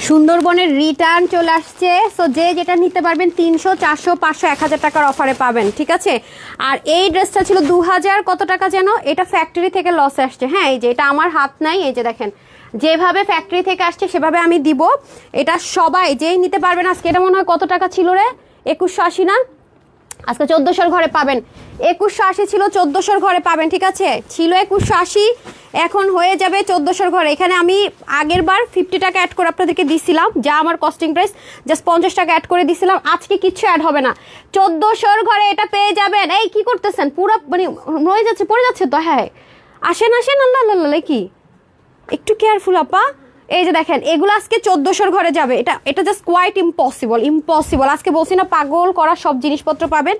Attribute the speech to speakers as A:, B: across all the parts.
A: সুন্দরবনের রিটার্ন চলে আসছে। সো যে যেটা নিতে পারবেন 300, 400, 500, 1000 টাকার অফারে পাবেন, ঠিক আছে। আর এই ড্রেসটা ছিল 2000 কত টাকা যেন, এটা ফ্যাক্টরি থেকে লসে আসছে। হ্যাঁ, এই যে এটা আমার হাত নাই, এই যে দেখেন যেভাবে ফ্যাক্টরি থেকে আসছে সেভাবে আমি দিব। এটা সবাই যেই নিতে পারবেন আজকে, এটা মনে হয় কত টাকা ছিল রে, 2180 না, আজকে 1400 ঘরে পাবেন। 2180 ছিল, 1400 ঘরে পাবেন, ঠিক আছে। ছিল 2180, এখন হয়ে যাবে 1400 ঘরে। এখানে আমি আগের বার 50 টাকা অ্যাড করে আপনাদেরকে দিছিলাম, যা আমার কস্টিং প্রাইস, জাস্ট 50 টাকা অ্যাড করে দিছিলাম। আজকে কিচ্ছু অ্যাড হবে না, 1400 ঘরে এটা পেয়ে যাবেন। এই কি করতেছেন, পুরো মানে রয়ে যাচ্ছে, পড়ে যাচ্ছে তো। হ্যাঁ আসেন আসেন, আল্লাহ আল্লাহ, কি একটু কেয়ারফুল আপা। এই যে দেখেন এগুলো আজকে 1400 ঘরে যাবে। এটা জাস্ট কোয়াইট ইম্পসিবল। আজকে বলছি না, পাগল করা সব জিনিসপত্র পাবেন।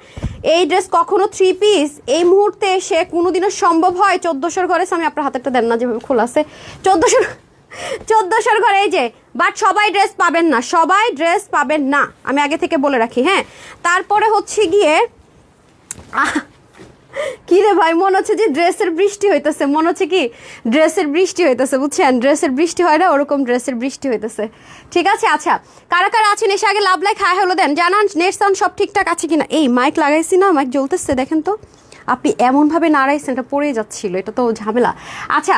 A: এই ড্রেস কখনো 3 পিস এই মুহূর্তে এসে কোনোদিনও সম্ভব হয় 1400 ঘরে। আমি আপনার হাতেরটা দেন না, যেভাবে খোলা আছে 1400 ঘরে। এই যে বাট সবাই ড্রেস পাবেন না, সবাই ড্রেস পাবেন না, আমি আগে থেকে বলে রাখি। হ্যাঁ, তারপরে হচ্ছে গিয়ে কি রে ভাই, মনে হচ্ছে যে ড্রেসের বৃষ্টি হইতেছে, মনে হচ্ছে কি ড্রেসের বৃষ্টি হইতেছে, বুঝছেন। ড্রেসের বৃষ্টি হয় না, ওরকম ড্রেসের বৃষ্টি হইতেছে, ঠিক আছে। আচ্ছা, কারা কারা আছেন এসে আগে লাভ লাইক হাই হলো দেন, জানান নেট সাউন্ড সব ঠিকঠাক আছে কিনা। এই মাইক লাগাইছি না, মাইক জ্বলতেছে দেখেন তো। আপনি এমনভাবে নাড়াইছেন, এটা পড়ে যাচ্ছিল, এটা তো ঝামেলা। আচ্ছা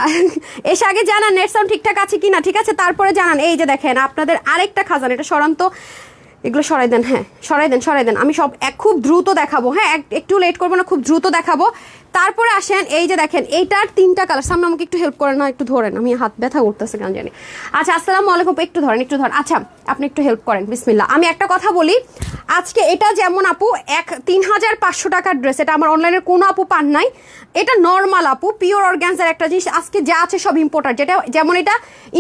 A: এসে আগে জানান নেট সাউন্ড ঠিকঠাক আছে কিনা, ঠিক আছে, তারপরে জানান। এই যে দেখেন আপনাদের আরেকটা খাজান, এটা সরান্ত, এগুলো সরাই দেন। হ্যাঁ সরাই দেন, আমি সব খুব দ্রুত দেখাবো। হ্যাঁ, একটু লেট করবো না, খুব দ্রুত দেখাবো। তারপরে আসেন, এই যে দেখেন এইটার 3টা কালার। সামনে আমাকে একটু হেল্প করেন না, একটু ধরেন, আমি হাত ব্যথা করতেছে কেন জানি। আচ্ছা আসসালামু আলাইকুম, একটু ধরেন। আচ্ছা আপনি একটু হেল্প করেন, বিসমিল্লাহ। আমি একটা কথা বলি, আজকে এটা যেমন আপু 3500 টাকার ড্রেস, এটা আমার অনলাইনের কোনো আপু পান নাই। এটা নর্মাল আপু, পিওর অর্গানজার একটা জিনিস। আজকে যা আছে সব ইম্পোর্টার, যেটা যেমন এটা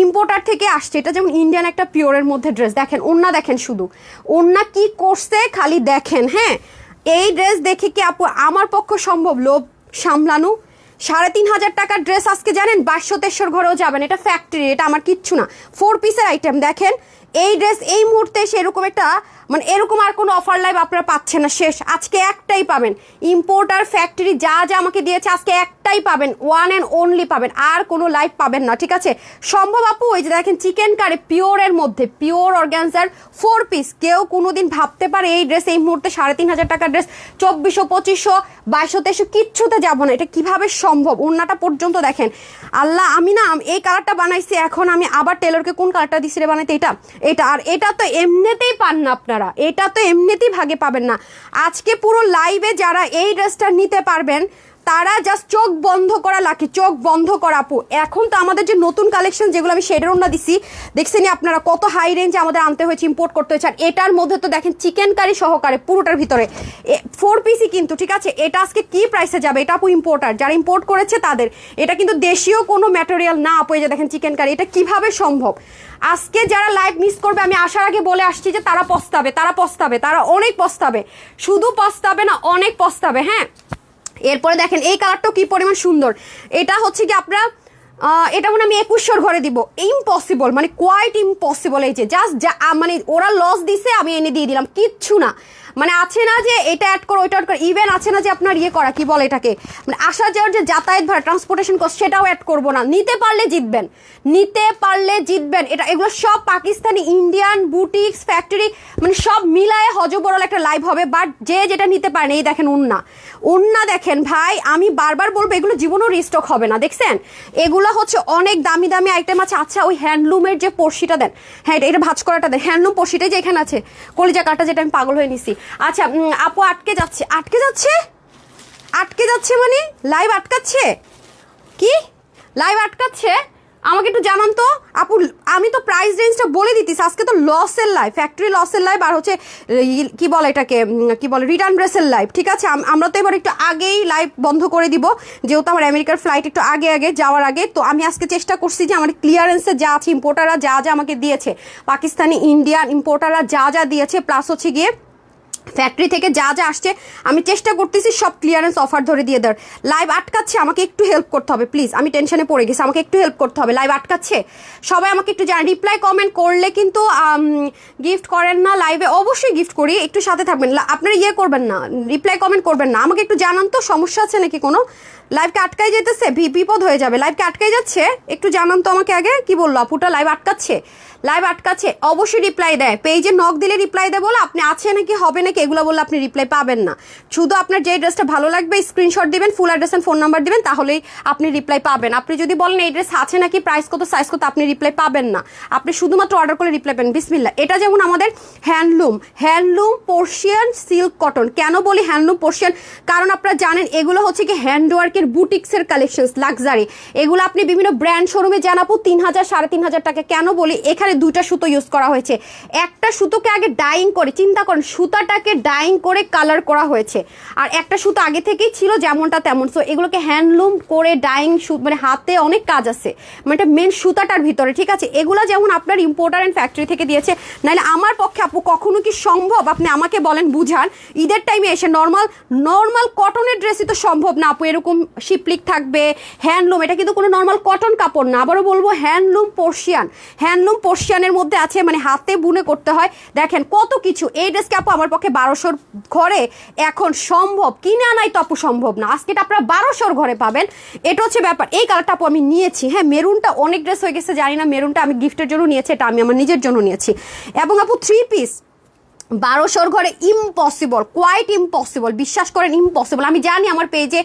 A: ইম্পোর্টার থেকে আসছে, এটা যেমন ইন্ডিয়ান একটা পিওরের মধ্যে ড্রেস। দেখেন ওন্না, দেখেন শুধু ওন্না কি করছে খালি দেখেন। হ্যাঁ, এই ড্রেস দেখে কি আপু আমার পক্ষ সম্ভব লোভ সামলানো? 3500 টাকার ড্রেস আজকে জানেন 2200-2300 ঘরেও যাবেন। এটা ফ্যাক্টরি, এটা আমার কিচ্ছু না, 4 পিসের আইটেম। দেখেন এই ড্রেস এই মুহূর্তে এসে এরকম একটা মানে এরকম আর কোনো অফার লাইভ আপনারা পাচ্ছেন না, শেষ। আজকে একটাই পাবেন, ইম্পোর্টার ফ্যাক্টরি যা যা আমাকে দিয়েছে আজকে একটাই পাবেন, ওয়ান অ্যান্ড অনলি পাবেন, আর কোনো লাইভ পাবেন না, ঠিক আছে। সম্ভব আপু, ওই যে দেখেন চিকেন কারি পিওরের মধ্যে, পিওর অর্গানজার 4 পিস। কেউ কোনোদিন ভাবতে পারে এই ড্রেস এই মুহূর্তে 3500 টাকার ড্রেস 2400, 2500, 2200, 2300 কিচ্ছুতে যাবো না, এটা কিভাবে সম্ভব? ওন্নাটা পর্যন্ত দেখেন। আল্লাহ, আমি না এই কালারটা বানাইছি, এখন আমি আবার টেলরকে কোন কালারটা দিছি রে বানাইতে, এটা। আর এটা তো এমনিতেই পান না আপনারা, এটা তো এমনিতেই ভাগে পাবেন না। আজকে পুরো লাইভে যারা এই ড্রেসটা নিতে পারবেন তারা জাস্ট চোখ বন্ধ করা লাকি, চোখ বন্ধ করা আপু। এখন তো আমাদের যে নতুন কালেকশন যেগুলো আমি শেডের ওন্না দিছি, দেখছেন আপনারা কত হাই রেঞ্জে আমাদের আনতে হয়েছে, ইম্পোর্ট করতে হয়েছে। আর এটার মধ্যে তো দেখেন চিকেন কারি সহকারে পুরোটার ভিতরে 4 পিসই কিন্তু, ঠিক আছে। এটা আজকে কি প্রাইসে যাবে? এটা আপু ইম্পোর্টার, যারা ইম্পোর্ট করেছে তাদের, এটা কিন্তু দেশীয় কোনো ম্যাটেরিয়াল না আপু। এই যে দেখেন চিকেন কারি, এটা কিভাবে সম্ভব? আজকে যারা লাইভ মিস করবে, আমি আসার আগে বলে আসছি যে তারা পস্তাবে, তারা অনেক পস্তাবে, শুধু পস্তাবে না, অনেক পস্তাবে। হ্যাঁ, এরপরে দেখেন এই কালারটাও কি পরিমাণ সুন্দর। এটা হচ্ছে কি আপনারা এটা মানে আমি 2100 ঘরে দিব, ইম্পসিবল, মানে কোয়াইট ইম্পসিবল। এই যে জাস্ট মানে ওরা লস দিছে, আমি এনে দিয়ে দিলাম, কিচ্ছু না। মানে আছে না যে এটা অ্যাড করো, ওইটা অ্যাড করো, ইভেন আছে না যে আপনার ইয়ে করা কি বলে এটাকে, মানে আসা যাওয়ার যে যাতায়াত ভাড়া, ট্রান্সপোর্টেশন কস্ট, সেটাও অ্যাড করবো না। নিতে পারলে জিতবেন। এটা এগুলো সব পাকিস্তানি, ইন্ডিয়ান, বুটিক্স, ফ্যাক্টরি, মানে সব মিলায়ে হজবরল একটা লাইভ হবে। বাট যে যেটা নিতে পারেন, এই দেখেন উন্না দেখেন ভাই, আমি বারবার বলবো এগুলো জীবনও রিস্টক হবে না, দেখছেন। এগুলো হচ্ছে অনেক দামি দামি আইটেম আছে। আচ্ছা, ওই হ্যান্ডলুমের যে পড়শিটা দেন, হ্যাঁ এটা ভাঁজ করাটা দেন, হ্যান্ডলুম পড়শিটাই যে এখানে আছে, কলিজা কাটা, যেটা আমি পাগল হয়ে নিছি। আচ্ছা আপু আটকে যাচ্ছে মানে লাইভ আটকাচ্ছে কি? লাইভ আটকাচ্ছে? আমাকে একটু জানান তো আপু। আমি তো প্রাইস রেঞ্জটা বলে দিতেছি, আজকে তো লসের লাইভ, ফ্যাক্টরি লসের লাইভ, আর হচ্ছে কি বলে এটাকে, কি বলে রিটার্ন ড্রেসের লাইভ, ঠিক আছে। আমরা তো এবার একটু আগেই লাইভ বন্ধ করে দিব, যেহেতু আমার আমেরিকার ফ্লাইট একটু আগে যাওয়ার আগে। তো আমি আজকে চেষ্টা করছি যে আমার ক্লিয়ারেন্সে যা আছে, ইম্পোর্টাররা যা যা আমাকে দিয়েছে, পাকিস্তানি, ইন্ডিয়ান ইম্পোর্টাররা যা যা দিয়েছে, প্লাস হচ্ছে গিয়ে ফ্যাক্টরি থেকে যা যা আসছে আমি চেষ্টা করতেছি সব ক্লিয়ারেন্স অফার ধরে দিয়ে দেওয়ার। লাইভ আটকাচ্ছে, আমাকে একটু হেল্প করতে হবে প্লিজ, আমি টেনশনে পড়ে গেছি, আমাকে একটু হেল্প করতে হবে। লাইভ আটকাচ্ছে, সবাই আমাকে একটু জানান। রিপ্লাই কমেন্ট করলে কিন্তু গিফট করেন না লাইভে, অবশ্যই গিফট করি, একটু সাথে থাকবেন। আপনারা ইয়ে করবেন না, রিপ্লাই কমেন্ট করবেন না, আমাকে একটু জানান তো সমস্যা আছে নাকি কোনো? লাইভকে আটকাই যেতেছে, বিপদ হয়ে যাবে। লাইভকে আটকাই যাচ্ছে, একটু জানান তো আমাকে আগে। কি বললো আপুটা? লাইভ আটকাচ্ছে, লাইভ আটকাচ্ছে, অবশ্যই রিপ্লাই দেয়। পেজে নক দিলে রিপ্লাই দেয়, বলে আপনি আছে নাকি হবে নাকি এগুলো বললে আপনি রিপ্লাই পাবেন না। শুধু আপনার যে ড্রেসটা ভালো লাগবে স্ক্রিনশট দিবেন, full address and phone number দিবেন, তাহলেই আপনি রিপ্লাই পাবেন। আপনি যদি বলেন এই ড্রেস আছে নাকি, প্রাইস কত, সাইজ কত, আপনি রিপ্লাই পাবেন না। আপনি শুধুমাত্র অর্ডার করে রিপ্লাই পাবেন। বিসমিল্লাহ। এটা যেমন আমাদের হ্যান্ডলুম পার্সিয়ান সিল্ক কটন। কেন বলি হ্যান্ডলুম পার্সিয়ান? কারণ আপনারা জানেন এগুলো হচ্ছে কি হ্যান্ডওয়ার্কের বুটিক্সের কালেকশনস, লাক্সারি। এগুলো আপনি বিভিন্ন ব্র্যান্ড শোরুমে জানাবো 3000 3500 টাকা। কেন বলি? এখানে দুইটা সুতো ইউজ করা হয়েছে। একটা সুতোকে আগে ডাইং করে, চিন্তা করেন, সুতাটাকে ডাইং করে কালার করা হয়েছে, আর একটা সুতো আগে থেকেই ছিল যেমনটা তেমন। সো এগুলোকে হ্যান্ডলুম করে ডাইং, মানে হাতে অনেক কাজ আছে, মানে এটা মেন সুতাটার ভিতরে, ঠিক আছে। এগুলো যেমন আপনার ইম্পোর্টার অ্যান্ড ফ্যাক্টরি থেকে দিয়েছে, নাহলে আমার পক্ষে আপু কখনো কি সম্ভব? আপনি আমাকে বলেন, বুঝান। ঈদের টাইমে এসে নর্মাল কটনের ড্রেসই তো সম্ভব না আপু, এরকম শিপলিক থাকবে, হ্যান্ডলুম। এটা কিন্তু কোনো নর্মাল কটন কাপড় না। আবারও বলবো, হ্যান্ডলুম পোর্শিয়ানের মধ্যে আছে, মানে হাতে বুনে করতে হয়। দেখেন কত কিছু। এই ড্রেসকে আপু আমার পক্ষে 1200 ঘরে এখন সম্ভব, কিনে আনাই তো আপু সম্ভব না। আজকে এটা আপনারা 1200 ঘরে পাবেন, এটা হচ্ছে ব্যাপার। এই কালারটা আপু আমি নিয়েছি, হ্যাঁ। মেরুনটা অনেক ড্রেস হয়ে গেছে, জানি না, মেরুনটা আমি গিফটের জন্য নিয়েছি, এটা আমি আমার নিজের জন্য নিয়েছি। এবং আপু 3 পিস 1200 ঘরে ইম্পসিবল, কোয়াইট ইম্পসিবল, বিশ্বাস করেন ইম্পসিবল। আমি জানি আমার পেজে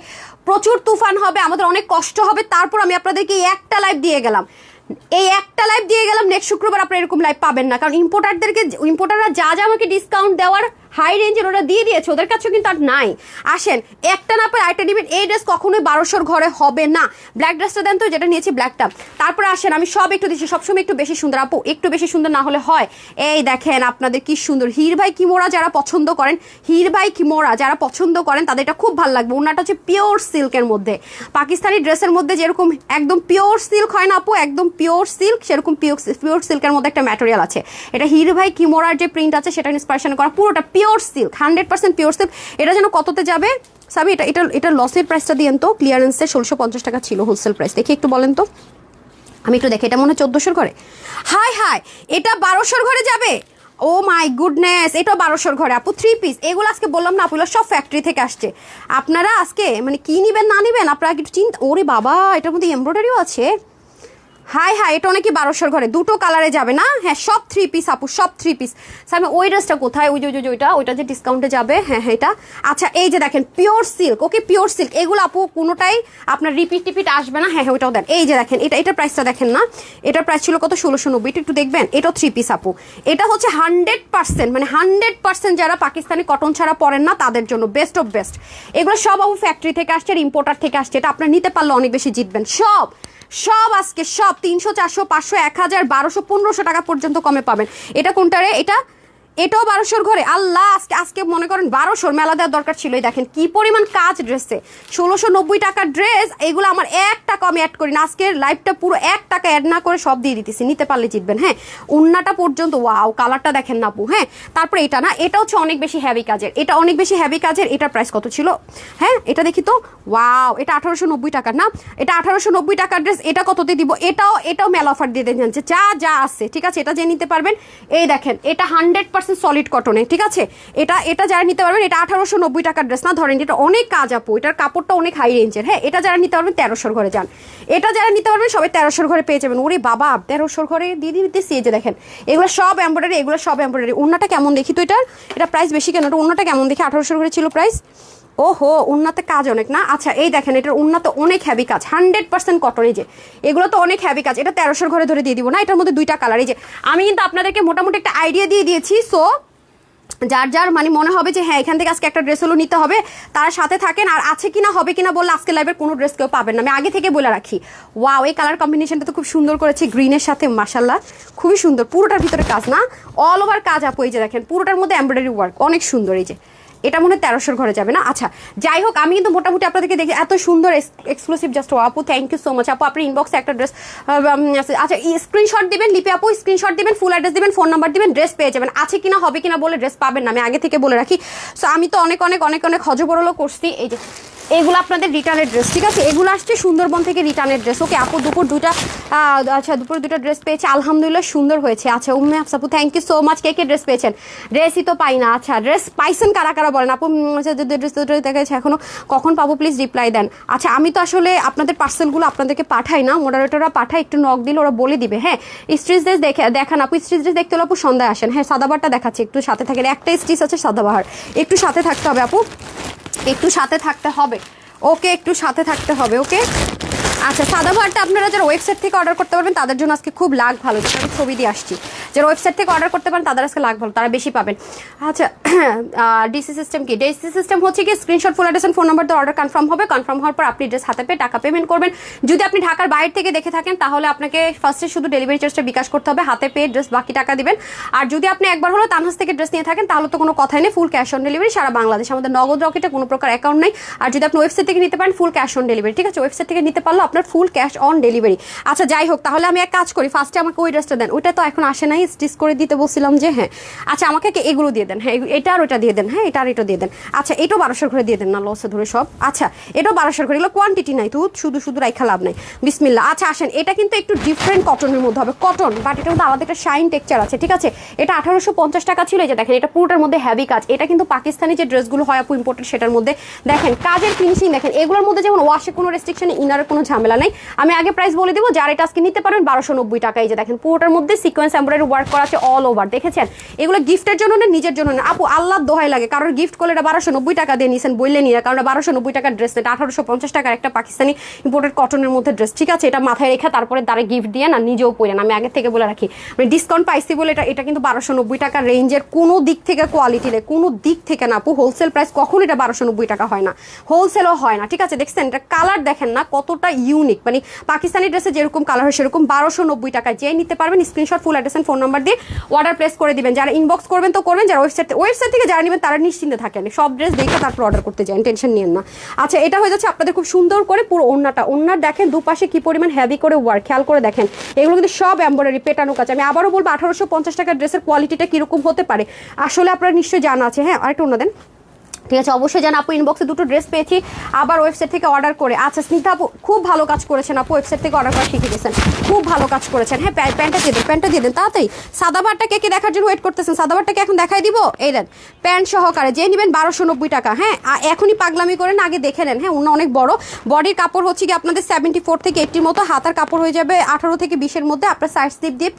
A: প্রচুর তুফান হবে, আমাদের অনেক কষ্ট হবে, তারপর আমি আপনাদেরকে এই একটা লাইভ দিয়ে গেলাম, নেক্সট শুক্রবার আপনারা এরকম লাইভ পাবেন না। কারণ ইম্পোর্টাররা যা আমাকে ডিসকাউন্ট দেওয়ার হাই রেঞ্জের ওরা দিয়ে দিয়েছে, ওদের কাছেও কিন্তু আর নাই। আসেন, একটা না পারে আরেকটা নেবেন। এই ড্রেস কখনোই 1200 ঘরে হবে না। ব্ল্যাক ড্রেসটা দেন তো, যেটা নিয়েছি ব্ল্যাকটা। তারপরে আসেন, আমি সব একটু দিচ্ছি, সবসময় একটু বেশি সুন্দর আপু, একটু বেশি সুন্দর না হলে হয়? এই দেখেন আপনাদের কি সুন্দর হীর ভাই কিমোরা যারা পছন্দ করেন, তাদের এটা খুব ভালো লাগবে। ওনাটা হচ্ছে পিওর সিল্কের মধ্যে, পাকিস্তানি ড্রেসের মধ্যে যেরকম একদম পিওর সিল্ক হয় না আপু, একদম পিওর সিল্ক, সেরকম পিওর সিল্কের মধ্যে একটা ম্যাটেরিয়াল আছে। এটা হীর ভাই কিমোরার যে প্রিন্ট আছে সেটা ইন্সপিরেশন করা, পুরোটা পিওর সিল্ক, 100% পিওর সিল্ক। এটা যেন কততে যাবে সাবি? এটা লসের প্রাইসটা দিয়েন তো, ক্লিয়ারেন্সে 1650 টাকা ছিল হোলসেল প্রাইস, দেখি একটু বলেন তো, আমি একটু দেখি। এটা মনে হয় 1400 ঘরে, হাই এটা 1200 ঘরে যাবে। ও মাই গুডনেস, এটা 1200 ঘরে আপু। 3 পিস এগুলো আজকে বললাম না আপু, সব ফ্যাক্টরি থেকে আসছে। আপনারা আজকে মানে কি নিবেন না নিবেন আপনারা একটু চিন্তা। ওরে বাবা, এটার মধ্যে এমব্রয়ডারিও আছে। এটা অনেকে 1200 ঘরে, দুটো কালারে যাবে না? হ্যাঁ, সব 3 পিস আপু, সব 3 পিস। আমি ওই ড্রেসটা কোথায়? ওইটা যে ডিসকাউন্টে যাবে, হ্যাঁ এটা। আচ্ছা, এই যে দেখেন পিওর সিল্ক, ওকে পিওর সিল্ক। এগুলো আপু কোনোটাই আপনার রিপিট আসবে না। হ্যাঁ ওইটাও দেন। এই যে দেখেন, এটার প্রাইসটা দেখেন না, এটার প্রাইস ছিল কত? 1690। একটু দেখবেন, এটাও 3 পিস আপু। এটা হচ্ছে 100%, মানে 100% যারা পাকিস্তানি কটন ছাড়া পরেন না তাদের জন্য বেস্ট অফ বেস্ট। এগুলো সব আপু ফ্যাক্টরি থেকে আসছে, ইম্পোর্টার থেকে আসছে। এটা আপনার নিতে পারলে অনেক বেশি জিতবেন। সব আজকে সব 300 400 500 1000 1200 1500 টাকা পর্যন্ত কমে পাবেন। এটা কোনটারে? এটাও 1200 ঘরে। আল্লাহ, আজকে মনে করেন 1200 মেলা দেওয়ার দরকার ছিল। দেখেন কি পরিমাণ কাজ ড্রেসে, 1690 টাকার ড্রেস। এগুলো আমার 1 টাকা আমি অ্যাড করি না, আজকের লাইভটা পুরো 1 টাকা অ্যাড না করে সব দিয়ে দিতেছি। নিতে পারলে জিতবেন। হ্যাঁ, উন্নাটা পর্যন্ত ওয়াও, কালারটা দেখেন না আপু। হ্যাঁ, তারপরে এটা না, এটা হচ্ছে অনেক বেশি হেভি কাজের, এটার প্রাইস কত ছিল? হ্যাঁ, এটা দেখি তো। ওয়াও, এটা 1890 টাকার না, এটা 1890 টাকার ড্রেস। এটা কততে দিব? এটাও মেলা অফার দিয়ে দেন, জানছে যা আছে, ঠিক আছে। এটা যে নিতে পারবেন, এই দেখেন, এটা 100% সলিড কটনে, ঠিক আছে। এটা যারা নিতে পারবেন, এটা 1890 টাকার ড্রেস না, ধরেন এটা অনেক কাজ আপু, এটার কাপড়টা অনেক হাই রেঞ্জের। হ্যাঁ, এটা যারা নিতে পারবেন 1300 ঘরে যান, এটা যারা নিতে পারবেন সবাই 1300 ঘরে পেয়ে যাবেন। ওরে বাবা, 1300 ঘরে দিয়ে দিতেছি। এই যে দেখেন, এগুলো সব এমব্রয়ডারি। ওন্নাটা কেমন দেখি তো, এটা প্রাইস বেশি কেন? এটা ওন্নাটা কেমন দেখি? 1800 ঘরে ছিল প্রাইস। ওহো, উন্নাতে কাজ অনেক না। আচ্ছা, এই দেখেন, এটার উন্নাতে অনেক হেভি কাজ, 100% কটন। এই যে এগুলো তো অনেক হেভি কাজ। এটা 1300 ঘরে ধরে দিয়ে দিব না। এটার মধ্যে 2টা কালার। এই যে আমি কিন্তু আপনাদেরকে মোটামুটি একটা আইডিয়া দিয়ে দিয়েছি। সো যার মানে মনে হবে যে হ্যাঁ এখান থেকে আজকে একটা ড্রেস হলো নিতে হবে, তার সাথে থাকেন। আর আছে কিনা হবে কিনা বললে আজকে লাইভের কোনো ড্রেস কেউ পাবেন না, আমি আগে থেকে বলে রাখি। ওয়াও, এই কালার কম্বিনেশনটা তো খুব সুন্দর করেছে, গ্রিনের সাথে, মাশাল্লাহ খুবই সুন্দর। পুরোটার ভিতরে কাজ না, অল ওভার কাজ আপু। এই যে দেখেন, পুরোটার মধ্যে এমব্রয়ডারি ওয়ার্ক, অনেক সুন্দর। এই যে এটা মনে হয় 1300 ঘরে যাবে না। আচ্ছা যাই হোক, আমি কিন্তু মোটামুটি আপনাদেরকে দেখি এত সুন্দর এক্সক্লুসিভ জাস্ট আপু, থ্যাংক ইউ সো মাচ আপু। আপনি ইনবক্সে একটা ড্রেস, আচ্ছা স্ক্রিনশট দিবেন, লিপি আপু স্ক্রিনশট দিবেন, ফুল অ্যাড্রেস দিবেন, ফোন নাম্বার দিবেন, ড্রেস পেয়ে যাবেন। আছে কিনা হবে কিনা বলে ড্রেস পাবেন না, আমি আগে থেকে বলে রাখি। সো আমি তো অনেক অনেক অনেক অনেক হজবরল করছি। এই যে এগুলো আপনাদের রিটার্নের ড্রেস, ঠিক আছে, এগুলো আসছে সুন্দরবন থেকে রিটার্নের ড্রেস। ওকে আপু দুপুর দুটা, আচ্ছা দুপুর দুটা ড্রেস পেয়েছে, আলহামদুলিল্লাহ সুন্দর হয়েছে। আচ্ছা উম্মে আফসা আপু থ্যাংক ইউ সো মাচ। কে কে ড্রেস পেয়েছেন? ড্রেসই তো পাই না। আচ্ছা ড্রেস পাইছেন কারা কারা বলেন আপু? ড্রেস দেখাচ্ছে এখনো, কখন পাবো প্লিজ রিপ্লাই দেন। আচ্ছা আমি তো আসলে আপনাদের পার্সেলগুলো আপনাদেরকে পাঠাই না, মডারেটররা পাঠায়, একটু নক দিলে ওরা বলে দিবে। হ্যাঁ স্ট্রিচ ড্রেস দেখান আপু, স্ট্রিচ ড্রেস দেখতে হলে আপু সন্ধ্যায় আসেন। হ্যাঁ সাদাবারটা দেখাচ্ছে, একটু সাথে থাকেন, একটা স্ট্রিচ আছে সাদাবাহার, একটু সাথে থাকতে হবে আপু, একটু সাথে থাকতে হবে। ওকে একটু সাথে থাকতে হবে। ওকে আচ্ছা সাদাবাহারটা আপনারা যারা ওয়েবসাইট থেকে অর্ডার করতে পারবেন তাদের জন্য আজকে খুব লাভ ভালো, আমি ছবি দিয়ে আসছি। যারা ওয়েবসাইট থেকে অর্ডার করতে পারেন তাদের আজকে লাভ ভালো, তারা বেশি পাবেন। আচ্ছা ডিসি সিস্টেম কি? ডিসি সিস্টেম হচ্ছে কি screenshot, full address, phone number দিয়ে অর্ডার কনফার্ম হবে। কনফার্ম হওয়ার পর আপনি ড্রেস হাতে পেয়ে টাকা পেমেন্ট করবেন। যদি আপনি ঢাকার বাইরে থেকে দেখে থাকেন তাহলে আপনাকে ফার্স্টে শুধু ডেলিভারি চার্জটা বিকাশ করতে হবে, হাতে পেয়ে ড্রেস বাকি টাকা দিবেন। আর যদি আপনি একবার হলো তানহাজ থেকে ড্রেস নিয়ে থাকেন তাহলে তো কোনো কথাই নেই, ফুল ক্যাশ অন ডেলিভারি সারা বাংলাদেশ। আমাদের নগদ রকেটে কোনো প্রকার অ্যাকাউন্ট নেই। আর যদি আপনি ওয়েবসাইট থেকে নিতে পারেন ফুল ক্যাশ অন ডেলিভারি, ঠিক আছে, ওয়েবসাইট থেকে নিতে পারলে আপনার ফুল ক্যাশ অন ডেলিভারি। আচ্ছা যাই হোক, তাহলে আমি এক কাজ করি, ফার্স্টে আমাকে ওই ড্রেসটা দেন, ওইটা তো এখন আসে নাই, স্টিচ করে দিতে বলছিলাম যে। হ্যাঁ আচ্ছা আমাকে এগুলো দিয়ে দেন, হ্যাঁ এটা আর ওইটা দিয়ে দেন, হ্যাঁ এটা আর এটা দিয়ে দেন। আচ্ছা এটাও 1200 করে দিয়ে দেন না, লসে ধরে সব। আচ্ছা এটাও 1200 করে, এগুলো কোয়ান্টিটি নাই তো, শুধু শুধু রাইখা লাভ নাই। বিসমিল্লা। আচ্ছা আসেন, এটা কিন্তু একটু ডিফারেন্ট কটনের মধ্যে হবে, কটন বাট এটা কিন্তু আলাদা একটা শাইন টেক্সচার আছে, ঠিক আছে। এটা 1850 টাকা ছিল। এই যে দেখেন এটা পুরোটার মধ্যে হেভি কাজ, এটা কিন্তু পাকিস্তানি যে ড্রেসগুলো হয় আপু ইম্পোর্টেড সেটার মধ্যে দেখেন কাজের ফিনিশিং দেখেন। এগুলোর মধ্যে যেমন ওয়াশে কোনো রেস্ট্রিকশন, ইনারের কোনো ঝামেলা নাই। আমি আগে প্রাইস বলে দিব, যারা এটা আজকে নিতে পারবেন 1290 টাকা। এই যে দেখেন পুরোটার মধ্যে সিকোয়েন্স এমব্রয়ডারি ওয়ার্ক করা আছে অল ওভার, দেখেছেন। এগুলো গিফটের জন্য না, নিজের জন্য না আপু, আল্লাহর দোহাই লাগে কারোর গিফট করলে এটা 1290 টাকা দিয়ে নিছেন বললে নিয়ে, কারণ 1290 টাকার ড্রেস, এটা 1850 টাকার একটা পাকিস্তানি ইম্পোর্টেড কটনের মধ্যে ড্রেস, ঠিক আছে। এটা মাথায় রেখে তারপরে তারা গিফট দিয়ে না, নিজেও পরেন। আমি আগে থেকে বলে রাখি, মানে ডিসকাউন্ট পাইছি বলে এটা কিন্তু 1290 টাকার রেঞ্জের, কোনো দিক থেকে কোয়ালিটি নেই, কোনো দিক থেকে না আপু। হোলসেল প্রাইস কখন এটা 1290 টাকা হয় না, হোলসেলও হয় না, ঠিক আছে। দেখছেন এটা কালার দেখেন না কতটা ইউনিক, মানে পাকিস্তানি ড্রেসে যেরকম কালার হয় সেরকম 1290 টাকায় যে নিতে পারবেন। Screenshot, full address and phone number দিয়ে অর্ডার প্লেস করে দিবেন। যারা ইনবক্স করবেন তো করবেন, যারা ওয়েবসাইট থেকে যারা নেবেন তারা নিশ্চিন্তে থাকেন, সব ড্রেস দেখে তারপর অর্ডার করতে যান, টেনশন নিয়েন না। আচ্ছা এটা হয়ে যাচ্ছে আপনাদের খুব সুন্দর করে পুরো ওন্নার দেখেন দুপাশে কি পরিমাণ হেভি করে ওয়ার্ক, খেয়াল করে দেখেন। এগুলো কিন্তু সব এমব্রয়ডারি পেটানো কাজ। আমি আবারও বলবো 1850 টাকার ড্রেসের কোয়ালিটিটা কিরকম হতে পারে আসলে আপনারা নিশ্চয়ই জানা আছে। হ্যাঁ আরেকটা ওন্না দেন, ঠিক আছে অবশ্যই জান আপু। ইনবক্সে দুটো ড্রেস পেয়েছি আবার ওয়েবসাইট থেকে অর্ডার করে। আচ্ছা স্নিগ্ধা আপু খুব ভালো কাজ করেছেন আপু, ওয়েবসাইট থেকে অর্ডার করা শিখে গেছেন, খুব ভালো কাজ করেছেন। হ্যাঁ প্যান্টটা দিয়ে দেন তাড়াতাড়ি। সাদাবারটা কে দেখার জন্য ওয়েট করতেছেন? সাদাবারটাকে এখন দেখাই দিব, এই দেন প্যান্ট সহকারে, যে নেবেন 1290 টাকা। হ্যাঁ এখনই পাগলামি করেন, আগে দেখে নেন। হ্যাঁ অনেক বড় বডির কাপড় হচ্ছে কি আপনাদের 74 থেকে 80 মতো, হাতার কাপড় হয়ে যাবে 18 থেকে 20 মধ্যে। আপনার সাইড স্লিপ দিয়ে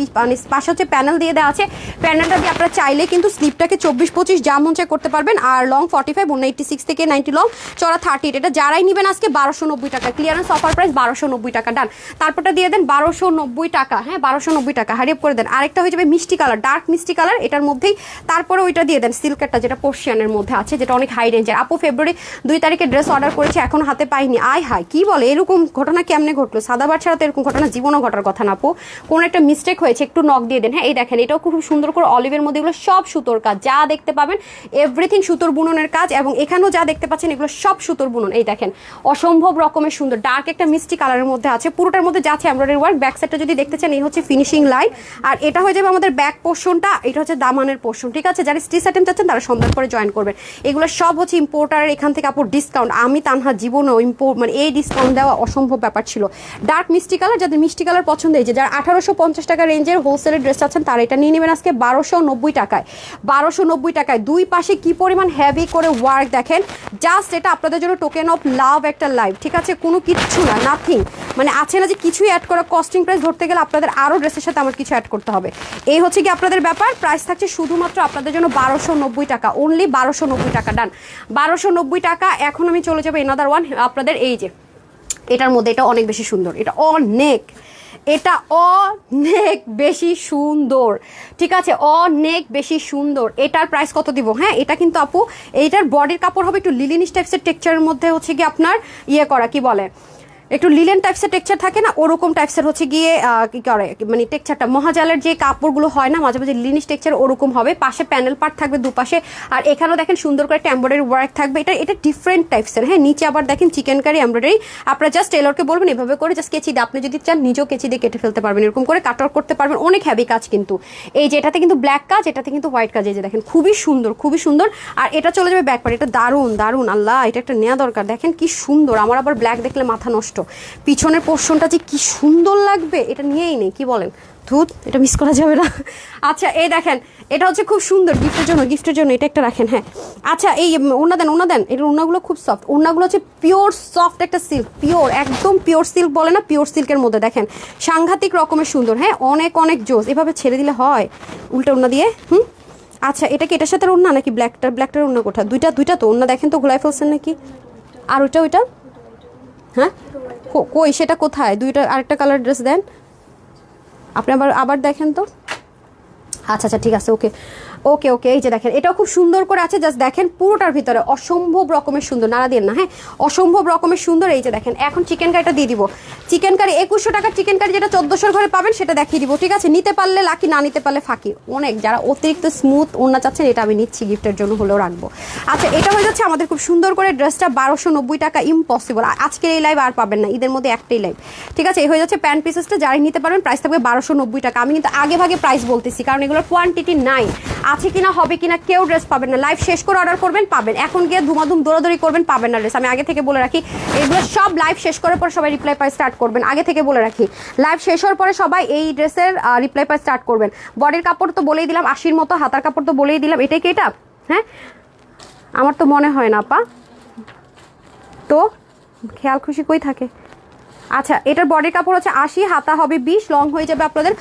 A: পাশে হচ্ছে প্যানেল দিয়ে দেওয়া আছে, প্যানেলটা দিয়ে আপনারা চাইলে কিন্তু স্লিপটাকে 24-25 যা মন চাই করতে পারবেন। আর লং 45, 86 থেকে 90 লং, চড়া 30। এটা যারাই নেবেন আজকে 1290 টাকা, ক্লিয়ারেন্স অফার প্রাইস 1290 টাকা, ডান। তারপরটা দিয়ে দেন 1290 টাকা। হ্যাঁ 1290 টাকা, হারিয়ে করে দেন। আরেকটা হয়ে যাবে মিষ্টি কালার, ডার্ক মিষ্টি কালার, এটার মধ্যেই তারপরে ওইটা দিয়ে দেন সিল্কেরটা, যেটা পোর্শিয়ানের মধ্যে আছে, যেটা অনেক হাই রেঞ্জের। আপু ফেব্রুয়ারি 2 তারিখে ড্রেস অর্ডার করেছে, এখন হাতে পাইনি। আয় হায় কি বলে, এরকম ঘটনা কেমনে ঘটলো? সাদাবার ছাড়া তো এরকম ঘটনা জীবনও ঘটার কথা না আপু, কোন একটা মিস্টেক হয়েছে, একটু নক দিয়ে দেন। হ্যাঁ এই দেখেন এটাও খুব সুন্দর করে অলিভের মধ্যে, এগুলো সব সুতোর কাজ, যা দেখতে পাবেন এভরিথিং সুতোর বুননের কাজ, এবং এখানেও যা দেখতে পাচ্ছেন এগুলো সব সুতোর বুনন। এই দেখেন অসম্ভব রকমের সুন্দর, ডার্ক একটা মিষ্টি কালারের মধ্যে আছে, পুরোটার মধ্যে যাচ্ছে এমব্রয়ডারি ওয়ার্ক। ব্যাক সাইডটা যদি দেখতে চান এই হচ্ছে ফিনিশিং লাইন, আর এটা হয়ে যাবে আমাদের ব্যাক পোর্শনটা, এটা হচ্ছে দামানের পোর্শন, ঠিক আছে। যারা স্টিচ আইটেম চাচ্ছেন তারা সন্ধান করে জয়েন করবেন। এগুলো সব হচ্ছে ইম্পোর্টারের এখান থেকে আপু ডিসকাউন্ট, আমি তানহা জীবনেও মানে এই ডিসকাউন্ট দেওয়া অসম্ভব ব্যাপার ছিল। ডার্ক মিষ্টি কালার, যাদের মিষ্টি কালার পছন্দ, এই যে যারা 1850 টাকা রেঞ্জের হোলসেলের ড্রেস চাচ্ছেন তারা এটা নিয়ে নেবেন আজকে 1290 টাকায়। 1290 টাকায় দুই পাশে কি পরিমাণ হেভি করে ওয়ার্ক দেখেন, জাস্ট এটা আপনাদের জন্য টোকেন অফ লাভ একটা লাইফ, ঠিক আছে। কোনো কিচ্ছু না, নাথিং, মানে আছে না যে কিছুই অ্যাড করা, কস্টিং প্রাইস ধরতে গেলে আপনাদের আরও ড্রেসের সাথে আমার কিছু অ্যাড করতে হবে, এই হচ্ছে কি আপনাদের ব্যাপার। প্রাইস থাকছে শুধুমাত্র আপনাদের জন্য 1290 টাকা, অনলি 1290 টাকা, ডান 1290 টাকা। এখন আমি চলে যাবো এনাদার ওয়ান আপনাদের, এই যে এটার মধ্যে, এটা অনেক বেশি সুন্দর, এটা অনেক বেশি সুন্দর, ঠিক আছে, অনেক বেশি সুন্দর। এটার প্রাইস কত দিব? হ্যাঁ এটা কিন্তু আপু এইটার বডির কাপড় হবে একটু লিলিনিশ টাইপসের টেক্সচারের মধ্যে, হচ্ছে কি আপনার ইয়ে করা কি বলে একটু লিলেন টাইপসের টেক্সচার থাকে না, ওরকম টাইপসের হচ্ছে গিয়ে কি করে মানে টেক্সচারটা মহাজালের যে কাপড়গুলো হয় না মাঝে মাঝে লিনিশ টেক্সচার ওরকম হবে। পাশে প্যানেল পার্ট থাকবে দুপাশে, আর এখানেও দেখেন সুন্দর করে এমব্রয়ডারি ওয়ার্ক থাকবে। এটা ডিফারেন্ট টাইপসের। হ্যাঁ, নিচে আবার দেখেন চিকেন কারি এমব্রয়ডারি। আপনারা জাস্ট টেলরকে বলবেন এভাবে করে জাস্ট কেচি দিয়ে, আপনি যদি চান নিজেও কেচি দিয়ে কেটে ফেলতে পারবেন, এরকম করে কাট আউট করতে পারবেন। অনেক হ্যাভি কাজ কিন্তু। এই যে এটাতে কিন্তু ব্ল্যাক কাজ, এটাতে কিন্তু হোয়াইট কাজ। এই যে দেখেন খুবই সুন্দর, খুবই সুন্দর। আর এটা চলে যাবে ব্যাক পার্ট। এটা দারুণ দারুণ, আল্লাহ এটা একটা নেওয়া দরকার। দেখেন কি সুন্দর, আমার আবার ব্ল্যাক দেখলে মাথা নষ্ট। পিছনের পোর্শনটা যে কি সুন্দর লাগবে, এটা নিয়েই নেই, কি বলেন? ধুত, এটা মিস করা যাবে না। আচ্ছা এই দেখেন, এটা হচ্ছে খুব সুন্দর গিফটের জন্য, গিফটের জন্য এটা একটা রাখেন। হ্যাঁ আচ্ছা, এই ওনা দেন, ওনা দেন। এটা ওনাগুলো খুব সফট, ওনাগুলো হচ্ছে পিওর সফট একটা সিল্ক, পিওর একদম পিওর সিল্ক বলে না, পিওর সিল্কের মধ্যে দেখেন সাংঘাতিক রকমের সুন্দর। হ্যাঁ অনেক অনেক জোস। এভাবে ছেড়ে দিলে হয় উল্টা ওনা দিয়ে। আচ্ছা এটা কি এটার সাথে ওনা নাকি ব্ল্যাকটার ওনা কোঠা? দুইটা তো ওনা দেখেন তো, ঘুলাই ফেলছেন নাকি? আর ওইটা হ্যাঁ কই সেটা কোথায়? দুইটা আরেকটা কালার ড্রেস দেন আপনি, আবার দেখেন তো। আচ্ছা আচ্ছা ঠিক আছে, ওকে ওকে ওকে। এই যে দেখেন এটাও খুব সুন্দর করে আছে, জাস্ট দেখেন পুরোটার ভিতরে অসম্ভব রকমের সুন্দর, নাড়া দিয়ে না। হ্যাঁ অসম্ভব রকমের সুন্দর। এই যে দেখেন এখন চিকেন কারিটা দিয়ে দিব। চিকেন কারি 2100 টাকার চিকেন কারি যেটা 1400 ঘরে পাবেন সেটা দেখিয়ে দিব, ঠিক আছে? নিতে পারলে লাকি, না নিতে পারলে ফাঁকি। অনেক যারা অতিরিক্ত স্মুথ ওড়না চাচ্ছেন এটা আমি নিচ্ছি, গিফটের জন্য হলেও রাখবো। আচ্ছা এটা হয়ে যাচ্ছে আমাদের খুব সুন্দর করে ড্রেসটা 1290 টাকা। ইম্পসিবল, আজকের এই লাইভ আর পাবেন না, ঈদের মধ্যে একটাই লাইভ, ঠিক আছে? এই হয়ে যাচ্ছে প্যান্ট পিসেসটা, যারাই নিতে পারবেন প্রাইস থাকবে 1290 টাকা। আমি কিন্তু আগে ভাগে প্রাইস বলতেছি কারণ এগুলোর কোয়ান্টিটি নাই, আছে কিনা হবে কিনা কেউ ড্রেস পাবেন না। লাইভ শেষ করে অর্ডার করবেন পাবেন, এখন গিয়ে ধুমাধুম দৌড়াদৌড়ি করবেন পাবেন না ড্রেস। আমি আগে থেকে বলে রাখি, এগুলো সব লাইভ শেষ করার পর সবাই রিপ্লাই পাই স্টার্ট করবেন, আগে থেকে বলে রাখি। লাইভ শেষ হওয়ার পরে সবাই এই ড্রেসের রিপ্লাই পাই স্টার্ট করবেন। বডির কাপড় তো বলেই দিলাম 80-র মতো, হাতার কাপড় তো বলেই দিলাম। এটাই কি এটা? হ্যাঁ আমার তো মনে হয় না আপা, তো খেয়াল খুশি কই থাকে। আচ্ছা এটার বডির কাপড় হচ্ছে 80, হাতা হবে 20, লং হয়ে যাবে আপনাদের,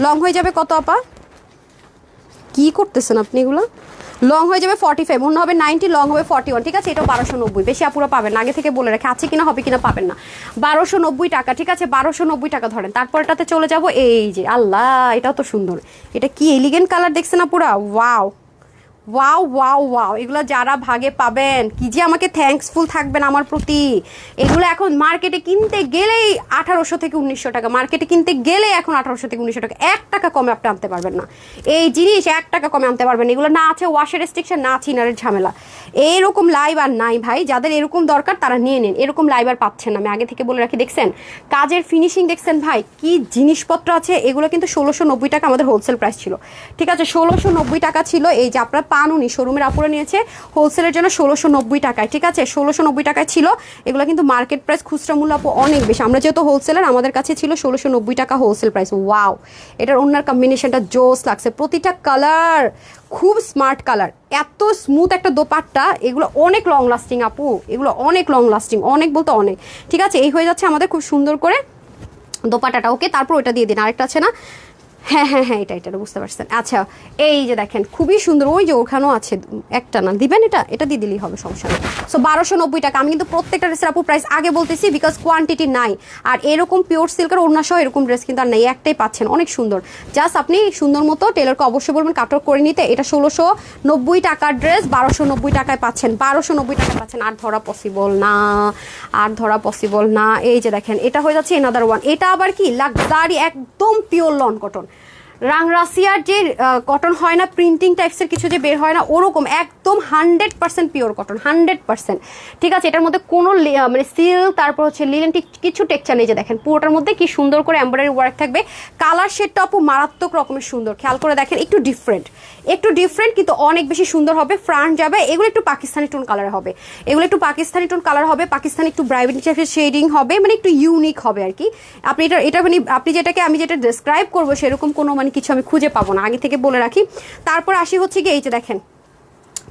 A: লং হয়ে যাবে কত আপা? কি করতেছেন আপনি এগুলো? লং হয়ে যাবে 45, অন্য হবে 90, লং হবে 41, ঠিক আছে? এটাও 1290, বেশি আপুরা পাবেন না, আগে থেকে বলে রাখি, আছে কিনা হবে কিনা পাবেন না। 1290 টাকা, ঠিক আছে? 1290 টাকা ধরেন। তারপরটাতে চলে যাব, এই যে আল্লাহ এটাও তো সুন্দর। এটা কি এলিগেন্ট কালার দেখছেন আপুরা? ওয়াও ওয়াও ওয়াও ওয়াও, এগুলো যারা ভাগে পাবেন কি যে আমাকে থ্যাঙ্কসফুল থাকবেন আমার প্রতি। এগুলো এখন মার্কেটে কিনতে গেলেই 1800 থেকে 1900 টাকা, মার্কেটে কিনতে গেলে এখন 1800 থেকে 1900 টাকা। 1 টাকা কমে আপনি আনতে পারবেন না এই জিনিস, 1 টাকা কমে আনতে পারবেন। এগুলো না আছে ওয়াশের রেস্ট্রিকশন, না চিনারের ঝামেলা। এইরকম লাইভ আর নাই ভাই, যাদের এরকম দরকার তারা নিয়ে নেন, এরকম লাইভ আর পাচ্ছেন না। আমি আগে থেকে বলে রাখি, দেখছেন কাজের ফিনিশিং দেখছেন ভাই, কি জিনিসপত্র আছে। এগুলো কিন্তু 1690 টাকা আমাদের হোলসেল প্রাইস ছিল, ঠিক আছে? 1690 টাকা ছিল। এই যে আপনারা পানুনি শোরুমের আপুরা নিয়েছে হোলসেলের জন্য 1690 টাকায়, ঠিক আছে? 1690 টাকায় ছিল। এগুলো কিন্তু মার্কেট প্রাইস খুচরা মূল্য আপু অনেক বেশি, আমরা যেহেতু হোলসেলার আমাদের কাছে ছিল 1690 টাকা হোলসেল প্রাইস। ওয়াও, এটার ওনার কম্বিনেশনটা জোস লাগছে, প্রতিটা কালার খুব স্মার্ট কালার, এত স্মুথ একটা দোপাট্টা। এগুলো অনেক লং লাস্টিং আপু, এগুলো অনেক লং লাস্টিং, অনেক বলতে অনেক, ঠিক আছে? এই হয়ে যাচ্ছে আমাদের খুব সুন্দর করে দোপাট্টাটা। ওকে তারপর ওটা দিয়ে দিন, আরেকটা আছে না? হ্যাঁ হ্যাঁ হ্যাঁ, এটা বুঝতে পারছেন। আচ্ছা এই যে দেখেন খুবই সুন্দর, ওই যে ওখানেও আছে একটা, না দিবেন এটা দিয়ে দিলেই হবে, সমস্যা নেই। সো 1290 টাকা। আমি কিন্তু প্রত্যেকটা ড্রেসের আপু প্রাইস আগে বলতেছি বিকজ কোয়ান্টিটি নাই। আর এরকম পিওর সিল্কের ওড়না সহ এরকম ড্রেস কিন্তু আর নেই, একটাই পাচ্ছেন, অনেক সুন্দর। জাস্ট আপনি সুন্দর মতো টেলরকে অবশ্যই বলবেন কাটওয়ার্ক করে নিতে। এটা 1690 টাকার ড্রেস 1290 টাকায় পাচ্ছেন, 1290 টাকায় পাচ্ছেন। আর ধরা পসিবল না, আর ধরা পসিবল না। এই যে দেখেন এটা হয়ে যাচ্ছে এনাদার ওয়ান। এটা আবার কি লাক্সারি, একদম পিওর লন কটন, রাংরাসিয়ার যে কটন হয় না, প্রিন্টিং টাইপসের কিছু যে বের হয় না, ওরকম একদম 100% পিওর কটন, 100%, ঠিক আছে? এটার মধ্যে কোনো মানে সিল্ক, তারপর হচ্ছে লিলেন কিছু টেক্সচার নেই। যে দেখেন পুরোটার মধ্যে কি সুন্দর করে এমব্রয়ডারি ওয়ার্ক থাকবে। কালার শেডটা আপু মারাত্মক রকমের সুন্দর, খেয়াল করে দেখেন, একটু ডিফারেন্ট কিন্তু অনেক বেশি সুন্দর হবে। ফ্রন্ট যাবে, এগুলো একটু পাকিস্তানি টোন কালার হবে, এগুলো একটু পাকিস্তানি টোন কালার হবে, পাকিস্তানি একটু ব্রাইট টাইপের শেডিং হবে, মানে একটু ইউনিক হবে আর কি। আপনি এটা মানে আপনি যেটাকে আমি যেটা ডিসক্রাইব করবো সেরকম কোনো মানে কিছু আমি খুঁজে পাবো না, আগে থেকে বলে রাখি। তারপর আসি হচ্ছে কি, এই যে দেখেন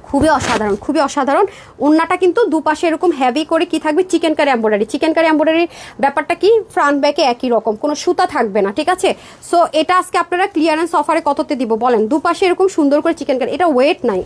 A: খুবই অসাধারণ, খুবই অসাধারণ। ওড়নাটা কিন্তু দুপাশে এরকম হেভি করে কি থাকবে, chikankari embroidery. Chikankari এমব্রয়ডারির ব্যাপারটা কি, ফ্রন্ট ব্যাকে একই রকম, কোনো সুতা থাকবে না, ঠিক আছে? সো এটা আজকে আপনারা ক্লিয়ারেন্স অফারে কততে দিব বলেন? দুপাশে এরকম সুন্দর করে চিকেন কারি, এটা ওয়েট নাই,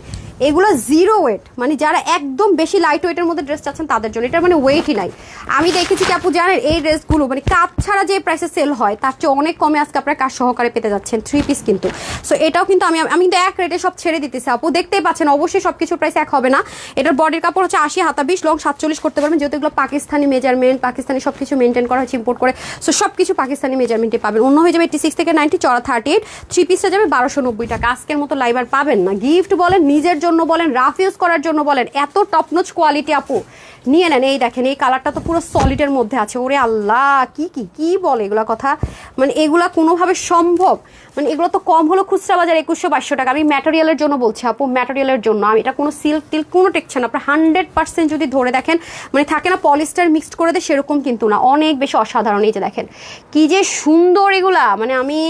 A: এগুলো জিরো ওয়েট, মানে যারা একদম বেশি লাইট ওয়েটের মধ্যে ড্রেস চাচ্ছেন তাদের জন্য, এটা মানে ওয়েটই নাই। আমি দেখেছি কি আপু জানেন এই ড্রেসগুলো মানে কাজ ছাড়া যে প্রাইসে সেল হয় তার চেয়ে অনেক কমে আজকে আপনারা কাজ সহকারে পেতে যাচ্ছেন 3 পিস কিন্তু। সো এটাও কিন্তু আমি কিন্তু এক রেটে সব ছেড়ে দিতেছি আপু, দেখতেই পাচ্ছেন অবশ্যই সব কিছুর প্রাইস এক হবে না। এটার বডির কাপড় হচ্ছে 80, হাতা 20, লং 47 করতে পারবেন, যেহেতু এগুলো পাকিস্তানি মেজারমেন্ট, পাকিস্তানি সব কিছু মেনটেন করা হচ্ছে ইম্পোর্ট করে। সো সব কিছু পাকিস্তানি মেজারমেন্টে পাবেন। অন্য হয়ে যাবে 86 থেকে 90, চড়া 38, 3 পিসটা যাবে 1290 টাকা। আজকের মতো লাইভ আর পাবেন না। গিফট বলেন, নিজের জন্য বলেন, রাফ ইউজ করার জন্য বলেন, এত টপনচ কোয়ালিটি আপু নিয়ে নেন। এই দেখেন এই কালারটা তো পুরো সলিডের মধ্যে আছে। ওরে আল্লাহ, কি বলে এগুলা কথা, মানে এগুলা কোনোভাবে সম্ভব? মানে এগুলো তো কম হলো খুচরা বাজার 2100-2200 টাকা। আমি ম্যাটেরিয়ালের জন্য বলছি আপু, ম্যাটেরিয়ালের জন্য। আমি এটা কোনো সিল্ক টিল্ক কোনো টেকছে না। আপনার 100% যদি ধরে দেখেন, মানে থাকে না পলিস্টার মিক্সড করে দেয়, সেরকম কিন্তু না, অনেক বেশি অসাধারণ। এই যে দেখেন কি যে সুন্দর এগুলা, মানে আমি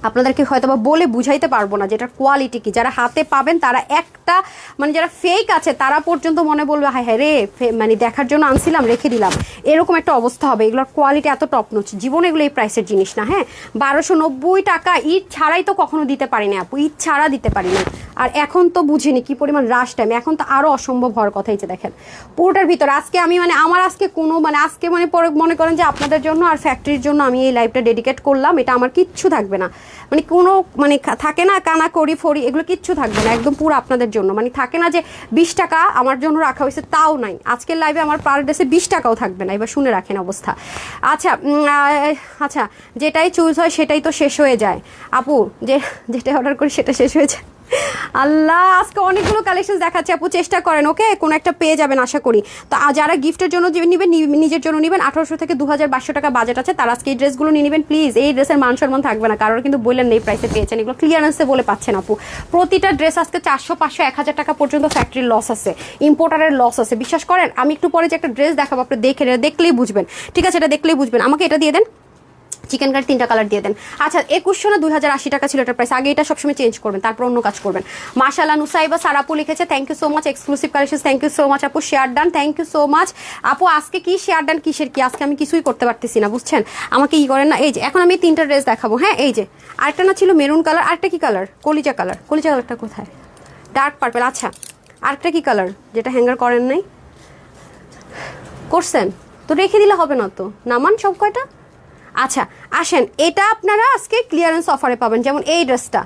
A: আপনাদেরকে হয়তো বা বলে বুঝাইতে পারবো না যেটার কোয়ালিটি কি। যারা হাতে পাবেন তারা একটা, মানে যারা ফেক আছে তারা পর্যন্ত মনে বলবে হায় হ্যাঁ রে, মানে দেখার জন্য আনছিলাম রেখে দিলাম, এরকম একটা অবস্থা হবে। এগুলোর কোয়ালিটি এত টপ নচ, জীবনে এগুলো এই প্রাইসের জিনিস না। হ্যাঁ 1290 টাকা ঈদ ছাড়াই তো কখনো দিতে পারি না আপু, ঈদ ছাড়া দিতে পারি না। আর এখন তো বুঝিনি কি পরিমাণ রাশ টাইম, এখন তো আরো অসম্ভব হওয়ার কথা। এই যে দেখেন পুরোটার ভিতর আজকে আমি মানে আমার আজকে কোনো মানে আজকে মানে পরে মনে করেন যে আপনাদের জন্য আর ফ্যাক্টরির জন্য আমি এই লাইভটা ডেডিকেট করলাম। এটা আমার কিচ্ছু থাকবে না, মানে কোনো মানে থাকে না কানা করি ফড়ি, এগুলো কিচ্ছু থাকবে না, একদম পুরো আপনাদের জন্য। মানে থাকে না যে 20 টাকা আমার জন্য রাখা হয়েছে, তাও নাই। আজকের লাইভে আমার পার ড্রেসে 20 টাকাও থাকবে না, এবার শুনে রাখেন অবস্থা। আচ্ছা আচ্ছা, যেটাই চুজ হয় সেটাই তো শেষ হয়ে যায় আপু, যেটা অর্ডার করি সেটা শেষ হয়ে যায়। আল্লাহ, আজকে অনেকগুলো কালেকশন দেখাচ্ছে আপু, চেষ্টা করেন ওকে, কোনো একটা পেয়ে যাবেন আশা করি। তো যারা গিফটের জন্য নেবেন, নিজের জন্য নেবেন, 1800 থেকে 2200 টাকা বাজেট আছে, তারা আজকে এই ড্রেসগুলো নিয়ে নেবেন প্লিজ। এই ড্রেসের মান সম্মান থাকবে না কারোর, কিন্তু বললেন এই প্রাইসে পেয়েছেন, এগুলো ক্লিয়ারেন্সে বলে পাচ্ছেন আপু। প্রতিটা ড্রেস আজকে 400, 500, 1000 টাকা পর্যন্ত ফ্যাক্টরির লস আছে, ইম্পোর্টারের লস আছে, বিশ্বাস করেন। আমি একটু পরে যে একটা ড্রেস দেখাবো, আপনি দেখলেই বুঝবেন, ঠিক আছে? এটা দেখলেই বুঝবেন। আমাকে এটা দিয়ে দেন, চিকেন কারি 3টা কালার দিয়ে দেন। আচ্ছা 2100 না 2080 টাকা ছিল এটার প্রাইস, আগে এটা সবসময় চেঞ্জ করবেন, তারপর অন্য কাজ করবেন। মাশাআল্লাহ, নুসাইবা সারাপু লিখেছে, thank you so much, exclusive collection, thank you so much আপু। Share done, thank you so much আপু। আজকে কি শেয়ার ডান কিসের কি, আজকে আমি কিছুই করতে পারতেছি না, বুঝছেন? আমাকে ই করেন না। এই যে এখন আমি 3টা ড্রেস দেখাবো। হ্যাঁ এই যে আরেকটা না ছিল মেরুন কালার, আরেকটা কি কালার, কলিজা কালার। কলিজা কালারটা কোথায়? Dark purple. আচ্ছা আরেকটা কি কালার যেটা হ্যাঙ্গার করেন নাই, করছেন তো রেখে দিলে হবে না তো, নামান সব কয়টা। আচ্ছা আসেন, এটা আপনারা আজকে ক্লিয়ারেন্স অফারে পাবেন। যেমন এই ড্রেসটা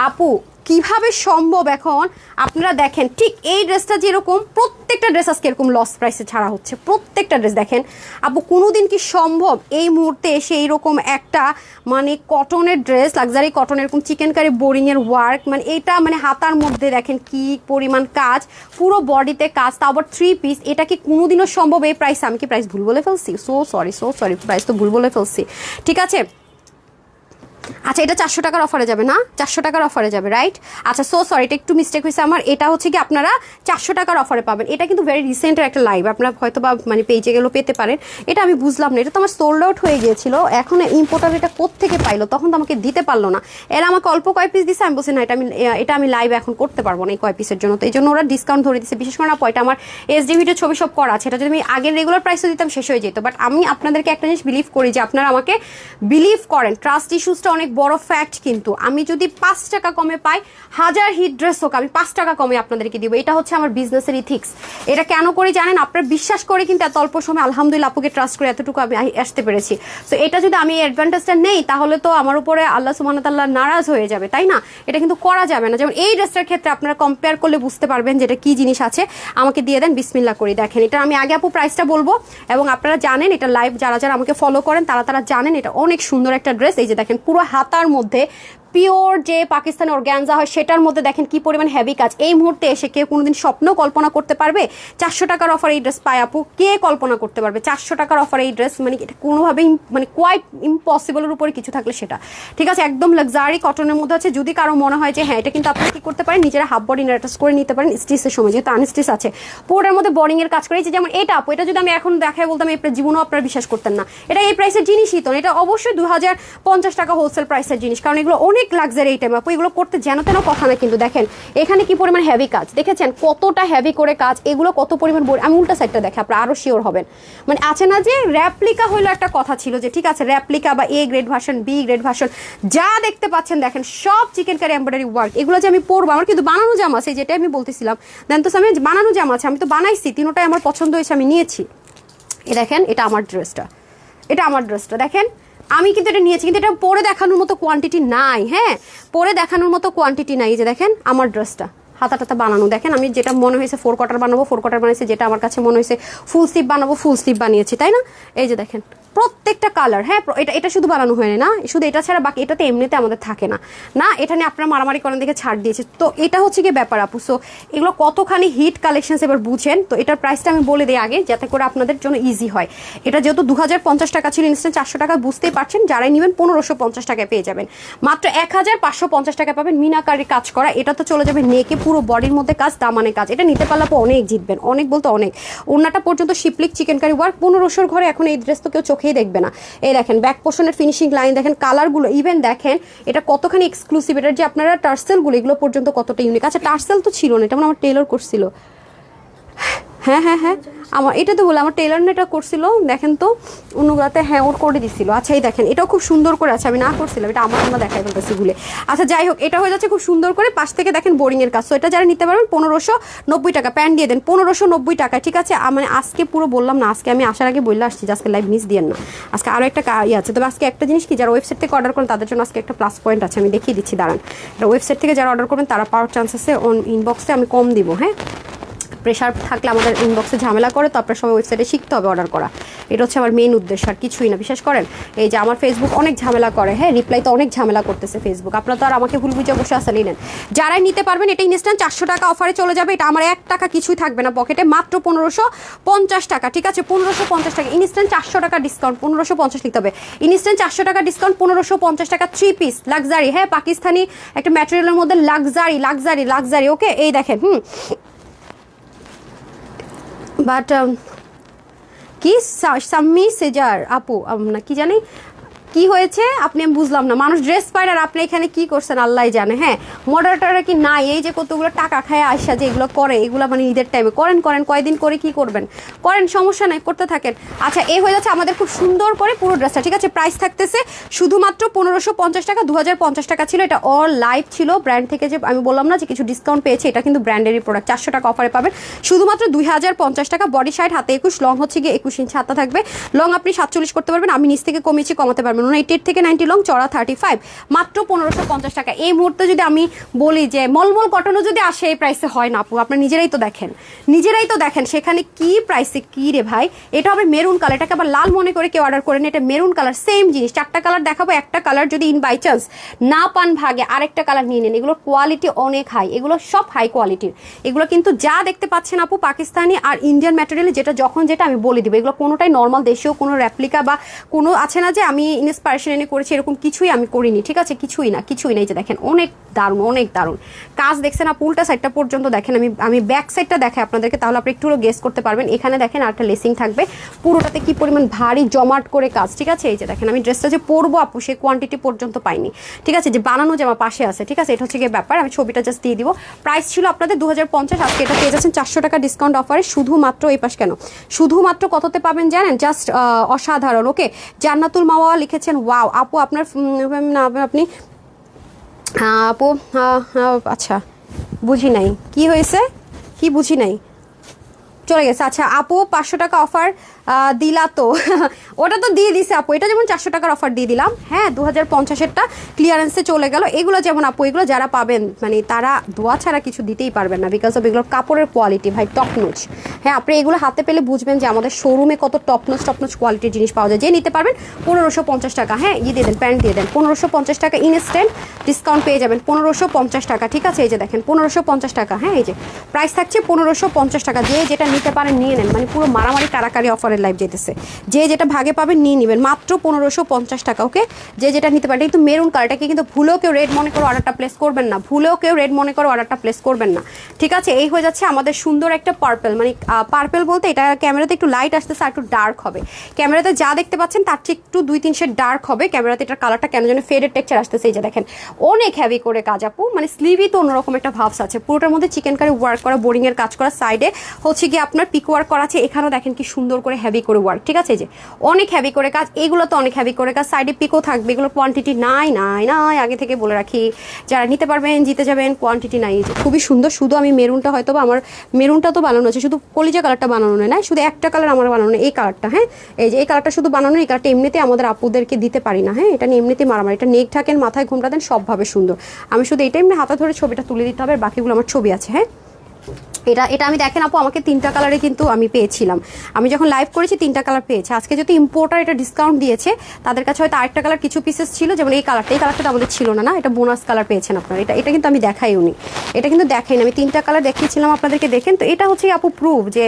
A: আপু, কিভাবে সম্ভব এখন আপনারা দেখেন, ঠিক এই ড্রেসটা যেরকম, প্রত্যেকটা ড্রেস আজকে এরকম লস প্রাইসে ছাড়া হচ্ছে, প্রত্যেকটা ড্রেস। দেখেন আপু, কোনোদিন কি সম্ভব এই মুহূর্তে এসে এইরকম একটা মানে কটনের ড্রেস, লাক্সারি কটন, এরকম চিকেন কারি বোরিংয়ের ওয়ার্ক, মানে এটা মানে হাতার মধ্যে দেখেন কি পরিমাণ কাজ, পুরো বডিতে কাজ, তা আবার 3 পিস, এটা কি কোনোদিনও সম্ভব এই প্রাইসে? আমি কি প্রাইস ভুল বলে ফেলছি? সো সরি, প্রাইস তো ভুল বলে ফেলছি, ঠিক আছে? আচ্ছা এটা 400 টাকার অফারে যাবে না, 400 টাকার অফারে যাবে, রাইট? আচ্ছা সরি, এটা একটু মিস্টেক হয়েছে আমার। এটা হচ্ছে কি আপনারা 400 টাকার অফারে পাবেন। এটা কিন্তু ভেরি রিসেন্টের একটা লাইভ, আপনারা হয়তো বা মানে পেজে গেলেও পেতে পারেন। এটা আমি বুঝলাম না, এটা তো আমার সোল্ড আউট হয়ে গিয়েছিল, এখন ইম্পোর্টার এটা কোত্থেকে পাইলো, তখন তো আমাকে দিতে পারলো না। এরা আমাকে অল্প কয় পিস দিচ্ছে, আমি বলছি না এটা আমি লাইভ এখন করতে পারবো না এই কয় পিসের জন্য, তো এই জন্য ওরা ডিসকাউন্ট ধরে দিচ্ছে। বিশেষ করে না পয়টা আমার এসডি ভিডিও ছবি সব করা আছে, এটা যদি আমি আগের রেগুলার প্রাইসে দিতাম শেষ হয়ে যেত। বাট আমি আপনাদেরকে একটা জিনিস বিলিভ করি যে আপনারা আমাকে বিলিভ করেন, ট্রাস্ট ইস্যুসটা অনেক বড় ফ্যাক্ট। কিন্তু আমি যদি 5 টাকা কমে পাই, 1000 হিট ড্রেস হোক, আমি 5 টাকা কমে আপনাদেরকে দিব। এটা হচ্ছে আমার বিজনেসের ইথিক্স। এটা কেন করি জানেন? আপনার বিশ্বাস করে কিন্তু এত অল্প সময় আলহামদুলিল্লাহ আপুকে ট্রাস্ট করে এতটুকু আমি আসতে পেরেছি। তো এটা যদি আমি অ্যাডভান্টেজটা নেই, তাহলে তো আমার উপরে আল্লাহ সুবহানাহু ওয়া তাআলা নারাজ হয়ে যাবে, তাই না? এটা কিন্তু করা যাবে না। যেমন এই ড্রেসটার ক্ষেত্রে আপনারা কম্পেয়ার করলে বুঝতে পারবেন যেটা কি জিনিস আছে। আমাকে দিয়ে দেন, বিসমিল্লাহ করি। দেখেন এটা আমি আগে আপু প্রাইসটা বলবো, এবং আপনারা জানেন এটা লাইভ যারা আমাকে ফলো করেন তারা জানেন এটা অনেক সুন্দর একটা ড্রেস। এই যে দেখেন পুরো হাতার মধ্যে পিওর যে পাকিস্তানি অর্গানজা হয় সেটার মধ্যে দেখেন কি পরিমাণ হেভি কাজ। এই মুহূর্তে এসে কেউ কোনোদিন স্বপ্ন কল্পনা করতে পারবে 400 টাকার অফার এই ড্রেস পায় আপু? কে কল্পনা করতে পারবে 400 টাকার অফার এই ড্রেস? মানে এটা কোনোভাবেই মানে কোয়াইট ইম্পসিবলের উপরে কিছু থাকলে সেটা, ঠিক আছে? একদম লাক্সারি কটনের মধ্যে আছে। যদি কারো মনে হয় যে হ্যাঁ এটা কিন্তু আপনারা কি করতে পারেন, নিজেরা হাফ বডি অ্যাটাচ করে নিতে পারেন স্টিচের সময়, যেহেতু আনস্টিচ আছে। পুরোটার মধ্যে বোরিং এর কাজ করেছে। যেমন এটা আপু, এটা যদি আমি এখন দেখাই বলতাম এই জীবনেও আপনারা বিশ্বাস করতেন না। এটা এই প্রাইসের জিনিসই তো, এটা অবশ্যই 2050 টাকা হোলসেল প্রাইসের জিনিস, কারণ এগুলো অনেক অনেক লাক্সারি আইটেম আপু, এগুলো করতে যেন তেন কথা না, কিন্তু দেখেন এখানে কি পরিমাণ হেভি কাজ দেখেছেন, কতটা হেভি করে কাজ, এগুলো কত পরিমাণ আমি উল্টা সাইডটা দেখে আপনারা আরো শিওর হবেন। মানে আছে না যে র্যাপ্লিকা হইলো একটা কথা ছিল যে ঠিক আছে র্যাপ্লিকা বা A grade version, B grade version, যা দেখতে পাচ্ছেন দেখেন সব চিকেন কারি এমব্রয়ডারি ওয়ার্ক। এগুলো যে আমি পরবো, আমার কিন্তু বানানো জামা আছে, যেটা আমি বলতেছিলাম দেন তো আমি বানানো জামা আছে, আমি তো বানাইছি, তিনোটাই আমার পছন্দ হয়েছে, আমি নিয়েছি। এ দেখেন এটা আমার ড্রেসটা, এটা আমার ড্রেসটা দেখেন, আমি কিন্তু এটা নিয়েছি, কিন্তু এটা পরে দেখানোর মতো কোয়ান্টিটি নাই। হ্যাঁ, পরে দেখানোর মতো কোয়ান্টিটি নাই। যে দেখেন আমার ড্রেসটা হাতা টাতা বানানো, দেখেন আমি যেটা মনে হয়েছে 4 কোয়ার্টার বানাবো 4 কোয়ার্টার বানিয়েছি, যেটা আমার কাছে মনে হয়েছে ফুল স্লিভ বানাবো ফুল স্লিভ বানিয়েছি, তাই না? এই যে দেখেন প্রত্যেকটা কালার। হ্যাঁ, এটা শুধু বানানো হয়নি না, শুধু এটা ছাড়া বাকি এটাতে এমনিতে আমাদের থাকে না, না এটা নিয়ে আপনারা মারামারি করেন দেখে ছাড় দিয়েছে। তো এটা হচ্ছে কি ব্যাপার আপু। সো এগুলো কতখানি হিট কালেকশন এবার বুঝেন। তো এটার প্রাইসটা আমি বলে দিই আগে, যাতে করে আপনাদের জন্য ইজি হয়। এটা যেহেতু 2050 টাকা ছিল, ইনস্ট্যান্ট 400 টাকা, বুঝতেই পারছেন যারাই নেবেন 1550 টাকায় পেয়ে যাবেন। মাত্র 1550 টাকা পাবেন মিনাকারি কাজ করা। এটা তো চলে যাবে নেকে, পুরো বডির মধ্যে কাজ, দামানে কাজ। এটা নিতে পারলে অনেক জিতবেন, অনেক বলতে অনেক। ওড়নাটা পর্যন্ত শিপলিক চিকেন কারি ওয়ার্ক। 1500 ঘরে এখন এই ড্রেস তো কেউ চোখেই দেখবে না। এই দেখেন ব্যাক পোর্শনের ফিনিশিং লাইন দেখেন, কালারগুলো ইভেন দেখেন এটা কতখানি এক্সক্লুসিভ। এটার যে আপনারা টার্সেলগুলো এগুলো পর্যন্ত কতটা ইউনিক। আচ্ছা টার্সেল তো ছিল না, এটা আমার টেলর করছিল। হ্যাঁ হ্যাঁ হ্যাঁ, আমার এটা তো বলে আমার টেলার না এটা করছিল, দেখেন তো অন্যগুলোতে হ্যাঁ ওর করে দিছিল। আচ্ছা এই দেখেন এটাও খুব সুন্দর করে আছে, আমি না করছিলাম, এটা আমার আমরা দেখাই ফেলতেছি ভুলে। আচ্ছা যাই হোক, এটা হয়ে যাচ্ছে খুব সুন্দর করে, পাশ থেকে দেখেন বোরিং এর কাজ। তো এটা যারা নিতে পারবেন 1590 টাকা, প্যান্ট দিয়ে দেন 1590 টাকা, ঠিক আছে? মানে আজকে পুরো বললাম না, আজকে আমি আসার আগে বললে আসছি যে আজকে লাইভ মিস দিয়েন না, আজকে আরও একটা ইয়ে আছে। তবে আজকে একটা জিনিস কি, যারা ওয়েবসাইট থেকে অর্ডার করেন তাদের জন্য আজকে একটা প্লাস পয়েন্ট আছে, আমি দেখিয়ে দিচ্ছি দাঁড়ান। এটা ওয়েবসাইট থেকে যারা অর্ডার করবেন তারা পাওয়ার চান্স আছে, ইনবক্সে আমি কম দিব। হ্যাঁ, প্রেশার থাকলে আমাদের ইনবক্সে ঝামেলা করে, তো আপনার সবাই ওয়েবসাইটে শিখতে হবে অর্ডার করা, এটা হচ্ছে আমার মেইন উদ্দেশ্য, আর কিছুই না। বিশ্বাস করেন এই যে আমার ফেসবুক অনেক ঝামেলা করে, হ্যাঁ রিপ্লাই তো অনেক ঝামেলা করতেছে ফেসবুক, আপনারা তো আর আমাকে ভুল বুঝে বসে আসলে নেন। যারাই নিতে পারবেন এটা ইনস্ট্যান্ট 400 টাকা অফারে চলে যাবে, এটা আমার 1 টাকা কিছুই থাকবে না পকেটে, মাত্র 1550 টাকা, ঠিক আছে? 1550 টাকা ইনস্ট্যান্ট 400 টাকা ডিসকাউন্ট, 1550 লিখতে হবে। ইনস্ট্যান্ট 400 টাকা ডিসকাউন্ট, 1550 টাকা 3 পিস লাক্সারি, হ্যাঁ পাকিস্তানি একটা ম্যাটেরিয়ালের মধ্যে লাক্সারি লাক্সারি লাক্সারি। ওকে এই দেখেন বাট কি সাম্মি সেজার আপু না কি জানি কি হয়েছে আপনি, আমি বুঝলাম না। মানুষ ড্রেস পায় আর আপনি এখানে কি করছেন আল্লাহ জানে। হ্যাঁ, মডারেটাররা কি নাই? এই যে কতগুলো টাকা খায় আসা যে এগুলো করে, এগুলো মানে ঈদের টাইমে করেন কয়দিন করে কি করবেন করেন, সমস্যা নাই, করতে থাকেন। আচ্ছা এই হয়ে যাচ্ছে আমাদের খুব সুন্দর করে পুরো ড্রেসটা, ঠিক আছে? প্রাইস থাকতেছে শুধুমাত্র 1550 টাকা, 2050 টাকা ছিল। এটা অল লাইভ ছিল ব্র্যান্ড থেকে, যে আমি বললাম না যে কিছু ডিসকাউন্ট পেয়েছে, এটা কিন্তু ব্র্যান্ডেরই প্রোডাক্ট। 400 টাকা অফারে পাবেন শুধুমাত্র 2050 টাকা। বডি সাইড হাতে 21, লং হচ্ছে গিয়ে 21 ইঞ্চি হাতা থাকবে, লং আপনি 47 করতে পারবেন, আমি নিচ থেকে কমিয়েছি কমাতে পারবেন। 88 থেকে 90 লং, চড়া 35, মাত্র 1550 টাকা। এই মুহূর্তে যদি আমি বলি যে মলমল কটনও যদি আসে এই প্রাইসে হয় না আপু, আপনারা নিজেরাই তো দেখেন সেখানে কি প্রাইসে কি রে ভাই। এটা হবে মেরুন কালার, এটাকে আবার লাল মনে করে কেউ অর্ডার করেন, এটা মেরুন কালার, সেম জিনিস। 4টা কালার দেখাবো, একটা কালার যদি ইন বাই চান্স না পান ভাগে আরেকটা কালার নিয়ে নেন। এগুলোর কোয়ালিটি অনেক হাই, এগুলো সব হাই কোয়ালিটির। এগুলো কিন্তু যা দেখতে পাচ্ছেন আপু পাকিস্তানি আর ইন্ডিয়ান ম্যাটেরিয়াল, যেটা যখন যেটা আমি বলে দিব, এগুলো কোনোটাই নর্মাল দেশীয় কোনো রেপ্লিকা বা কোনো আছে না যে আমি ইন্সপিরেশন এনে করেছি, এরকম কিছুই আমি করিনি, ঠিক আছে? কিছুই না। এই যে দেখেন অনেক দারুণ, অনেক দারুণ কাজ দেখছেন না, উল্টা সাইডটা পর্যন্ত দেখেন। আমি ব্যাক সাইডটা দেখাই আপনাদেরকে, তাহলে আপনি একটু গেস করতে পারবেন। এখানে দেখেন আর একটা লেসিং থাকবে, পুরোটাতে কি পরিমাণ ভারী জমাট করে কাজ, ঠিক আছে? এই যে দেখেন আমি ড্রেসটা যে পরবো আপু সেই কোয়ান্টিটি পর্যন্ত পাইনি, ঠিক আছে? যে বানানো যে আমার পাশে আছে, ঠিক আছে? এটা হচ্ছে গিয়ে ব্যাপার, আমি ছবিটা জাস্ট দিয়ে দিব। প্রাইস ছিল আপনাদের 2050, আজকে এটা পেয়ে যাচ্ছেন 400 টাকা ডিসকাউন্ট অফারে, শুধুমাত্র এই পাশ কেন, শুধুমাত্র কততে পাবেন জানেন? জাস্ট অসাধারণ। ওকে, জান্নাতুল মাওয়া লিখেছেন ওয়াও আপু আপনার না আপনি আপু আচ্ছা বুঝি নাই কি হয়েছে, কি বুঝি নাই, চলে গেছে। আচ্ছা আপু 500 টাকা অফার দিলা তো ওটা তো দিয়ে দিছে আপু, এটা যেমন 400 টাকার অফার দিয়ে দিলাম, হ্যাঁ 2050-এরটা ক্লিয়ারেন্সে চলে গেল। এগুলো যেমন আপু এগুলো যারা পাবেন মানে তারা দোয়া ছাড়া কিছু দিতেই পারবেন না, বিকজ অফ এগুলোর কাপড়ের কোয়ালিটি ভাই টপ নচ। হ্যাঁ, আপনি এগুলো হাতে পেলে বুঝবেন যে আমাদের শোরুমে কত টপ নচ কোয়ালিটির জিনিস পাওয়া যায়। যে নিতে পারবেন 1550 টাকা, হ্যাঁ দিয়ে দেন, প্যান্ট দিয়ে দেন 1550 টাকা, ইনস্ট্যান্ট ডিসকাউন্ট পেয়ে যাবেন 1550 টাকা, ঠিক আছে? এই যে দেখেন 1550 টাকা, হ্যাঁ এই যে প্রাইস থাকছে 1550 টাকা। যে যেটা নিতে পারেন নিয়ে নেন, মানে পুরো মারামারি কারাকারি অফারে কালারের লাইভ যেতেছে, যে যেটা ভাগে পাবেন নিয়ে নেবেন, মাত্র 1550 টাকা। ওকে, যে যেটা নিতে পারেন। কিন্তু মেরুন কালারটাকে কিন্তু ভুলেও কেউ রেড মনে করে অর্ডারটা প্লেস করবেন না, ভুলেও কেউ রেড মনে করে অর্ডারটা প্লেস করবেন না, ঠিক আছে। এই হয়ে যাচ্ছে আমাদের সুন্দর একটা পার্পল, মানে পার্পল বলতে এটা ক্যামেরাতে একটু লাইট আসতেছে আর একটু ডার্ক হবে, ক্যামেরাতে যা দেখতে পাচ্ছেন তার চেয়ে একটু 2-3 শেড ডার্ক হবে ক্যামেরাতে। এটার কালারটা কেন যেন ফেডেড টেক্সচার আসতেছে, এই যে দেখেন অনেক হেভি করে কাজ আপু, মানে স্লিভই তো অন্যরকম একটা ভাবস আছে, পুরোটার মধ্যে চিকেন কারি ওয়ার্ক করা, বোরিং এর কাজ করা, সাইডে হচ্ছে কি আপনার পিক ওয়ার্ক করা আছে, এখানেও দেখেন কি সুন্দর করে হেভি করে ওয়ার্ক, ঠিক আছে। এই যে অনেক হেভি করে কাজ, এগুলো তো অনেক হেভি করে কাজ, সাইডে পিকও থাকবে, এগুলো কোয়ান্টিটি নাই নাই নাই, আগে থেকে বলে রাখি, যারা নিতে পারবেন জিতে যাবেন, কোয়ান্টিটি নাই। এই যে খুবই সুন্দর, শুধু আমি মেরুনটা হয়তো বা আমার মেরুনটা তো বানানো আছে, শুধু কলিজা কালারটা বানানো নয়, শুধু একটা কালার আমার বানানো, এই কালারটা, হ্যাঁ এই যে এই কালারটা শুধু বানানো, এই কালারটা এমনিতে আমাদের আপুদেরকে দিতে পারি না, হ্যাঁ এটা নিয়ে এমনিতে মারামারি, এটা নেক ঢাকেন, মাথায় ঘুমটা দেন, সবভাবে সুন্দর। আমি শুধু এইটা এমনি হাতে ধরে ছবিটা তুলে দিতে হবে, আর বাকিগুলো আমার ছবি আছে, হ্যাঁ। এটা আমি দেখেন আপু, আমাকে 3টা কালারে কিন্তু আমি পেয়েছিলাম, আমি যখন লাইভ করেছি 3টা কালার পেয়েছি। আজকে যদি ইম্পোর্টার এটা ডিসকাউন্ট দিয়েছে, তাদের কাছে হয়তো আরেকটা কালার কিছু পিসেস ছিল, যেমন এই কালারটা, এই কালারটা তো আমাদের ছিল না, এটা বোনাস কালার পেয়েছেন আপনারা। এটা কিন্তু আমি দেখাই উনি, এটা কিন্তু দেখাই না, আমি 3টা কালার দেখিয়েছিলাম আপনাদেরকে, দেখেন। তো এটা হচ্ছে আপু প্রুফ যে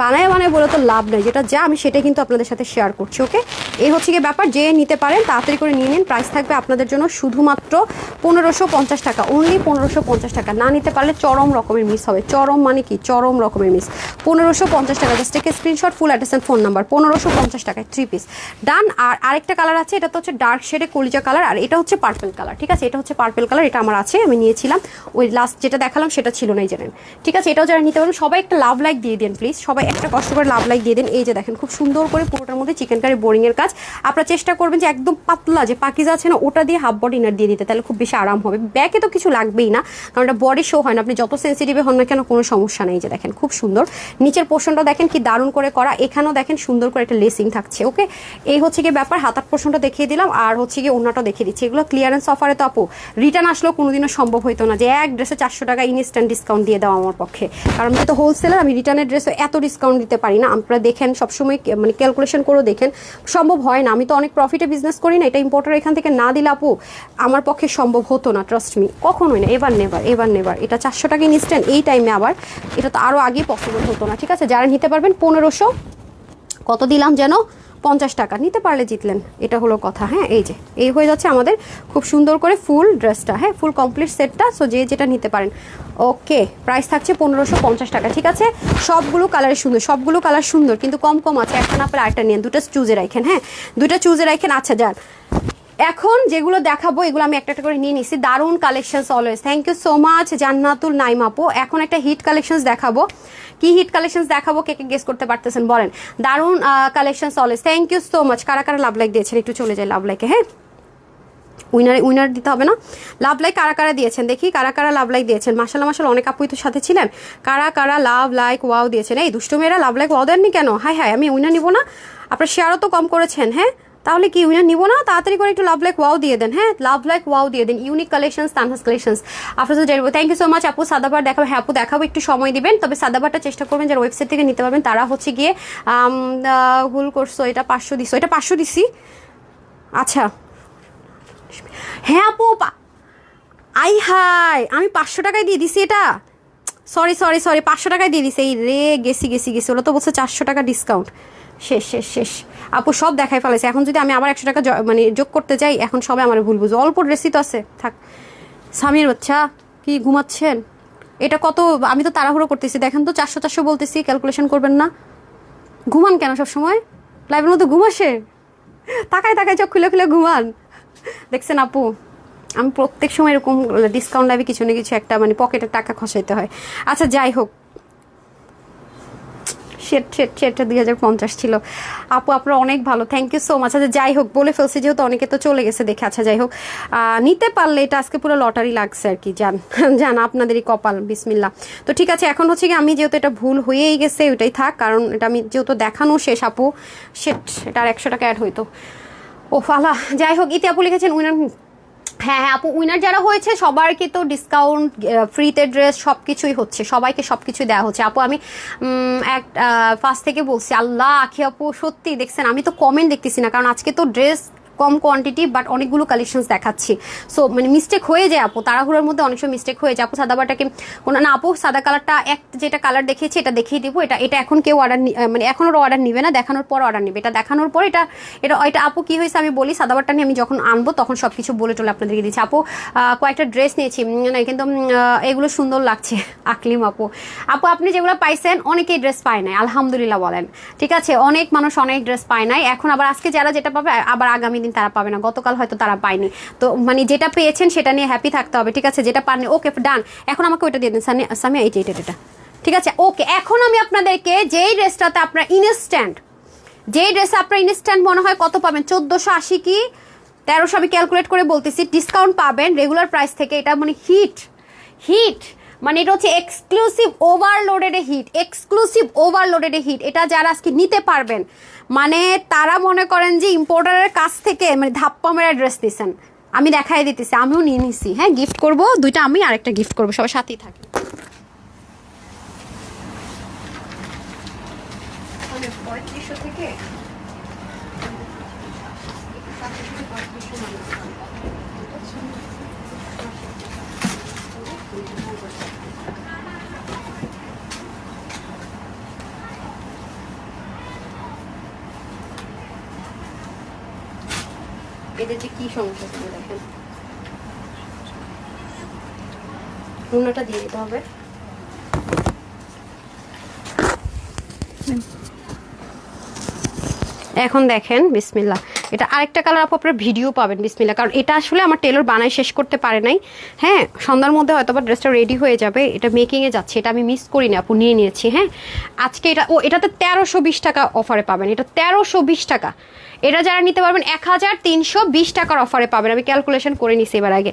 A: বানায় বলে তো লাভ নেই, যেটা যা আমি সেটাই কিন্তু আপনাদের সাথে শেয়ার করছি। ওকে, এই হচ্ছে কি ব্যাপার, যে নিতে পারেন তাড়াতাড়ি করে নিয়ে নিন। প্রাইস থাকবে আপনাদের জন্য শুধুমাত্র 1550 টাকা, অনলি 1550 টাকা। না নিতে পারলে চরম রকমের মিস হবে, চরম মানে কি চরম রকমের মিস। 1550 টাকা, জাস্ট থেকে screenshot, full address and phone number, 1550 টাকায় 3 পিস ডান। আর আরেকটা কালার আছে, এটা তো হচ্ছে ডার্ক শেডে কলিজা কালার, আর এটা হচ্ছে পার্পল কালার, ঠিক আছে। এটা হচ্ছে পার্পল কালার, এটা আমার আছে, আমি নিয়েছিলাম, ওই লাস্ট যেটা দেখালাম সেটা ছিল নাই জানেন, ঠিক আছে। এটাও যারা নিতে পারেন সবাই একটা লাভ লাইক দিয়ে দেন প্লিজ, সবাই একটা কষ্ট করে লাভ লাইক দিয়ে দেন। এই যে দেখেন খুব সুন্দর করে পুরোটার মধ্যে চিকেন কারি বোরিং এর কাজ। আপনারা চেষ্টা করবেন যে একদম পাতলা যে পাকিজা আছে না, ওটা দিয়ে হাফ বডি ইনার দিয়ে দিতে, তাহলে খুব বেশি আরাম হবে। ব্যাকে তো কিছু লাগবেই না, কারণ এটা বডি শো হয় না, আপনি যত সেন্সিটিভ হন না কেন কোনো সমস্যা নেই। যে দেখেন খুব সুন্দর, নিচের পোর্শনটা দেখেন কি দারুণ করে করা, এখানেও দেখেন সুন্দর করে একটা লেসিং থাকছে। ওকে, এই হচ্ছে কি ব্যাপার, হাতার পোর্শনটা দেখিয়ে দিলাম, আর হচ্ছে কি ওনাটা দেখিয়ে দিচ্ছি। এগুলো ক্লিয়ারেন্স অফারে তো আপু রিটার্ন আসলেও কোনোদিনও সম্ভব হইতো না যে এক ড্রেসে 400 টাকা ইনস্ট্যান্ট ডিসকাউন্ট দিয়ে দেওয়া আমার পক্ষে, কারণ যেহেতু হোলসেলার, আমি রিটার্নের ড্রেসে এত ডিসকাউন্ট দিতে পারি না। আপনারা দেখেন সবসময় মানে ক্যালকুলেশন করেও দেখেন, সম্ভব হয় না। আমি তো অনেক প্রফিটে বিজনেস করি না, এটা ইম্পোর্টার এখান থেকে না দিলে আপু আমার পক্ষে সম্ভব হতো না, ট্রাস্ট মি, কখনোই না, এবার নেবার। এটা 400 টাকা ইনস্ট্যান্ট এই টাইমে, আবার এটা তো আরও আগে পসিবল হতো না, ঠিক আছে। যারা নিতে পারবেন 1500 কত দিলাম যেন 50 টাকা, নিতে পারলে জিতলেন, এটা হলো কথা, হ্যাঁ। এই যে এই হয়ে যাচ্ছে আমাদের খুব সুন্দর করে ফুল ড্রেসটা, হ্যাঁ ফুল কমপ্লিট সেটটা। সো যে যেটা নিতে পারেন, ওকে, প্রাইস থাকছে 1550 টাকা, ঠিক আছে। সবগুলো কালার সুন্দর, সবগুলো কালার সুন্দর, কিন্তু কম কম আছে, একটা না পেলে আরেকটা নিন, দুটো চুজে রাখেন, হ্যাঁ দুটো চুজে রাখেন। আচ্ছা যান, এখন যেগুলো দেখাবো এগুলো আমি একটা একটা করে নিয়ে নিচ্ছি। দারুণ collections always, thank you so much Jannatul Naim আপু। এখন একটা হিট কালেকশনস দেখাবো, কি হিট কালেকশনস দেখাবো কে কে গেস করতে পারতেছেন বলেন। দারুণ collections always, thank you so much. কারা কারা লাভ লাইক দিয়েছেন একটু চলে যায় লাভ লাইকে, হ্যাঁ উইনার দিতে হবে না, লাভ লাইক কারা কারা দিয়েছেন দেখি, কারা কারা লাভ লাইক দিয়েছেন। মাশাআল্লাহ মাশাআল্লাহ, অনেক আপুই তো সাথে ছিলেন। কারা কারা লাভ লাইক ওয়াও দিয়েছেন, এই দুষ্টু মেয়েরা লাভ লাইক ওয়াও দেননি কেন? হাই হাই, আমি উইনার নিব না, আপনার শেয়ারও তো কম করেছেন, হ্যাঁ তাহলে কি উইনার নিব না? তাড়াতাড়ি করে একটু লাভ লাইক ওয়াও দিয়ে দেন, হ্যাঁ লাভ লাইক ওয়াও দিয়ে দেন। ইউনিক কালেকশনস, তানহাস কালেকশনস, আপনার তো জানবো। থ্যাংক ইউ সো মাচ আপু। সাদাবার দেখাবো, হ্যাঁ আপু দেখাবো, একটু সময় দিবেন, তবে সাদাবারটা চেষ্টা করবেন যারা ওয়েবসাইট থেকে নিতে পারবেন তারা হচ্ছে গিয়ে ভুল করছো, এটা 500 দিছো, এটা 500 দিছি, আচ্ছা হ্যাঁ আপু আই হাই, আমি 500 টাকায় দিয়ে দিছি, এটা সরি 500 টাকায় দিয়ে দিছি। এই রে গেছি ওরা তো বলছে 400 টাকা ডিসকাউন্ট, শেষ আপু সব দেখাই ফেলেছে। এখন যদি আমি আবার 100 টাকা মানে যোগ করতে যাই, এখন সবাই আমার ভুল বুঝো, অল্প ড্রেসই তো আছে, থাক। স্বামীর বাচ্চা কি ঘুমাচ্ছেন? এটা কত, আমি তো তাড়াহুড়ো করতেছি, দেখেন তো 400 বলতেছি, ক্যালকুলেশন করবেন না। ঘুমান কেন সব সময়? লাইভের মধ্যে ঘুম আসে? তাকায় চোখ খুলে ঘুমান, দেখছেন আপু আমি প্রত্যেক সময় এরকম ডিসকাউন্ট লাইভে কিছু না কিছু একটা মানে পকেটের টাকা খসাইতে হয়। আচ্ছা যাই হোক, সেটা 2050 ছিল আপু, আপনারা অনেক ভালো, থ্যাংক ইউ সো মাচ। আচ্ছা যাই হোক, বলে ফেলছি যেহেতু, অনেকে তো চলে গেছে দেখে। আচ্ছা যাই হোক, নিতে পারলে এটা আজকে পুরো লটারি লাগছে আর কি, জান আপনাদেরই কপাল, বিসমিল্লাহ। তো ঠিক আছে, এখন হচ্ছে কি আমি যেহেতু এটা ভুল হয়েই গেছে ওইটাই থাক, কারণ এটা আমি যেহেতু দেখানো শেষ আপু, এটা আর 100 টাকা অ্যাড হইতো, ও ফালা। যাই হোক, ইতি আপু লিখেছেন উইনার, হ্যাঁ আপু উইনার যারা হয়েছে সবারকে তো ডিসকাউন্ট, ফ্রিতে ড্রেস সব কিছুই হচ্ছে, সবাইকে সব কিছুই দেওয়া হচ্ছে আপু। আমি ফার্স্ট থেকে বলছি, আল্লাহ আখি আপু সত্যি দেখছেন, আমি তো কমেন্ট দেখতেছি না, কারণ আজকে তো ড্রেস কম কোয়ান্টিটি বাট অনেকগুলো কালেকশনস দেখাচ্ছি। সো মানে মিস্টেক হয়ে যায় আপু, তাড়াহুড়োর মধ্যে অনেক সময় মিস্টেক হয়ে যায়। আপু সাদা বাটাকে কোনো না আপু, সাদা কালারটা যেটা কালার দেখিয়েছি এটা দেখিয়ে দিব। এটা এখন কেউ অর্ডার মানে এখনও অর্ডার নিবে না, দেখানোর পর অর্ডার নিবে। এটা দেখানোর পর এটা আপু কি হয়েছে আমি বলি, সাদা বাটটা নিয়ে আমি যখন আনবো তখন সব কিছু বলে টলে আপনাদেরকে দিচ্ছি। আপু কয়েকটা ড্রেস নিয়েছি না, কিন্তু এগুলো সুন্দর লাগছে। আকলিম আপু আপনি যেগুলো পাইছেন অনেকেই ড্রেস পায় নাই, আলহামদুলিল্লাহ বলেন, ঠিক আছে। অনেক মানুষ অনেক ড্রেস পায় নাই, এখন আবার আজকে যারা যেটা পাবে আবার আগামী দিন তারা পাবে না, গতকাল হয়তো তারা পায়নি। তো মানে যেটা পেয়েছেন সেটা নিয়ে হ্যাপি থাকতে হবে, ঠিক আছে। যেটা পাননি ওকে ডান, এখন আমাকে ওইটা দিয়ে দিন সামিয়া, এটা ঠিক আছে ওকে। এখন আমি আপনাদেরকে যেই ড্রেসটাতে আপনার ইনস্ট্যান্ট মনে হয় কত পাবেন, 1480 কি 1300 আমি ক্যালকুলেট করে বলতেছি, ডিসকাউন্ট পাবেন রেগুলার প্রাইস থেকে। এটা মানে হিট মানে এটা হচ্ছে এক্সক্লুসিভ ওভারলোডেড হিট। এটা যারা আজকে নিতে পারবেন মানে তারা মনে করেন যে ইম্পোর্টারের কাছ থেকে মানে ধাপ্পা মেরা ড্রেস দিচ্ছেন। আমি দেখাই দিতেছি, আমিও নিয়ে নিছি, হ্যাঁ গিফট করবো দুইটা, আমি আরেকটা গিফট করবো, সবার সাথেই থাকে। 3500 থেকে এদের যে কি সমস্যা ছিল দেখেন, উন্নটা দিয়ে দিতে হবে। এখন দেখেন বিসমিল্লাহ, এটা আরেকটা কালার আপু আপনার ভিডিও পাবেন বিসমিল্লাহ, কারণ এটা আসলে আমার টেলর বানাই শেষ করতে পারে নাই। হ্যাঁ সন্ধ্যার মধ্যে হয়তো বা ড্রেসটা রেডি হয়ে যাবে, এটা মেকিংয়ে যাচ্ছে, এটা আমি মিস করি না আপু, নিয়ে নিয়েছি। হ্যাঁ আজকে এটাতে 1320 টাকা অফারে পাবেন, এটা 1320 টাকা। এটা যারা নিতে পারবেন 1320 টাকার অফারে পাবেন, আমি ক্যালকুলেশন করে নিছি এবার আগে,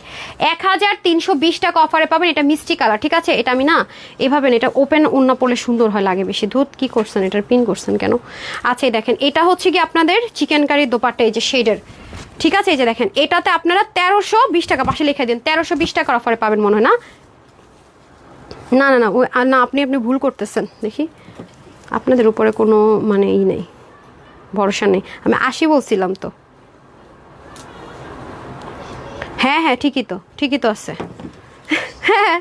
A: 1320 টাকা অফারে পাবেন। এটা মিষ্টি কালার, ঠিক আছে। এটা আমি না এভাবে এটা ওপেন ওন্না পরলে সুন্দর হয় লাগে বেশি। ধুত কি করছেন, এটার পিন করছেন কেন? আচ্ছা দেখেন, এটা হচ্ছে কি আপনাদের চিকেন কারি দোপাট্টা, এই যে শেডের, ঠিক আছে। এই যে দেখেন এটাতে আপনারা 1320 টাকা, পাশে লিখে দিন 1320 টাকার অফারে পাবেন মনে হয় না। না না না না, আপনি ভুল করতেছেন, দেখি আপনাদের উপরে কোনো মানে নেই, ভরসা নেই। আমি 80 বলছিলাম তো। হ্যাঁ ঠিকই তো আছে। হ্যাঁ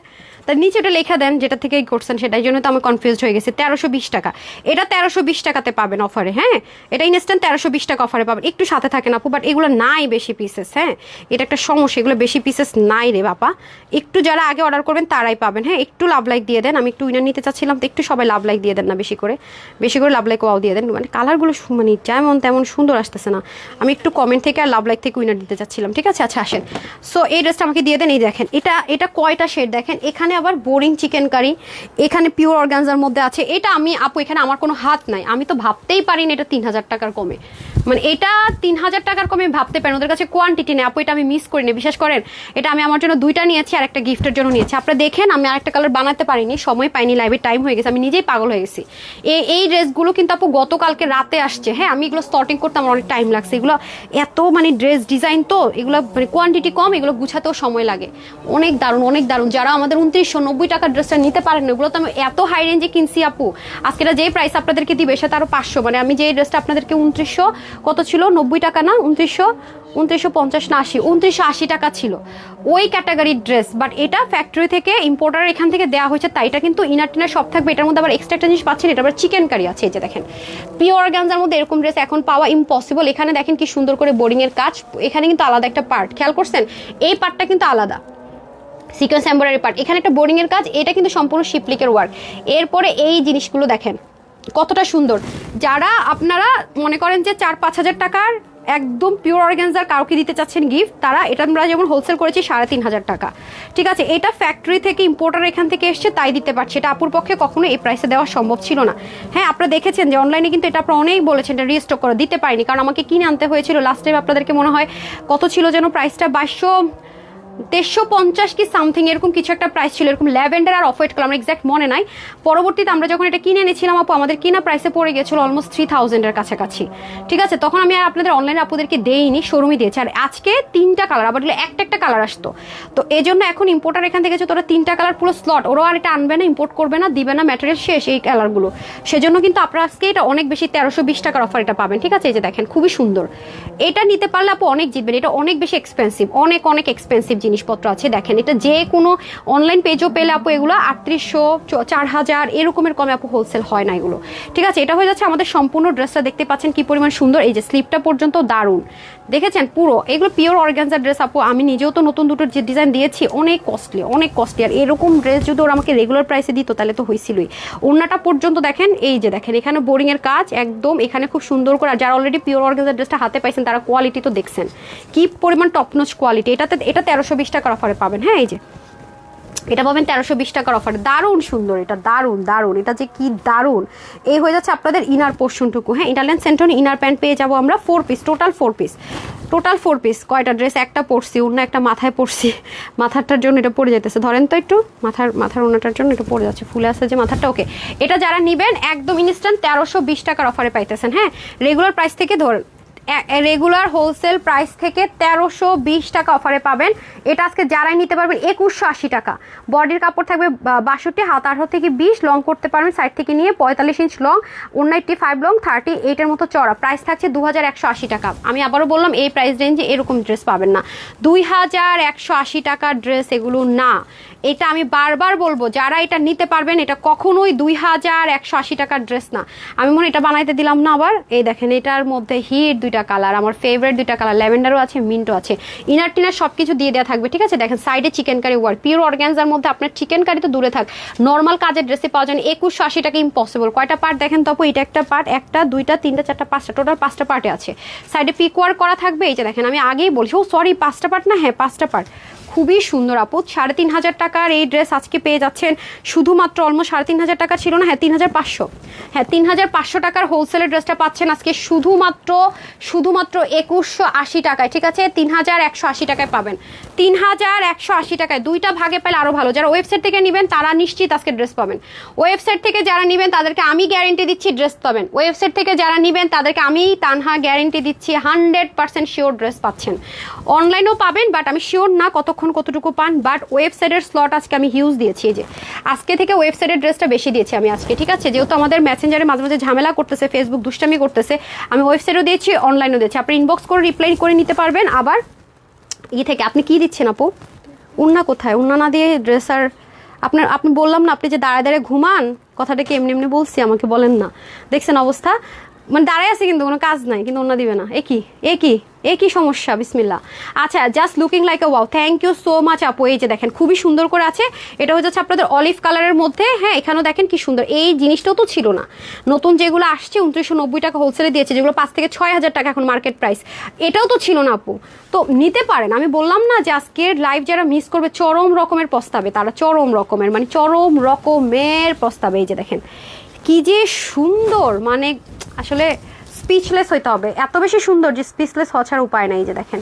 A: তার নিচে ওটা লেখা দেন যেটা থেকে করছেন, সেটাই জন্য তো আমি কনফিউজ হয়ে গেছি। 1320 টাকা, এটা 1320 টাকাতে পাবেন অফারে। হ্যাঁ এটা ইনস্ট্যান্ট 1320 টাকা অফারে পাবেন। একটু সাথে থাকেন আপু, বাট এগুলো নাই বেশি পিসেস। হ্যাঁ এটা একটা সমস্যা, এগুলো বেশি পিসেস নাই রে বাবা। একটু যারা আগে অর্ডার করবেন তারাই পাবেন। হ্যাঁ একটু লাভ লাইক দিয়ে দেন, আমি একটু উইনার নিতে চাচ্ছিলাম তো, একটু সবাই লাভ লাইক দিয়ে দেন না, বেশি করে লাভ লাইক ওয়াও দিয়ে দেন। মানে কালারগুলো মানে যেমন তেমন সুন্দর আসতেছে না, আমি একটু কমেন্ট থেকে আর লাভ লাইক থেকে উইনার দিতে চাচ্ছিলাম, ঠিক আছে। আচ্ছা আসেন, সো এই ড্রেসটা আমাকে দিয়ে দেন। এই দেখেন এটা কয়টা শেড দেখেন, এখানে আবার বোরিং চিকেন কারি, এখানে পিওর অর্গানজার মধ্যে আছে। এটা আমি আপু এখানে আমার কোনো হাত নাই, আমি তো ভাবতেই পারি না এটা 3000 টাকার কমে, মানে এটা 3000 টাকার কমে ভাবতে পারেন। ওদের কাছে কোয়ান্টিটি নেই আপু, এটা আমি মিস করি না, বিশ্বাস করেন। এটা আমি আমার জন্য দুইটা নিয়েছি আর একটা গিফটের জন্য নিয়েছি। আপনারা দেখেন আমি আরেকটা কালার বানাতে পারিনি, সময় পাইনি, লাইভে টাইম হয়ে গেছে, আমি নিজেই পাগল হয়ে গেছি। এই ড্রেসগুলো কিন্তু আপু গতকালকে রাতে আসছে। হ্যাঁ আমি এগুলো স্টার্টিং করতে আমার অনেক টাইম লাগছে, এগুলো এত মানে ড্রেস ডিজাইন তো, এগুলো মানে কোয়ান্টিটি কম, এগুলো গুছাতেও সময় লাগে। অনেক দারুণ। যারা আমাদের 2990 টাকার ড্রেসটা নিতে পারেন, এগুলো তো আমি এত হাই রেঞ্জে কিনছি আপু। আজকে এটা যেই প্রাইস আপনাদেরকে দিবে সেটা আরো 500, মানে আমি যে ড্রেসটা আপনাদেরকে 2900 কত ছিল, 90 টাকা না, 2950 না 2980 টাকা ছিল ওই ক্যাটাগরির ড্রেস। বাট এটা ফ্যাক্টরি থেকে ইম্পোর্টার এখান থেকে দেওয়া হয়েছে, তাই এটা কিন্তু ইনার টিনার সব থাকবে। এটার মধ্যে আবার এক্সট্রা একটা জিনিস পাচ্ছেন, এটা আবার চিকেন কারি আছে। এই যে দেখেন পিওর অর্গানজার মধ্যে এরকম ড্রেস এখন পাওয়া ইম্পসিবল। এখানে দেখেন কি সুন্দর করে বোরিং এর কাজ, এখানে কিন্তু আলাদা একটা পার্ট, খেয়াল করছেন এই পার্টটা কিন্তু আলাদা, সিকোয়েন্স এমব্রয়ডারি পার্ট, এখানে একটা বোরিং এর কাজ, এটা কিন্তু সম্পূর্ণ শিপলিকের ওয়ার্ক। এরপরে এই জিনিসগুলো দেখেন কতটা সুন্দর। যারা আপনারা মনে করেন যে 4-5 হাজার টাকার একদম পিওর অর্গানজার কাউকে দিতে চাচ্ছেন গিফট, তারা এটা আমরা যেমন হোলসেল করেছি 3500 টাকা, ঠিক আছে। এটা ফ্যাক্টরি থেকে ইম্পোর্টার এখান থেকে এসছে তাই দিতে পারছে, এটা আপুর পক্ষে কখনো এই প্রাইসে দেওয়া সম্ভব ছিল না। হ্যাঁ আপনারা দেখেছেন যে অনলাইনে কিন্তু এটা আপনারা অনেক বলেছেন এটা রিস্টক করে দিতে পারিনি, কারণ আমাকে কিনে আনতে হয়েছিল। লাস্ট টাইম আপনাদেরকে মনে হয় কত ছিল যেন প্রাইসটা, 2350 কি সামথিং এরকম কিছু একটা প্রাইস ছিল, এরকম ল্যাভেন্ডার আর অফ হোয়াইট কালার, আমার এক্সাক্ট মনে নাই। পরবর্তীতে আমরা যখন এটা কিনে এনেছিলাম আপু, আমাদের কিনা প্রাইসে পড়ে গেছিল অলমোস্ট 3000 এর কাছাকাছি। ঠিক আছে, তখন আমি আর আপনাদের অনলাইনে আপুদেরকে দেইনি, শোরুমে দিয়েছি। আর আজকে 3টা কালার, আবার একটা কালার আসতো, তো এই জন্য এখন ইম্পোর্টার এখান থেকে তোরা 3টা কালার পুরো স্লট, ওরাও আর এটা আনবে না, ইম্পোর্ট করবে না, দিবে না, ম্যাটেরিয়াল শেষ এই কালারগুলো। সেজন্য কিন্তু আপনারা আজকে এটা অনেক বেশি 1320 টাকার অফার এটা পাবেন। ঠিক আছে, এই যে দেখেন খুবই সুন্দর, এটা নিতে পারলে আপু অনেক জিতবেন। এটা অনেক বেশি এক্সপেন্সিভ, অনেক অনেক এক্সপেন্সিভ জিনিসপত্র আছে। দেখেন এটা যে কোনো অনলাইন পেজও পেলে আপু এগুলো 3800 4000 এরকমের কমে আপু হোলসেল হয় না এগুলো। ঠিক আছে, এটা হয়ে যাচ্ছে আমাদের সম্পূর্ণ ড্রেসটা, দেখতে পাচ্ছেন কি পরিমাণ সুন্দর, এই যে স্লিপটা পর্যন্ত দারুণ, দেখেছেন পুরো এগুলো পিওর অর্গানজা ড্রেস আপু। আমি নিজেও তো নতুন দুটো যে ডিজাইন দিয়েছি, অনেক কস্টলি, অনেক কস্টলি। আর এরকম ড্রেস যদি ওরা আমাকে রেগুলার প্রাইসে দিত তাহলে তো হয়েছিলই। ওড়নাটা পর্যন্ত দেখেন, এই যে দেখেন এখানে বোরিং এর কাজ একদম, এখানে খুব সুন্দর করে। আর যারা অলরেডি পিওর অর্গানজা ড্রেসটা হাতে পাইছেন তারা কোয়ালিটি তো দেখছেন কি পরিমাণ টপনচ কোয়ালিটি। এটা 1320 টাকার অফারে পাবেন। হ্যাঁ, এই যে এটা পাবেন 1320 টাকার অফারে, দারুণ সুন্দর, এটা দারুণ দারুণ, এটা যে কি দারুণ। এই হয়ে যাচ্ছে আপনাদের ইনার পোর্শনটুকু। হ্যাঁ, ইন্টারল্যান্ড সেন্টন ইনার প্যান্ট পেয়ে যাবো আমরা 4 পিস, টোটাল 4 পিস। কয়টা ড্রেস, একটা পরছি, অন্য একটা মাথায় পরছি, মাথাটার জন্য এটা পড়ে যেতেছে, ধরেন তো একটু মাথার ওনাটার জন্য এটা পড়ে যাচ্ছে, ফুলে আসছে যে মাথাটা। ওকে, এটা যারা নিবেন একদম ইনস্ট্যান্ট 1320 টাকার অফারে পাইতেছেন। হ্যাঁ, রেগুলার প্রাইস থেকে ধরেন, রেগুলার হোলসেল প্রাইস থেকে 1320 টাকা অফারে পাবেন। এটা আজকে যারাই নিতে পারবেন 2180 টাকা। বডির কাপড় থাকবে 62, হাত 18 থেকে 20, লং করতে পারবেন সাইড থেকে নিয়ে 45 ইঞ্চ লং, 195 লং, 38 এর মতো চড়া। প্রাইস থাকছে 2180 টাকা। আমি আবারও বললাম এই প্রাইস রেঞ্জে এরকম ড্রেস পাবেন না। 2180 টাকার ড্রেস এগুলো না। এটা আমি বারবার বলবো, যারা এটা নিতে পারবেন, এটা কখনোই 2180 টাকার ড্রেস না। আমি মনে এটা বানাইতে দিলাম না আবার। এই দেখেন এটার মধ্যে হিট 2টা কালার, আমার ফেভারিট 2টা কালার, ল্যাভেন্ডারও আছে, মিন্টও আছে, ইনার টিনার সবকিছু দিয়ে দেওয়া থাকবে। ঠিক আছে, দেখেন সাইডে চিকেন কারি ওয়ার্ক, পিওর অর্গানজার মধ্যে আপনার চিকেন কারি তো দূরে থাক, নর্মাল কাজের ড্রেসে পাওয়া যায় 2180 টাকা, ইম্পসিবল। কয়টা পার্ট দেখেন তো আপু, এটা একটা পার্ট, 1টা 2টা 3টা 4টা 5টা, টোটাল 5টা পার্টে আছে। সাইডে পিক ওয়ার্ক করা থাকবে। এই যে দেখেন আমি আগেই বলছি, ও সরি 5টা পার্ট না, হ্যাঁ 5টা পার্ট। খুবই সুন্দর আপু, 3500 টাকার এই ড্রেস আজকে পেয়ে যাচ্ছেন শুধুমাত্র, অলমোস্ট 3500 টাকা ছিল না, হ্যাঁ 3500, হ্যাঁ 3500 টাকার হোলসেলের ড্রেসটা পাচ্ছেন আজকে শুধুমাত্র 2180 টাকায়। ঠিক আছে, 3180 টাকায় পাবেন, 3180 টাকায়। 2টা ভাগে পেলে আরো ভালো। যারা ওয়েবসাইট থেকে নেবেন তারা নিশ্চিত আজকে ড্রেস পাবেন। ওয়েবসাইট থেকে যারা নেবেন তাদেরকে আমি গ্যারেন্টি দিচ্ছি ড্রেস পাবেন। ওয়েবসাইট থেকে যারা নেবেন তাদেরকে আমি তানহা গ্যারেন্টি দিচ্ছি 100% শিওর ড্রেস পাচ্ছেন। অনলাইনেও পাবেন, বাট আমি শিওর না কতটুকু পান, বাট ওয়েবসাইটের স্লট আজকে আমি হিউজ দিয়েছি। এই যে আজকে থেকে ওয়েবসাইটের ড্রেসটা বেশি দিয়েছি আমি আজকে। ঠিক আছে, যেহেতু আমাদের মেসেঞ্জারে মাঝে মাঝে ঝামেলা করতেছে, ফেসবুক দুষ্টামি করতেছে, আমি ওয়েবসাইটও দিয়েছি, অনলাইনও দিয়েছি। আপনি ইনবক্স করে রিপ্লাই করে নিতে পারবেন। আবার থেকে আপনি কি দিচ্ছেন আপু, উন্না কোথায়, উন্না না দিয়ে ড্রেস। আর আপনি বললাম না, আপনি যে দাঁড়ায় দাঁড়ায় ঘুমান, কথাটা কি এমনি এমনি বলছি, আমাকে বলেন না। দেখছেন অবস্থা, মানে দাঁড়ায় আছে কিন্তু কোনো কাজ নাই, কিন্তু অন্য দিবে না। একই সমস্যা। বিসমিল্লাহ। আচ্ছা, just looking like a wow, thank you so much আপু। এই যে দেখেন খুবই সুন্দর করে আছে, এটা হয়ে যাচ্ছে আপনাদের অলিভ কালারের মধ্যে। হ্যাঁ, এখানেও দেখেন কি সুন্দর, এই জিনিসটাও তো ছিল না, নতুন যেগুলো আসছে 2990 টাকা হোলসেলে দিয়েছে, যেগুলো 5 থেকে 6000 টাকা এখন মার্কেট প্রাইস, এটাও তো ছিল না আপু। তো নিতে পারেন। আমি বললাম না যে আজকের লাইভ যারা মিস করবে চরম রকমের পস্তাবে, তারা চরম রকমের পস্তাবে। এই যে দেখেন কি যে সুন্দর, মানে আসলে স্পিচলেস হইতে হবে, এত বেশি সুন্দর যে স্পিচলেস হওয়া ছাড়া উপায় নাই। যে দেখেন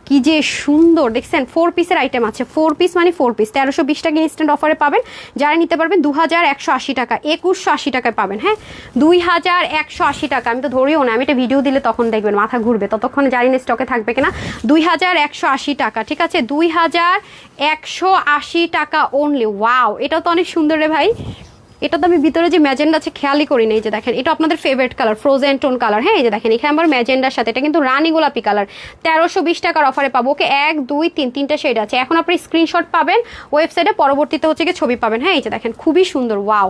A: কি যে সুন্দর, দেখছেন 4 পিসের আইটেম আছে, 4 পিস মানে 4 পিস, 1320 টাকা ইনস্ট্যান্ট অফারে পাবেন। যারা নিতে পারবেন 2180 টাকা, 2180 টাকায় পাবেন। হ্যাঁ, 2180 টাকা। আমি তো ধরিও না, আমি এটা ভিডিও দিলে তখন দেখবেন মাথা ঘুরবে, ততক্ষণ জানি না স্টকে থাকবে কিনা। 2180 টাকা। ঠিক আছে, 2180 টাকা অনলি। ওয়াও, এটাও তো অনেক সুন্দর রে ভাই। এটা তো আমি ভিতরে যে ম্যাজেন্ডা আছে খেয়ালই করি না। এই যে দেখেন এটা আপনাদের favourite colour, frozen tone colour. হ্যাঁ, এই যে দেখেন এখানে আমার ম্যাজেন্ডার সাথে, এটা কিন্তু রানী গোলাপি কালার, 1320 টাকার অফারে পাবো। ওকে, 1 2 3 তিনটা শেড আছে। এখন আপনি স্ক্রিনশট পাবেন ওয়েবসাইটে, পরবর্তীতে হচ্ছে কি ছবি পাবেন। হ্যাঁ, এই যে দেখেন খুবই সুন্দর। ওয়াও,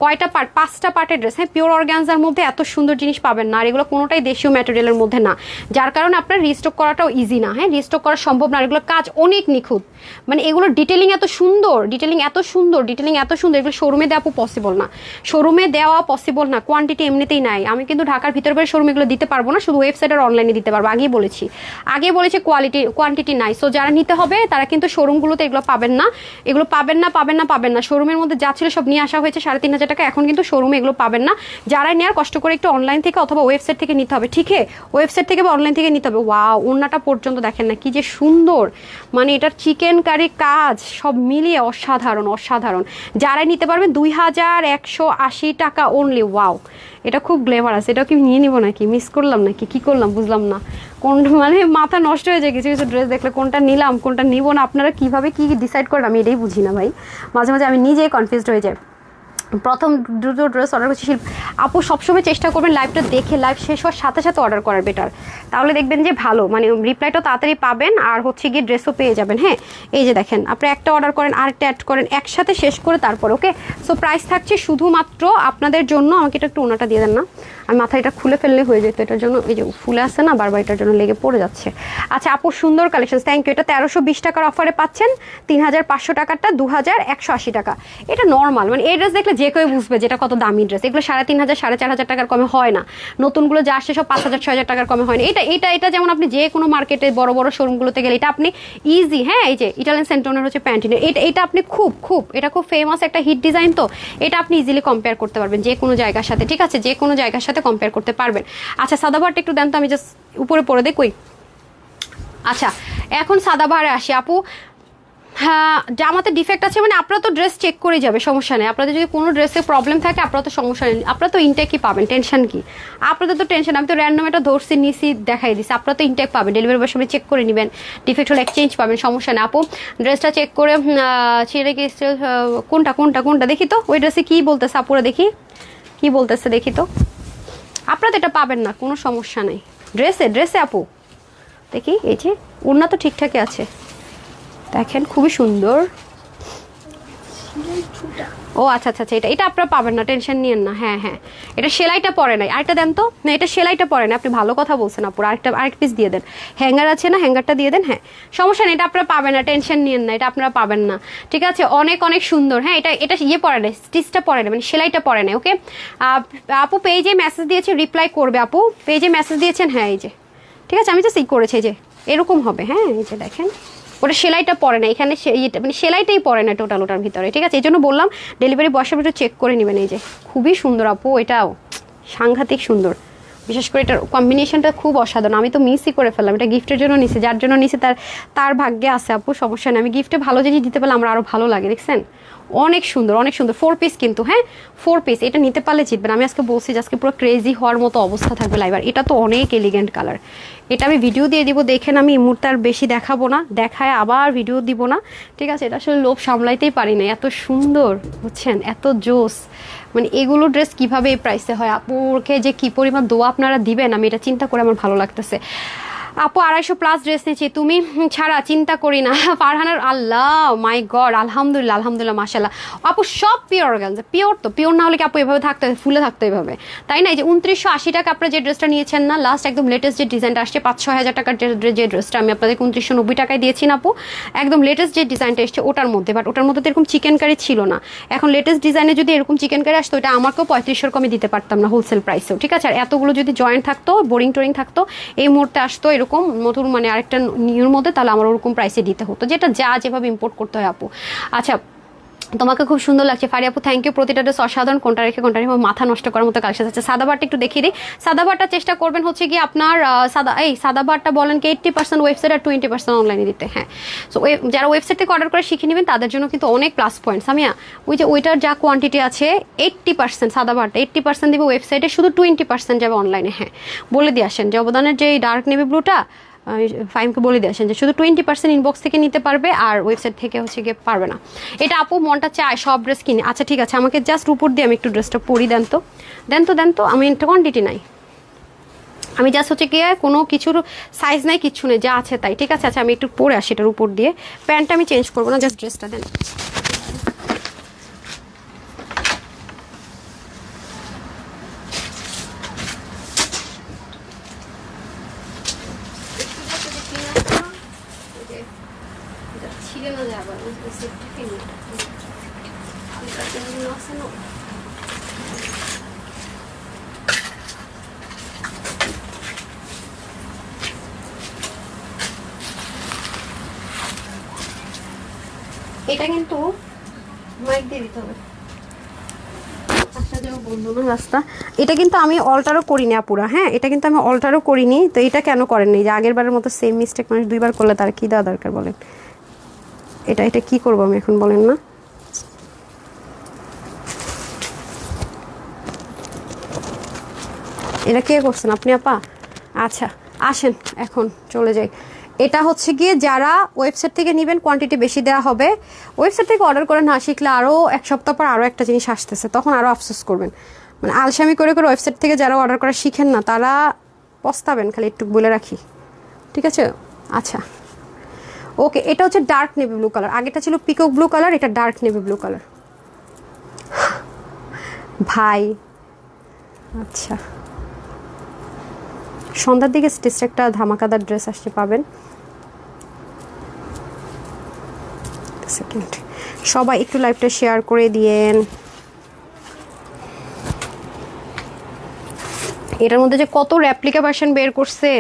A: কয়টা পার্ট, 5টা পার্টের ড্রেস। হ্যাঁ, পিওর অর্গানজার মধ্যে এত সুন্দর জিনিস পাবেন না, আর এগুলো কোনোটাই দেশীয় ম্যাটেরিয়ালের মধ্যে না, যার কারণে আপনার রিস্টক করাটাও ইজি না। হ্যাঁ, রিস্টক করা সম্ভব না, এগুলো কাজ অনেক নিখুঁত, মানে এগুলো ডিটেলিং এত সুন্দর, এগুলো শোরুমে দিয়ে আপু পসিবল না, শোরুমে দেওয়া পসিবল না, কোয়ান্টিটি এমনিতেই নাই। আমি কিন্তু ঢাকার ভিতর বাইরে শোরুমে এগুলো দিতে পারবো না, শুধু ওয়েবসাইট আর অনলাইনে দিতে পারবো। আগেই বলেছি কোয়ান্টিটি নাই। সো যারা নিতে হবে তারা কিন্তু শোরুমগুলোতে এগুলো পাবেন না, এগুলো পাবেন না। শোরুমের মধ্যে যা ছিল সব নিয়ে আসা হয়েছে 3,500 টাকা, এখন কিন্তু শোরুমে এগুলো পাবেন না। যারাই নেওয়ার কষ্ট করে একটু অনলাইন থেকে অথবা ওয়েবসাইট থেকে নিতে হবে, ঠিক আছে? ওয়েবসাইট থেকে বা অনলাইন থেকে নিতে হবে। ওয়াও, ওড়নাটা পর্যন্ত দেখেন না কি যে সুন্দর, মানে এটার চিকেন কারি কাজ সব মিলিয়ে অসাধারণ অসাধারণ। যারাই নিতে পারবেন 2,180 টাকা অনলি। ওয়াও, এটা খুব গ্লেমারাস। এটাও কি নিয়ে নিব নাকি? মিস করলাম নাকি? কি করলাম বুঝলাম না। কোন মানে মাথা নষ্ট হয়ে যায় কিছু কিছু ড্রেস দেখলে, কোনটা নিলাম কোনটা নিব না। আপনারা কিভাবে কি ডিসাইড করেন আমি এটাই বুঝি না ভাই। মাঝে মাঝে আমি নিজেই কনফিউজড হয়ে যাই। প্রথম দুটো ড্রেস অর্ডার করছি আপু, সবসময় চেষ্টা করবেন লাইভটা দেখে লাইভ শেষ হওয়ার সাথে সাথে অর্ডার করার বেটার, তাহলে দেখবেন যে ভালো, মানে রিপ্লাইটাও তাড়াতাড়ি পাবেন আর হচ্ছে গিয়ে ড্রেসও পেয়ে যাবেন। হ্যাঁ, এই যে দেখেন, আপনি একটা অর্ডার করেন আরেকটা অ্যাড করেন একসাথে শেষ করে তারপর। ওকে, সো প্রাইস থাকছে শুধুমাত্র আপনাদের জন্য। আমাকে এটা একটু ওনাটা দিয়ে দেন না, আমি মাথা এটা খুলে ফেললে হয়ে যেত। এটার জন্য এই যে ফুলে আসছে না বারবার, এটার জন্য লেগে পড়ে যাচ্ছে। আচ্ছা আপু, সুন্দর কালেকশন, থ্যাংক ইউ। এটা 1320 টাকার অফারে পাচ্ছেন, 3,500 টাকারটা 2,180 টাকা। এটা নর্মাল, মানে এই ড্রেস দেখলে যে কেউ বুঝবে যেটা কত দামি ড্রেস। এগুলো 3,500 4,500 টাকার কমে হয় না। নতুনগুলো যা আসছে সব 5,000 6,000 টাকার কমে হয় না। এটা যেমন আপনি যে কোনো মার্কেটে বড় বড় শোরুমগুলোতে গেলে এটা আপনি ইজি, হ্যাঁ, এই যে ইটালিয়ান সেন্টোনের হচ্ছে প্যান্টিনের, এটা আপনি এটা খুব ফেমাস একটা হিট ডিজাইন, তো এটা আপনি ইজিলি কম্পেয়ার করতে পারবেন যে কোনো জায়গার সাথে, ঠিক আছে? যে কোনো জায়গার সাথে কম্পেয়ার করতে পারবেন। আচ্ছা, সাদাবারটা একটু দেন তো, আমি জাস্ট উপরে পরে দেই কই। আচ্ছা, এখন সাদাবারে আসি আপু। হ্যাঁ, জামাতে ডিফেক্ট আছে মানে আপনারা তো ড্রেস চেক করে যাবে, সমস্যা নেই। আপনাদের যদি কোনো ড্রেসে প্রবলেম থাকে আপনারা তো সমস্যা নেই, আপনারা তো ইনটেকই পাবেন, টেনশন কি আপনাদের? তো টেনশন, আমি তো র্যান্ডম এটা ধরছি নিছি দেখাই দিচ্ছি, আপনারা তো ইনটেক পাবেন। ডেলিভারি বয়ের সামনে চেক করে নেবেন, ডিফেক্ট হলে এক্সচেঞ্জ পাবেন, সমস্যা নেই। আপু ড্রেসটা চেক করে ছেড়ে গিয়ে কোনটা দেখি তো, ওই ড্রেসে কী বলতেছে আপুরা, দেখি কি বলতেছে দেখি তো। আপনারা তো এটা পাবেন না, কোনো সমস্যা নেই। ড্রেসে আপু দেখি, এই যে ওড়না তো ঠিকঠাকই আছে, দেখেন খুবই সুন্দর। ও আচ্ছা আচ্ছা, এটা আপনারা পাবেন না, টেনশন নিয়েন না। হ্যাঁ হ্যাঁ, এটা সেলাইটা পরে নাই, আরেকটা দেন তো। না, এটা সেলাইটা পরে না, আপনি ভালো কথা বলছেন আপুর। আরেক পিস দিয়ে দেন, হ্যাঙ্গার আছে না, হ্যাঙ্গারটা দিয়ে দেন। হ্যাঁ, সমস্যা নেই, এটা আপনারা পাবেন না, টেনশন নিয়েন না, এটা আপনারা পাবেন না, ঠিক আছে? অনেক অনেক সুন্দর। হ্যাঁ, এটা পরে নাই, স্টিচটা পরে নাই, মানে সেলাইটা পরে নাই। ওকে আপু, পেজে মেসেজ দিয়েছে, রিপ্লাই করবে আপু। পেজে মেসেজ দিয়েছেন, হ্যাঁ এই যে, ঠিক আছে, আমি তো সেই করেছি, যে এরকম হবে। হ্যাঁ, এই যে দেখেন, ওটা সেলাইটা পরে না, এখানে মানে সেলাইটাই পরে না টোটাল ওটার ভিতরে, ঠিক আছে? এই জন্য বললাম ডেলিভারি বয়সের একটু চেক করে নেবেন। এই যে খুবই সুন্দর আপু, এটাও সাংঘাতিক সুন্দর, বিশেষ করে এটার কম্বিনেশনটা খুব অসাধারণ। আমি তো মিসই করে ফেললাম, এটা গিফটের জন্য নিছি, যার জন্য নিছি তার ভাগ্যে আছে আপু, সমস্যা নেই। আমি গিফটে ভালো জিনিস দিতে পারলে আমার আরও ভালো লাগে, দেখছেন? অনেক সুন্দর, অনেক সুন্দর। 4 পিস কিন্তু, হ্যাঁ 4 পিস, এটা নিতে পারলে জিতবেন। আমি আজকে বলছি যে আজকে পুরো ক্রেজি হওয়ার মতো অবস্থা থাকবে লাইভ। আর এটা তো অনেক এলিগেন্ট কালার, এটা আমি ভিডিও দিয়ে দিব, দেখেন। আমি এই মুহূর্তে আর বেশি দেখাবো না, দেখায় আবার ভিডিও দিব না, ঠিক আছে? এটা আসলে লোভ সামলাইতেই পারি না, এত সুন্দর, বুঝছেন? এত জোস, মানে এগুলো ড্রেস কিভাবে এই প্রাইসে হয়? আপুকে যে কি পরিমাণ দোয়া আপনারা দিবেন, আমি এটা চিন্তা করে আমার ভালো লাগতেছে। আপু 250+ ড্রেস নিয়েছি, তুমি ছাড়া চিন্তা করি না। ফারহানার, আল্লাহ মাই গড, আলহামদুলিল্লাহ মাশাআল্লাহ। আপু সব পিওর অর্গানজা, পিওর তো, পিওর না হলে কি আপু এভাবে থাকতে হবে, ফুলে থাকতে এভাবে, তাই না? এই যে 2980 টাকা আপনারা যে ড্রেসটা নিয়েছেন না লাস্ট, একদম লেটেস্ট যে ডিজাইনটা আসছে 5-6 হাজার টাকার যে ড্রেসটা আমি আপনাদেরকে 2990 টাকায় দিয়েছি না আপু, একদম লেটেস্ট যে ডিজাইনটা এসছে ওটার মধ্যে। বাট ওটার মধ্যে তো এরকম চিকেন কারি ছিল না। এখন লেটেস্ট ডিজাইনে যদি এরকম চিকেন কারি আসতো, এটা আমাকেও 3500 কমে দিতে পারতাম না হোলসেল প্রাইসেও, ঠিক আছে? আর এতগুলো যদি জয়েন্ট থাকতো, বোরিং টোরিং থাকতো, এই মুহূর্তে আসতো এরকম নতুন মানে আরেকটা নিউর মধ্যে, তাহলে আমার ওরকম প্রাইসে দিতে হতো, যেটা যেভাবে ইম্পোর্ট করতে হয় আপু। আচ্ছা, তোমাকে খুব সুন্দর লাগছে ফারি আপু, থ্যাংক ইউ। প্রতিটা ড্রেস অসাধারণ, কোনটা রেখে মাথা নষ্ট করার মতো কালেকশন আছে। সাদাবারটা একটু দেখিয়ে দিই। সাদাবারটা চেষ্টা করবেন হচ্ছে কি আপনার সাদাবারটা বলেন কি 80% ওয়েবসাইট আর 20% অনলাইনে দিতে। হ্যাঁ, সো যারা ওয়েবসাইট থেকে অর্ডার করে শিখে নেবেন তাদের জন্য কিন্তু অনেক প্লাস পয়েন্টস। আমি ওই যে ওইটার যা কোয়ান্টিটি আছে 80% সাদাবারটা 80% দেবে ওয়েবসাইটে, শুধু 20% যাবে অনলাইনে। হ্যাঁ, বলে দিয়ে আসেন যে অবদানের যে ডার্ক নেভি ব্লুটা ফাইমকে বলে দিয়ে আসেন যে শুধু 20% ইনবক্স থেকে নিতে পারবে, আর ওয়েবসাইট থেকে হচ্ছে গিয়ে পারবে না। এটা আপু মনটা চায় সব ড্রেস কিনে। আচ্ছা ঠিক আছে, আমাকে জাস্ট উপর দিয়ে আমি একটু ড্রেসটা পরি, দেন তো। আমি একটা কোয়ান্টিটি নাই, আমি জাস্ট হচ্ছে গিয়ে কোনো কিছুর সাইজ নাই, কিচ্ছু নেই, যা আছে তাই, ঠিক আছে? আচ্ছা, আমি একটু পরে আসি এটার উপর দিয়ে, প্যান্টটা আমি চেঞ্জ করবো না, জাস্ট ড্রেসটা দেন। ছিঁড়ে না যায় আবার, এটা কিন্তু মাইক দিয়ে দিতে হবে, আসা যাওয়া বন্ধ না রাস্তা। এটা কিন্তু আমি অল্টারও করিনি আপুরা, হ্যাঁ এটা কিন্তু আমি অল্টারও করিনি। তো এটা কেন করেননি, যে আগের বারের মতো সেম মিস্টেক মানুষ দুইবার করলে তার কী দেওয়া দরকার বলেন? এটা কি করবো আমি এখন বলেন না? এটা কে করছেন আপনি আপা? আচ্ছা আসেন এখন চলে যাই। এটা হচ্ছে গিয়ে যারা ওয়েবসাইট থেকে নেবেন কোয়ান্টিটি বেশি দেওয়া হবে। ওয়েবসাইট থেকে অর্ডার করে না শিখলে আরও এক সপ্তাহ পর আরও একটা জিনিস আসতেছে, তখন আরও আফসোস করবেন। মানে আলসামি করে করে ওয়েবসাইট থেকে যারা অর্ডার করা শিখেন না তারা পস্তাবেন, খালি একটু বলে রাখি, ঠিক আছে? আচ্ছা ওকে, এটা হচ্ছে ডার্ক নেভি ব্লু কালার, আগেটা ছিল পিকক ব্লু কালার, এটা ডার্ক নেভি ব্লু কালার। ভাই আচ্ছা, সন্ধ্যার দিকে স্টেজে একটা ধামাকাদার ড্রেস আসছে, পাবেন। সেকেন্ড, সবাই একটু লাইভটা শেয়ার করে দিয়েন। এটার মধ্যে যে কত রেপ্লিকা ভার্সন বের করছে,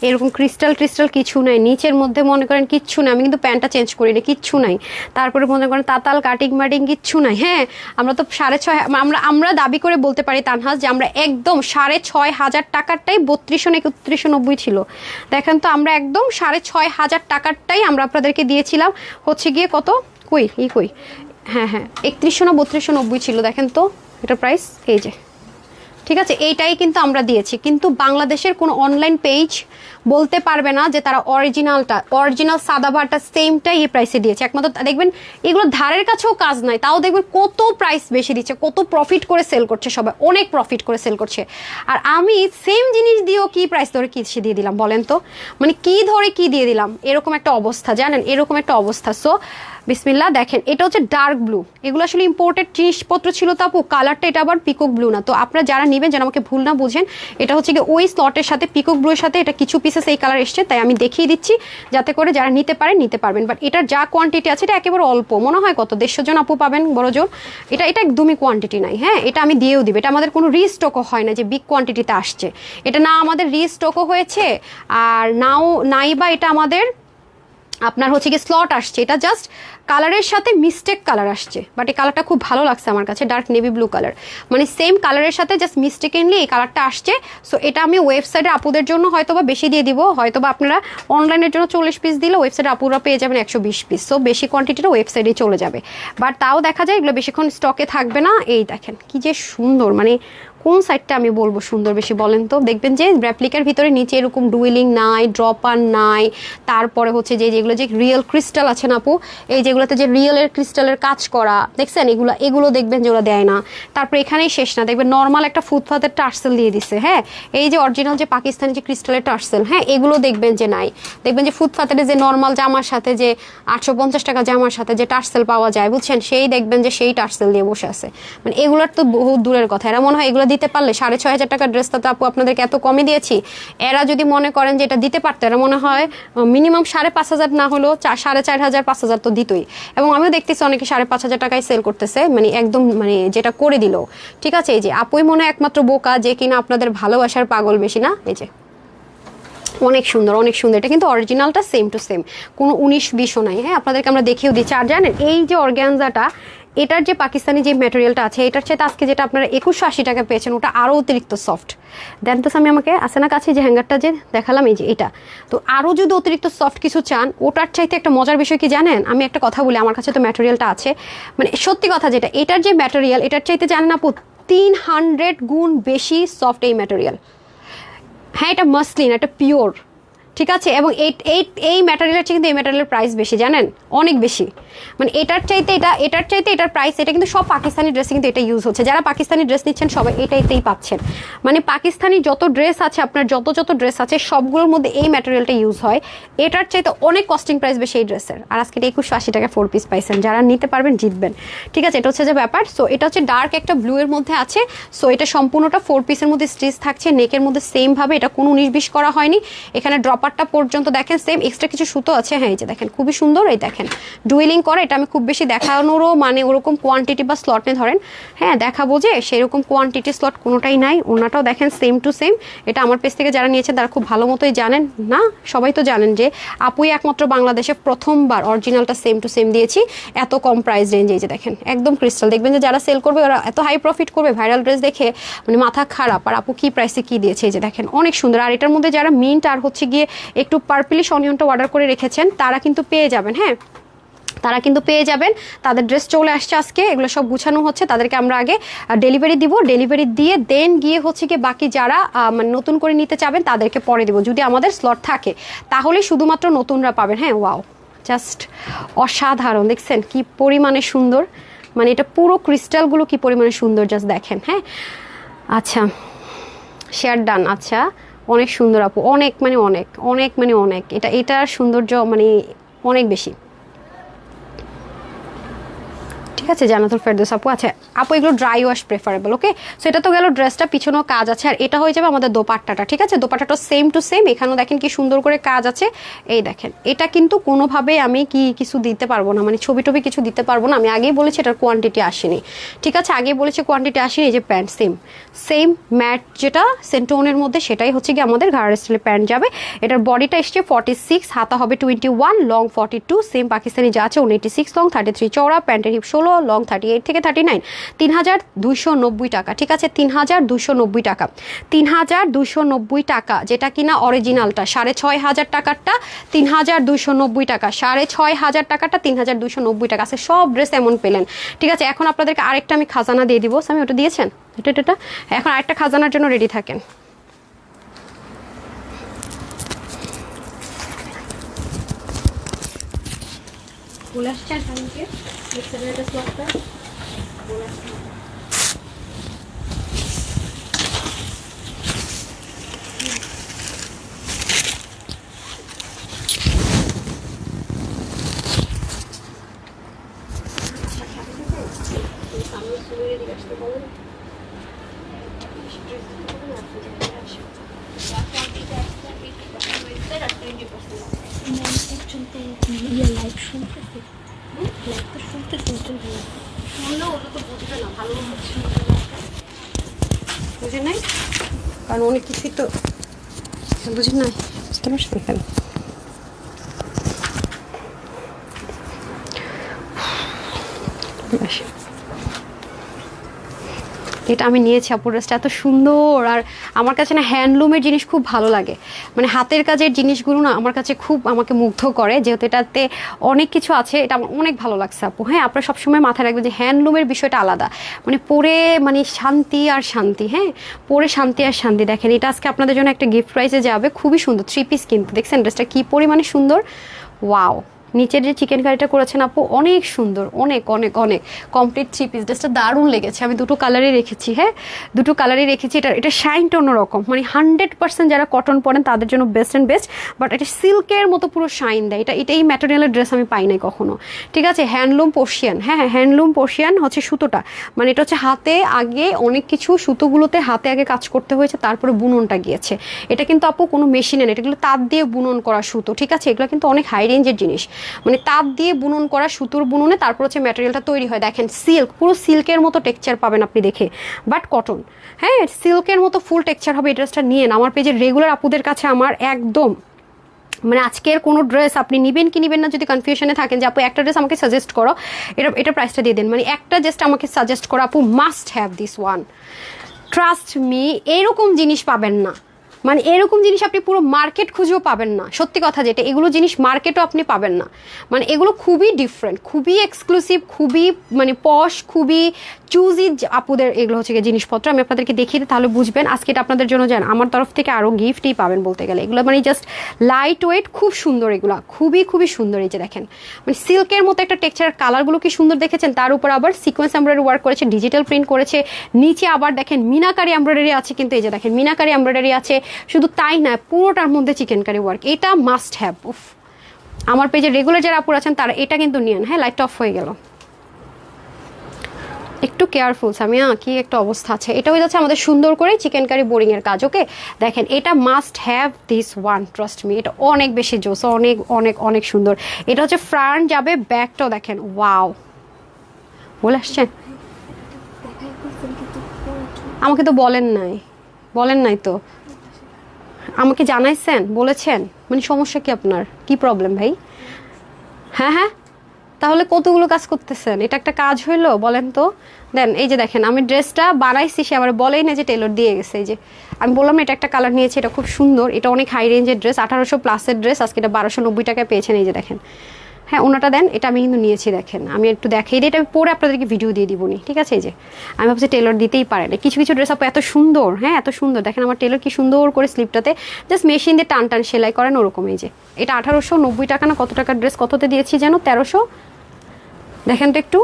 A: এরকম ক্রিস্টাল কিছু নাই, নিচের মধ্যে মনে করেন কিচ্ছু নাই। আমি কিন্তু প্যান্টটা চেঞ্জ করি না, কিচ্ছু নাই। তারপরে মনে করেন তাতাল কাটিং মাটিং কিচ্ছু নাই। হ্যাঁ আমরা তো 6,500, আমরা দাবি করে বলতে পারি তানহাজ যে আমরা একদম 6,500 টাকারটাই 3200 না 3190 ছিল। দেখেন তো আমরা একদম 6,500 টাকারটাই আমরা আপনাদেরকে দিয়েছিলাম হচ্ছে গিয়ে কত, কই হ্যাঁ 3100 না 3290 ছিল। দেখেন তো এটা প্রাইস, এই যে, ঠিক আছে? এইটাই কিন্তু আমরা দিয়েছি। কিন্তু বাংলাদেশের কোনো অনলাইন পেজ বলতে পারবে না যে তারা অরিজিনাল সাদাবারটা সেমটাই এই প্রাইসে দিয়েছে। একমাত্র দেখবেন এগুলো ধারের কাছেও কাজ নাই, তাও দেখবেন কত প্রাইস বেশি দিচ্ছে, কত প্রফিট করে সেল করছে সবাই, অনেক প্রফিট করে সেল করছে। আর আমি সেম জিনিস দিয়েও কি প্রাইস ধরে কি দিয়ে দিলাম বলেন তো? মানে কি ধরে কি দিয়ে দিলাম, এরকম একটা অবস্থা, জানেন এরকম একটা অবস্থা। সো বিসমিল্লাহ, দেখেন এটা হচ্ছে ডার্ক ব্লু, এগুলো আসলে ইম্পোর্টেড জিনিসপত্র ছিল তাপু, কালারটা এটা আবার পিকক ব্লু না। তো আপনারা যারা নেবেন যেন আমাকে ভুল না বুঝেন, এটা হচ্ছে কি ওই স্লটের সাথে পিকক ব্লু এর সাথে এটা কিছু পিসেস এই কালার এসছে, তাই আমি দেখিয়ে দিচ্ছি যাতে করে যারা নিতে পারেন নিতে পারবেন। বাট এটার যা কোয়ান্টিটি আছে এটা একেবারে অল্প, মনে হয় কত 150 জন আপু পাবেন বড় জোর। এটা একদমই কোয়ান্টিটি নাই। হ্যাঁ এটা আমি দিয়েও দিব, এটা আমাদের কোনো রিস্টকও হয় না যে বিগ কোয়ান্টিটিতে আসছে, এটা না আমাদের রিস্টকও হয়েছে আর নাই বা এটা আমাদের আপনার হচ্ছে কি স্লট আসছে, এটা জাস্ট কালারের সাথে মিস্টেক কালার আসছে। বাট এই কালারটা খুব ভালো লাগছে আমার কাছে, ডার্ক নেভি ব্লু কালার, মানে সেম কালারের সাথে জাস্ট মিস্টেকেনলি এই কালারটা আসছে। সো এটা আমি ওয়েবসাইটে আপুদের জন্য হয়তোবা বেশি দিয়ে দিব, হয়তোবা আপনারা অনলাইনের জন্য 40 পিস দিলে ওয়েবসাইটে আপুরা পেয়ে যাবেন 120 পিস। সো বেশি কোয়ান্টিটিটা ওয়েবসাইটে চলে যাবে, বাট তাও দেখা যায় এগুলো বেশিক্ষণ স্টকে থাকবে না। এই দেখেন কি যে সুন্দর, মানে কোন সাইডটা আমি বলবো সুন্দর বেশি বলেন তো? দেখবেন যে রেপ্লিকার ভিতরে নিচে এরকম ডুয়েলিং নাই, ড্রপার নাই, তারপরে হচ্ছে যে যেগুলো যে রিয়েল ক্রিস্টাল আছে না আপু, এই যেগুলোতে যে রিয়েলের ক্রিস্টালের কাজ করা দেখছেন, এগুলো দেখবেন যে ওরা দেয় না। তারপর এখানেই শেষ না, দেখবেন নর্মাল একটা ফুটপাতের টার্সেল দিয়ে দিছে। হ্যাঁ এই যে অরিজিনাল যে পাকিস্তানি যে ক্রিস্টালের টার্সেল, হ্যাঁ এগুলো দেখবেন যে নাই। দেখবেন যে ফুটপাতের যে নর্মাল জামার সাথে যে 850 টাকা জামার সাথে যে টার্সেল পাওয়া যায় বুঝছেন, সেই দেখবেন যে সেই টার্সেল দিয়ে বসে আছে। মানে এগুলোর তো বহু দূরের কথা, এরা মনে হয় এগুলো দিতে পারলে 6,500 টাকার ড্রেসটা তো আপু আপনাদেরকে এত কমে দিয়েছি, এরা যদি মনে করেন যে এটা দিতে পারতো, এরা মনে হয় মিনিমাম 5,500 না হলেও 4,500 5,000 তো দিতই। এবং আমিও দেখতেছি অনেকে 5,500 টাকায় সেল করতেছে, মানে একদম মানে যেটা করে দিল। ঠিক আছে, এই যে আপুই মনে হয় একমাত্র বোকা যে কিনা আপনাদের ভালোবাসার পাগল বেশি না। এই যে অনেক সুন্দর অনেক সুন্দর, এটা কিন্তু অরিজিনালটা সেম টু সেম, কোনো 19-20ও নাই। হ্যাঁ আপনাদেরকে আমরা দেখিয়েও দিচ্ছি। আর জানেন এই যে অর্গ্যানজাটা, এটার যে পাকিস্তানি যে ম্যাটেরিয়ালটা আছে এটার চাইতে আজকে যেটা আপনারা 2180 টাকা পেয়েছেন ওটা আরও অতিরিক্ত সফট। দেন তো আমি আমাকে আসে না কাছে যে হ্যাঙ্গারটা যে দেখালাম, এই যে এটা, তো আরও যদি অতিরিক্ত সফট কিছু চান ওটার চাইতে একটা মজার বিষয় কি জানেন, আমি একটা কথা বলি, আমার কাছে তো ম্যাটেরিয়ালটা আছে, মানে সত্যি কথা যেটা, এটার যে ম্যাটেরিয়াল এটার চাইতে জানেন আপু 300 গুণ বেশি সফট এই ম্যাটেরিয়াল। হ্যাঁ এটা মাসলিন, এটা পিওর, ঠিক আছে। এবং এই ম্যাটেরিয়ালের চেয়ে কিন্তু এই ম্যাটেরিয়ালের প্রাইস বেশি জানেন, অনেক বেশি। মানে এটার চাইতে এটার প্রাইস, এটা কিন্তু সব পাকিস্তানি ড্রেসে কিন্তু এটা ইউজ হচ্ছে, যারা পাকিস্তানি ড্রেস নিচ্ছেন সবাই এটাইতেই পাচ্ছেন। মানে পাকিস্তানি যত ড্রেস আছে আপনার যত ড্রেস আছে সবগুলোর মধ্যে এই ম্যাটেরিয়ালটা ইউজ হয়, এটার চাইতে অনেক কস্টিং প্রাইস বেশি এই ড্রেসের। আর আজকে 2180 টাকা 4 পিস পাইছেন, যারা নিতে পারবেন জিতবেন, ঠিক আছে। এটা হচ্ছে যে ব্যাপার। সো এটা হচ্ছে ডার্ক একটা ব্লু এর মধ্যে আছে। সো এটা সম্পূর্ণটা 4 পিসের মধ্যে স্টিচ থাকছে, নেকের মধ্যে সেম ভাবে, এটা কোনো 19-20 করা হয়নি, এখানে ড্রপার দোপাট্টা পর্যন্ত দেখেন সেম, এক্সট্রা কিছু সুতো আছে। হ্যাঁ এই যে দেখেন খুবই সুন্দর, এই দেখেন ডুয়েলিং করে। এটা আমি খুব বেশি দেখানোরও মানে ওরকম কোয়ান্টিটি বা স্লট নেই, ধরেন হ্যাঁ দেখাবো যে সেরকম কোয়ান্টিটি স্লট কোনোটাই নাই। ওনাটাও দেখেন সেম টু সেম। এটা আমার পেজ থেকে যারা নিয়েছেন তারা খুব ভালো মতোই জানেন, না সবাই তো জানেন যে আপুই একমাত্র বাংলাদেশে প্রথমবার অরিজিনালটা সেম টু সেম দিয়েছি এত কম প্রাইস রেঞ্জে। এই যে দেখেন একদম ক্রিস্টাল। দেখবেন যে যারা সেল করবে ওরা এত হাই প্রফিট করবে, ভাইরাল ড্রেস দেখে মানে মাথা খারাপ। আর আপু কি প্রাইসে কি দিয়েছে, এই যে দেখেন অনেক সুন্দর। আর এটার মধ্যে যারা মিন্ট আর হচ্ছে গিয়ে একটু পার্পলিশ অনিয়নটা অর্ডার করে রেখেছেন তারা কিন্তু পেয়ে যাবেন। হ্যাঁ তারা কিন্তু পেয়ে যাবেন, তাদের ড্রেস চলে আসছে আজকে, এগুলো সব গুছানো হচ্ছে। তাদেরকে আমরা আগে ডেলিভারি দিব, ডেলিভারি দিয়ে দেন গিয়ে হচ্ছে কি বাকি যারা মানে নতুন করে নিতে চাবেন তাদেরকে পরে দিব, যদি আমাদের স্লট থাকে তাহলে শুধুমাত্র নতুনরা পাবেন। হ্যাঁ ওয়াও জাস্ট অসাধারণ, দেখছেন কি পরিমাণে সুন্দর, মানে এটা পুরো ক্রিস্টালগুলো কি পরিমাণে সুন্দর জাস্ট দেখেন। হ্যাঁ আচ্ছা শেয়ার ডান। আচ্ছা অনেক সুন্দর আপু, অনেক মানে অনেক অনেক মানে অনেক, এটার সৌন্দর্য মানে অনেক বেশি। ঠিক আছে জান্নাতুল ফেরদৌস আপু। আচ্ছা আপু এগুলো ড্রাই ওয়াশ প্রেফারেবল, ওকে। সো এটা তো গেল ড্রেসটা, পিছনেও কাজ আছে। আর এটা হয়ে যাবে আমাদের দোপাট্টাটা, ঠিক আছে। দোপাট্টাটা সেম টু সেম, এখানেও দেখেন কি সুন্দর করে কাজ আছে। এই দেখেন এটা কিন্তু কোনোভাবে আমি কি কিছু দিতে পারবো না, মানে ছবি টবি কিছু দিতে পারবো না। আমি আগেই বলেছি এটার কোয়ান্টিটি আসেনি, ঠিক আছে, আগেই বলেছি কোয়ান্টিটি আসেনি। এই যে প্যান্ট সেম সেম ম্যাট যেটা সেন্টোনের মধ্যে সেটাই হচ্ছে কি আমাদের ঘাড় স্টাইলে প্যান্ট যাবে। এটার বডিটা এসছে 46, হাতা হবে 21, লং 42, সেম পাকিস্তানি যা আছে 186 লং, 33 চওড়া, প্যান্টের হিপ 16, লং 38 থেকে 39, 3290 টাকা, ঠিক আছে। 3290 টাকা, 3290 টাকা, যেটা কিনা অরিজিনালটা 6500 টাকারটা 3290 টাকা, 6500 টাকাটা 3290 টাকা আছে। সব ড্রেস এমন পেলেন, ঠিক আছে। এখন আপনাদেরকে আরেকটা আমি খাজানা দিয়ে দিব। আমি ওটা দিয়েছেন, এটা এখন আরেকটা খাজানার জন্য রেডি থাকেন। বলে আসছেন কালকে এক্সেলেন্ট স্লটটা বলে আসছেন। বুঝেন নাই, কারণ অনেক কিছুই তো বুঝেন নাই, বুঝতে পারছেন কেন। এটা আমি নিয়েছি আপুর ড্রেসটা এত সুন্দর। আর আমার কাছে না হ্যান্ডলুমের জিনিস খুব ভালো লাগে, মানে হাতের কাজের জিনিসগুলো না আমার কাছে খুব আমাকে মুগ্ধ করে, যেহেতু এটাতে অনেক কিছু আছে। এটা আমার অনেক ভালো লাগছে আপু। হ্যাঁ আপনারা সবসময় মাথায় রাখবেন যে হ্যান্ডলুমের বিষয়টা আলাদা, মানে পরে মানে শান্তি আর শান্তি। হ্যাঁ পরে শান্তি আর শান্তি। দেখেন এটা আজকে আপনাদের জন্য একটা গিফট প্রাইসে যাবে, খুবই সুন্দর 3 পিস কিন্তু। দেখছেন ড্রেসটা কি পরিমাণে সুন্দর, ওয়াও। নিচের যে চিকেন কারিটা করেছেন আপু অনেক সুন্দর, অনেক অনেক অনেক কমপ্লিট 3 পিস। ড্রেসটা দারুণ লেগেছে। আমি দুটো কালারই রেখেছি, হ্যাঁ দুটো কালারই রেখেছি। এটা শাইনটা অন্যরকম, মানে 100% যারা কটন পরেন তাদের জন্য বেস্ট অ্যান্ড বেস্ট, বাট এটা সিল্কের মতো পুরো শাইন দেয়। এই ম্যাটেরিয়ালের ড্রেস আমি পাই নাই কখনো, ঠিক আছে। হ্যান্ডলুম পোর্শিয়ান, হ্যাঁ হ্যান্ডলুম পোর্শিয়ান হচ্ছে সুতোটা, মানে এটা হচ্ছে হাতে আগে অনেক কিছু সুতোগুলোতে হাতে আগে কাজ করতে হয়েছে, তারপরে বুননটা গিয়েছে। এটা কিন্তু আপু কোনো মেশিনে নেই, এটাগুলো তাঁত দিয়ে বুনন করা সুতো, ঠিক আছে। এগুলো কিন্তু অনেক হাই রেঞ্জের জিনিস, মানে তাঁত দিয়ে বুনন করা সুতোর বুননে তারপর হচ্ছে ম্যাটেরিয়ালটা তৈরি হয়। দেখেন সিল্ক, পুরো সিল্কের মতো টেক্সচার পাবেন আপনি দেখে, বাট কটন। হ্যাঁ সিল্কের মতো ফুল টেক্সচার হবে। এই ড্রেসটা নিয়ে আমার পেজের রেগুলার আপুদের কাছে আমার একদম মানে আজকের কোনো ড্রেস আপনি নেবেন কি নেবেন না যদি কনফিউশনে থাকেন যে আপু একটা ড্রেস আমাকে সাজেস্ট করো, এটা প্রাইসটা দিয়ে দেন, মানে একটা জাস্ট আমাকে সাজেস্ট করো আপু, must have this one. Trust me এরকম জিনিস পাবেন না, মানে এরকম জিনিস আপনি পুরো মার্কেট খুঁজেও পাবেন না। সত্যি কথা যেটা, এগুলো জিনিস মার্কেটও আপনি পাবেন না, মানে এগুলো খুবই ডিফারেন্ট, খুবই এক্সক্লুসিভ, খুবই মানে পশ, খুবই চুজি আপুদের এগুলো হচ্ছে জিনিসপত্র। আমি আপনাদেরকে দেখিয়ে দিই তাহলে বুঝবেন। আজকে এটা আপনাদের জন্য জান আমার তরফ থেকে আরও গিফটই পাবেন বলতে গেলে। এগুলো মানে জাস্ট লাইট ওয়েট, খুব সুন্দর, এগুলো খুবই খুবই সুন্দর। এই যে দেখেন মানে সিল্কের মতো একটা টেক্সচার, কালারগুলো কি সুন্দর দেখেছেন। তার উপর আবার সিকোয়েন্স এমব্রয়ডারি ওয়ার্ক করেছে, ডিজিটাল প্রিন্ট করেছে, নিচে আবার দেখেন মিনাকারি এমব্রয়ডারি আছে কিন্তু। এই যে দেখেন মিনাকারি এমব্রয়ডারি আছে, শুধু তাই না পুরোটার মধ্যে চিকেন কারি ওয়ার্ক। এটা মাস্ট হ্যাভ। উফ আমার পেজে রেগুলার যারা আপুর আছেন তারা এটা কিন্তু নিয়েন। হ্যাঁ লাইটটা অফ হয়ে গেল, একটু কেয়ারফুল সামিয়া, কি একটা অবস্থা আছে। এটা হয়ে যাচ্ছে আমাদের সুন্দর করে চিকেন কারি বোরিং এর কাজ। ওকে দেখেন, এটা must have this one, trust me, এটা অনেক বেশি জোস, অনেক অনেক অনেক সুন্দর। এটা হচ্ছে ফ্রন্ট যাবে, ব্যাকটাও দেখেন, ওয়াও, বলে আসছেন। আমাকে তো বলেন নাই, বলেন নাই তো, আমাকে জানাইছেন, বলেছেন, মানে সমস্যা কি আপনার, কি প্রবলেম ভাই? হ্যাঁ হ্যাঁ, তাহলে কতগুলো কাজ করতেছেন, এটা একটা কাজ হইলো বলেন তো? দেন এই যে দেখেন, আমি ড্রেসটা বানাইছি, সে আবার বলেই না যে টেলর দিয়ে গেছে। এই যে আমি বললাম না, এটা একটা কালার নিয়েছি, এটা খুব সুন্দর, এটা অনেক হাই রেঞ্জের ড্রেস, 1800 প্লাসের ড্রেস, আজকে এটা 1290 টাকায় পেয়েছেন। এই যে দেখেন, হ্যাঁ ওনাটা দেন, এটা আমি কিন্তু নিয়েছি, দেখেন আমি একটু দেখাই দিই, এটা আমি পরে আপনাদেরকে ভিডিও দিয়ে দিব নি, ঠিক আছে? এই যে আমি ভাবছি টেলর দিতেই পারে না, কিছু কিছু ড্রেস আপু এত সুন্দর, হ্যাঁ এত সুন্দর, দেখেন আমার টেলর কি সুন্দর করে স্লিপটাতে জাস্ট মেশিন দিয়ে টান টান সেলাই করেন ওরকম। এই যে এটা 1890 টাকা না কত টাকার ড্রেস, কততে দিয়েছি যেন, 1300, দেখেন তো একটু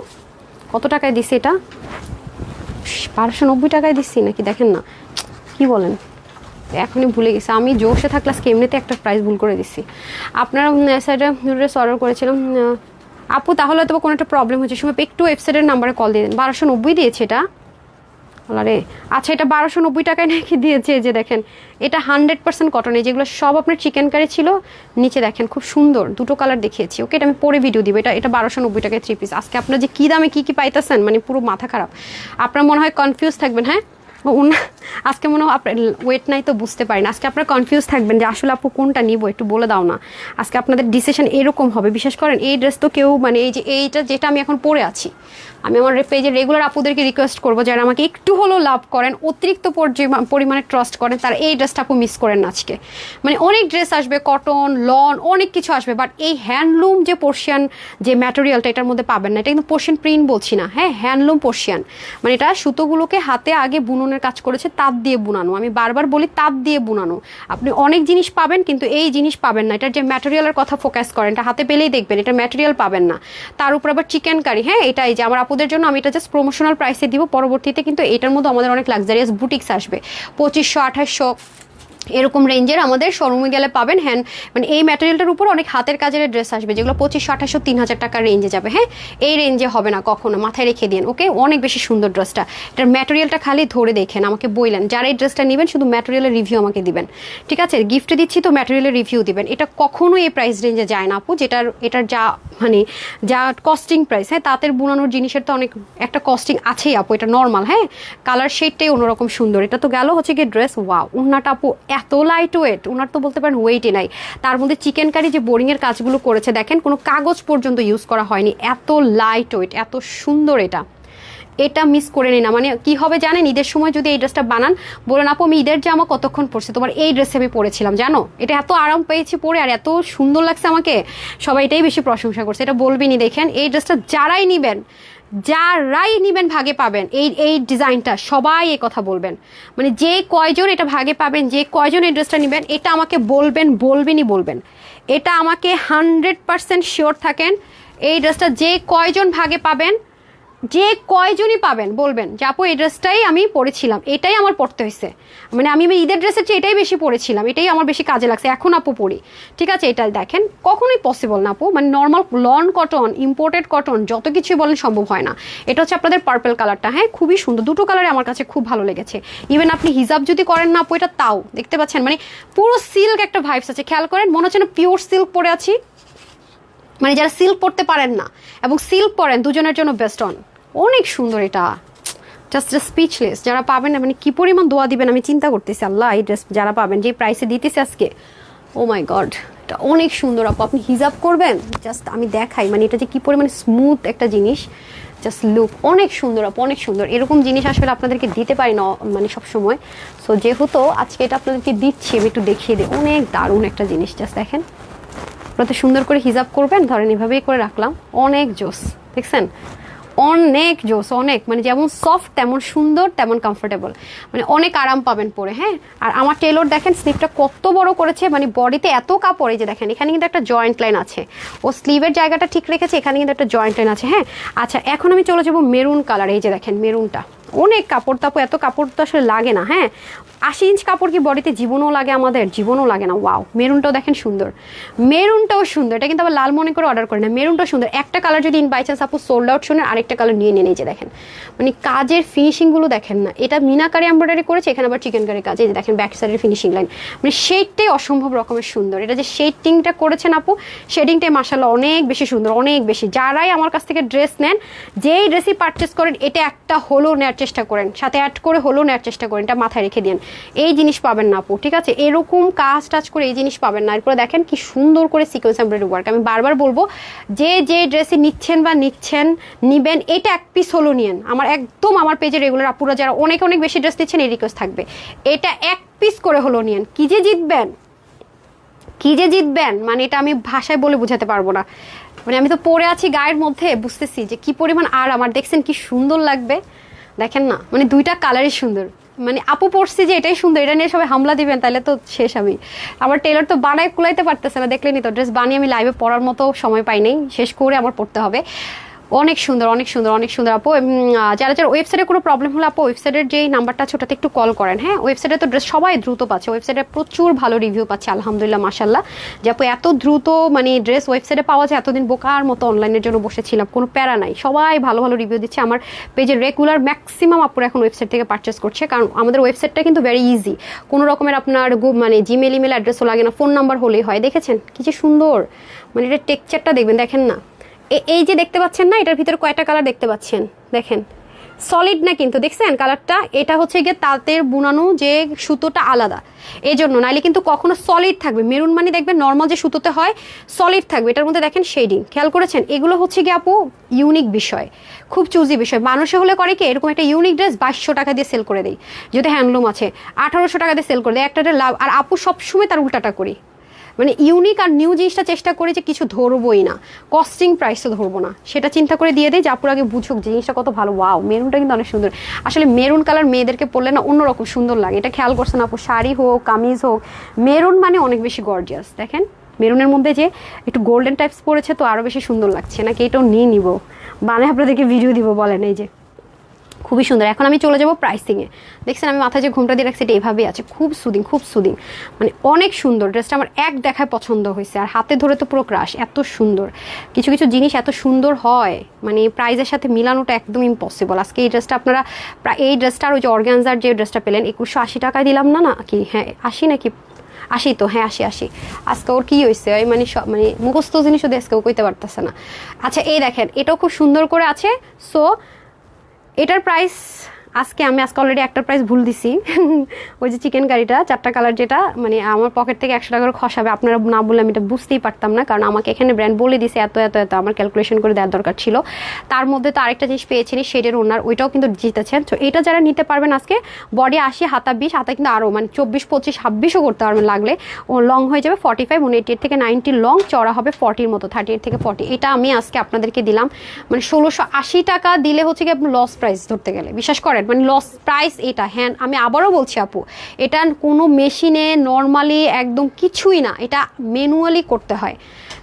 A: কত টাকায় দিছি, এটা 1290 টাকায় দিচ্ছি নাকি, দেখেন না, কি বলেন, এখনই ভুলে গেছি আমি, জোশে থাকলে আজকে এমনিতে একটা প্রাইস ভুল করে দিচ্ছি। আপনারা সাইডে ড্রেস অর্ডার করেছিলাম আপু, তাহলে হয়তো কোনো একটা প্রবলেম হচ্ছে, সময় একটু ওয়েবসাইটের নাম্বারে কল দিয়ে দেন। 1290 দিয়েছে এটা, আরে আচ্ছা, এটা 1290 টাকায় নাকি দিয়েছে। যে দেখেন, এটা 100% কটন, যেগুলো সব আপনার চিকেন কারি ছিল, নিচে দেখেন খুব সুন্দর দুটো কালার দেখিয়েছি। ওকে, এটা আমি পরে ভিডিও দিব। এটা এটা 1290 টাকায় 3 পিস। আজকে আপনার যে কী দামে কী কী পাইতেছেন, মানে পুরো মাথা খারাপ, আপনার মনে হয় কনফিউজ থাকবেন। হ্যাঁ আজকে মনে হয় আপনার ওয়েট নাই তো বুঝতে পারি না, আজকে আপনার কনফিউজ থাকবেন যে আসলে আপু কোনটা নিব, একটু বলে দাও না। আজকে আপনাদের ডিসিশন এরকম হবে, বিশেষ করেন এই ড্রেস তো কেউ, মানে এই যে এইটা যেটা আমি এখন পরে আছি, আমি আমার পেজে রেগুলার আপুদেরকে রিকোয়েস্ট করবো যারা আমাকে একটু হলেও লাভ করেন, অতিরিক্ত পরিমাণে ট্রাস্ট করেন, তারা এই ড্রেসটা আপু মিস করেন না আজকে। মানে অনেক ড্রেস আসবে, কটন, লন, অনেক কিছু আসবে, বাট এই হ্যান্ডলুম যে পোর্শিয়ান যে ম্যাটেরিয়ালটা এটার মধ্যে পাবেন না। এটা কিন্তু পোর্শিয়ান প্রিন্ট বলছি না, হ্যাঁ হ্যান্ডলুম পোর্শিয়ান, মানে এটা সুতোগুলোকে হাতে আগে বুননের কাজ করেছে, তাঁত দিয়ে বুনানো, আমি বারবার বলি তাঁত দিয়ে বুনানো। আপনি অনেক জিনিস পাবেন কিন্তু এই জিনিস পাবেন না, এটার যে ম্যাটেরিয়ালের কথা ফোকাস করেন, এটা হাতে পেলেই দেখবেন এটা ম্যাটেরিয়াল পাবেন না। তার উপর আবার চিকেন কারি, হ্যাঁ এটা এই যে আমার আপুদের জন্য আমি এটা জাস্ট প্রমোশনাল প্রাইসে দিব, পরবর্তীতে কিন্তু এটার মধ্যে আমাদের অনেক লাক্সারিয়াস বুটিক্স আসবে, 2500 2800 এরকম রেঞ্জের আমাদের শোরুমে গেলে পাবেন। হ্যাঁ মানে এই ম্যাটেরিয়ালটার উপর অনেক হাতের কাজের ড্রেস আসবে, যেগুলো 2500 2800 3000 টাকার রেঞ্জে যাবে। হ্যাঁ এই রেঞ্জে হবে না কখনো, মাথায় রেখে দিন। ওকে, অনেক বেশি সুন্দর ড্রেসটা, এটার ম্যাটেরিয়ালটা খালি ধরে দেখেন, আমাকে বললেন যারা এই ড্রেসটা নেবেন শুধু ম্যাটেরিয়ালের রিভিউ আমাকে দিবেন, ঠিক আছে? গিফটে দিচ্ছি তো ম্যাটেরিয়ালের রিভিউ দিবেন। এটা কখনো এই প্রাইস রেঞ্জে যায় না আপু, এটার যা মানে যা কস্টিং প্রাইস, হ্যাঁ তাঁতের বুনানোর জিনিসের তো অনেক একটা কস্টিং আছেই আপু, এটা নর্মাল। হ্যাঁ কালার শেডটাই অন্যরকম সুন্দর। এটা তো গেল হচ্ছে গিয়ে ড্রেস, ওয়াও উন্নাটা আপু এত লাইট ওয়েট, ওনার তো বলতে পারেন ওয়েটই নাই। তার মধ্যে চিকেন কারি যে বোরিংয়ের কাজগুলো করেছে দেখেন, কোনো কাগজ পর্যন্ত ইউজ করা হয়নি, এত লাইট ওয়েট, এত সুন্দর। এটা মিস করে নি না। মানে কি হবে জানেন, ঈদের সময় যদি এই ড্রেসটা বানান, বলেন আপু আমি ঈদের জামা কতক্ষণ পরছি, তোমার এই ড্রেসে আমি পরেছিলাম জানো, এটা এত আরাম পেয়েছি পরে, আর এত সুন্দর লাগছে আমাকে, সবাই এটাই বেশি প্রশংসা করছে। এটা বলবেনই, দেখেন এই ড্রেসটা যারাই নিবেন ভাগে পাবেন, এই ডিজাইনটা সবাই এই কথা বলবেন, মানে যে কয়জন এটা ভাগে পাবেন, যে কয়জন এই ড্রেসটা নেবেন, এটা আমাকে বলবেন, এটা আমাকে 100% শিওর থাকেন। এই ড্রেসটা যে কয়জন ভাগে পাবেন, যে কয়জনই পাবেন, বলবেন যে আপু এই ড্রেসটাই আমি পরেছিলাম, এটাই আমার পরতে হয়েছে, মানে আমি ঈদের ড্রেসের চেয়ে এটাই বেশি পরেছিলাম, এটাই আমার বেশি কাজে লাগছে, এখন আপু পরি, ঠিক আছে? এটা দেখেন কখনোই পসিবল না আপু, মানে normal loan cotton, imported cotton, যত কিছুই বলেন সম্ভব হয় না। এটা হচ্ছে আপনাদের পার্পল কালারটা, হ্যাঁ খুবই সুন্দর, দুটো কালারে আমার কাছে খুব ভালো লেগেছে। ইভেন আপনি হিজাব যদি করেন না আপু, এটা তাও দেখতে পাচ্ছেন, মানে পুরো সিল্ক একটা ভাইবস আছে, খেয়াল করেন, মনে হচ্ছে না পিওর সিল্ক পরে আছি। মানে যারা সিল্ক পরতে পারেন না এবং সিল্ক পরেন, দুজনের জন্য বেস্ট অন, অনেক সুন্দর। এটা জাস্ট স্পিচলেস, যারা পাবেন না, মানে কি পরিমাণ দোয়া দিবেন আমি চিন্তা করতেছি, আল্লাহ এই ড্রেস যারা পাবেন, যে প্রাইসে দিতেছে আজকে, ও মাই গড, এটা অনেক সুন্দর আপু। আপনি হিজাব করবেন, জাস্ট আমি দেখাই, মানে এটা যে কি পরিমাণে স্মুথ একটা জিনিস, জাস্ট লুক অনেক সুন্দর আপু, অনেক সুন্দর। এরকম জিনিস আসলে আপনাদেরকে দিতে পারি না মানে সবসময়, সো যেহেতু আজকে এটা আপনাদেরকে দিচ্ছি, আমি একটু দেখিয়ে দিই, অনেক দারুণ একটা জিনিস। জাস্ট দেখেন, আপনাদের সুন্দর করে হিজাব করবেন, ধরেন এভাবেই করে রাখলাম, অনেক জোস, দেখছেন অনেক জোস, অনেক মানে যেমন সফট তেমন সুন্দর তেমন কমফোর্টেবল, মানে অনেক আরাম পাবেন পরে। হ্যাঁ আর আমার টেলর দেখেন স্লিভটা কত বড় করেছে, মানে বডিতে এত কাপড়, এই যে দেখেন এখানে কিন্তু একটা জয়েন্ট লাইন আছে, ও স্লিভের জায়গাটা ঠিক রেখেছে, এখানে কিন্তু একটা জয়েন্ট লাইন আছে। হ্যাঁ আচ্ছা, এখন আমি চলে যাবো মেরুন কালার, এই যে দেখেন মেরুনটা অনেক কাপড় তাপর, এত কাপড় তো আসলে লাগে না। হ্যাঁ 80 ইঞ্চ কাপড় কি বডিতে জীবনও লাগে আমাদের? জীবনও লাগে না। ওয়াও, মেরুনটাও দেখেন সুন্দর, মেরুনটাও সুন্দর। এটা কিন্তু আবার লাল মনে করে অর্ডার করে না, মেরুনটাও সুন্দর। একটা কালার যদি ইন বাই চান্স আপু সোল্ড আউট শুনে আরেকটা কালার নিয়ে নিয়ে যে দেখেন, মানে কাজের ফিনিশিংগুলো দেখেন না। এটা মিনাকারি এমব্রয়ডারি করেছে, এখানে আবার চিকেন কারি কাজ, এই যে দেখেন ব্যাক সাইডের ফিনিশিং লাইন, মানে শেডটাই অসম্ভব রকমের সুন্দর। এটা যে শেডিংটা করেছেন আপু, শেডিংটাই মাশাআল্লাহ অনেক বেশি সুন্দর, অনেক বেশি। যারাই আমার কাছ থেকে ড্রেস নেন, যেই ড্রেসই পারচেস করেন, এটা একটা হলো নেওয়ার চেষ্টা করেন, সাথে অ্যাড করে হলো নেওয়ার চেষ্টা করেন, এটা মাথায় রেখে দিন। এই জিনিস পাবেন না আপু, ঠিক আছে? এরকম কাজ টাজ করে এই জিনিস পাবেন না। এরপরে দেখেন কি সুন্দর করে সিকোয়েন্স এমব্রয়ডারি ওয়ার্ক। আমি বারবার বলবো, যে যে ড্রেসই নিচ্ছেন বা নিবেন, এটা এক পিস হলো নিয়েন। আমার একদম আমার পেজে রেগুলার আপুরা যারা অনেক অনেক বেশি ড্রেস নিচ্ছেন, এই রিকোয়েস্ট থাকবে, এটা এক পিস করে হলো নিয়েন। কি যে জিতবেন, কি যে জিতবেন, মানে এটা আমি ভাষায় বলে বোঝাতে পারবো না। মানে আমি তো পরে আছি গায়ের মধ্যে, বুঝতেছি যে কি পরিমাণ। আর আমার দেখছেন কি সুন্দর লাগবে, দেখেন না, মানে দুইটা কালারই সুন্দর। মানে আপু পড়ছি যে এটাই সুন্দর, এটা নিয়ে সবাই হামলা দিবেন, তাহলে তো শেষ। আমি আমার টেলার তো বানায় কুলাইতে পারতেছে না, দেখলেনি তো। ড্রেস বানিয়ে আমি লাইভে পড়ার মতো সময় পাই নাই, শেষ করে আমার পড়তে হবে। অনেক সুন্দর, অনেক সুন্দর, অনেক সুন্দর আপু। যারা যারা ওয়েবসাইটে কোনো প্রবলেম হলে আপু ওয়েবসাইটের যেই নাম্বারটা আছে ওটাতে একটু কল করেন। হ্যাঁ ওয়েবসাইটে তো ড্রেস সবাই দ্রুত পাচ্ছে, ওয়েবসাইটে প্রচুর ভালো রিভিউ পাচ্ছে আলহামদুলিল্লাহ মাশাল্লাহ। যে আপু এত দ্রুত মানে ড্রেস ওয়েবসাইটে পাওয়া যায়, এতদিন বোকার মতো অনলাইনের জন্য বসেছিলাম, কোনো প্যারা নাই, সবাই ভালো ভালো রিভিউ দিচ্ছে। আমার পেজের রেগুলার ম্যাক্সিমাম আপুরা এখন ওয়েবসাইট থেকে পারচেস করছে, কারণ আমাদের ওয়েবসাইটটা কিন্তু ভেরি ইজি। কোনো রকমের আপনার মানে জিমেল ইমেল অ্যাড্রেসও লাগে না, ফোন নাম্বার হলেই হয়। দেখেছেন কি যে সুন্দর, মানে এটা টেক্সচারটা দেখবেন, দেখেন না। এই যে দেখতে পাচ্ছেন না, এটার ভিতরে কয়টা কালার দেখতে পাচ্ছেন, দেখেন সলিড না কিন্তু, দেখছেন কালারটা? এটা হচ্ছে গিয়ে তাঁতের বুনানো, যে সুতোটা আলাদা, এই জন্য। নাইলে কিন্তু কখনো সলিড থাকবে। মেরুন মানে দেখবেন নর্মাল যে সুতোতে হয় সলিড থাকবে, এটার মধ্যে দেখেন শেডিং, খেয়াল করেছেন? এগুলো হচ্ছে গিয়ে আপু ইউনিক বিষয়, খুব চুজি বিষয়। মানুষে হলে করে কি, এরকম একটা ইউনিক ড্রেস 2200 টাকা দিয়ে সেল করে দেয়, যদি হ্যান্ডলুম আছে 1800 টাকা দিয়ে সেল করে দেয়, একটা লাভ। আর আপু সবসময় তার উল্টাটা করি, মানে ইউনিক আর নিউ জিনিসটা চেষ্টা করি যে কিছু ধরবোই না, কস্টিং প্রাইসও ধরবো না, সেটা চিন্তা করে দিয়ে দেয় যে আপুর আগে বুঝুক জিনিসটা কত ভালো। ওয়াও, মেরুনটা কিন্তু অনেক সুন্দর। আসলে মেরুন কালার মেয়েদেরকে পরলে না অন্যরকম সুন্দর লাগে, এটা খেয়াল করছেন আপু? শাড়ি হোক কামিজ হোক, মেরুন মানে অনেক বেশি গর্জিয়াস। দেখেন মেরুনের মধ্যে যে একটু গোল্ডেন টাইপস পড়েছে, তো আরও বেশি সুন্দর লাগছে। নাকি এটাও নিয়ে নিব, মানে আপনাদেরকে ভিডিও দিব বলেন। এই যে খুবই সুন্দর। এখন আমি চলে যাবো প্রাইসিংয়ে। দেখছেন আমি মাথায় যে ঘুমটা দিয়ে রাখছি, এটা এভাবেই আছে, খুব সুদিং, খুব সুদিং, মানে অনেক সুন্দর। ড্রেসটা আমার এক দেখায় পছন্দ হয়েছে, আর হাতে ধরে তো পুরো ক্রাশ, এত সুন্দর। কিছু কিছু জিনিস এত সুন্দর হয়, মানে প্রাইজের সাথে মিলানোটা একদম ইম্পসিবল। আজকে এই ড্রেসটা আপনারা, এই ড্রেসটা আর ওই যে অর্গানজার যে ড্রেসটা পেলেন 2180 টাকায় দিলাম না, না কি? হ্যাঁ 80 নাকি 80 তো, হ্যাঁ 80। আজকে ওর কি হয়েছে, ওই মানে সব মানে মুখস্থ জিনিসও দিয়ে আজকে ও কইতে পারতেছে না। আচ্ছা এই দেখেন, এটাও খুব সুন্দর করে আছে। সো এটার প্রাইস আজকে অলরেডি একটা প্রাইস ভুল দিছি ওই যে চিকেন কারিটা 4টা কালার, যেটা মানে আমার পকেট থেকে 100 টাকা করে খসাবে, আপনারা না বললে আমি এটা বুঝতেই পারতাম না, কারণ আমাকে এখানে ব্র্যান্ড বলে দিছে এত এত এত, আমার ক্যালকুলেশন করে দেওয়ার দরকার ছিল। তার মধ্যে তো আরেকটা জিনিস পেয়েছেন শেডের ওনার, ওইটাও কিন্তু জিতেছেন। তো এটা যারা নিতে পারবেন আজকে, বডি 80, হাতা 20, হাতা কিন্তু আরও মানে 24, 25, 26ও করতে পারবেন লাগলে। ও লং হয়ে যাবে 45, 89 থেকে 90 লং, চড়া হবে 40 মতো, 38 থেকে 40। এটা আমি আজকে আপনাদেরকে দিলাম মানে 1680 টাকা দিলে হচ্ছে কি আপনি লস প্রাইস ধরতে গেলে, বিশ্বাস করেন, মানে লস প্রাইস এটা। হ্যাঁ আমি আবারও বলছি আপু, এটা কোনো মেশিনে নর্মালি একদম কিছুই না, এটা ম্যানুয়ালি করতে হয়।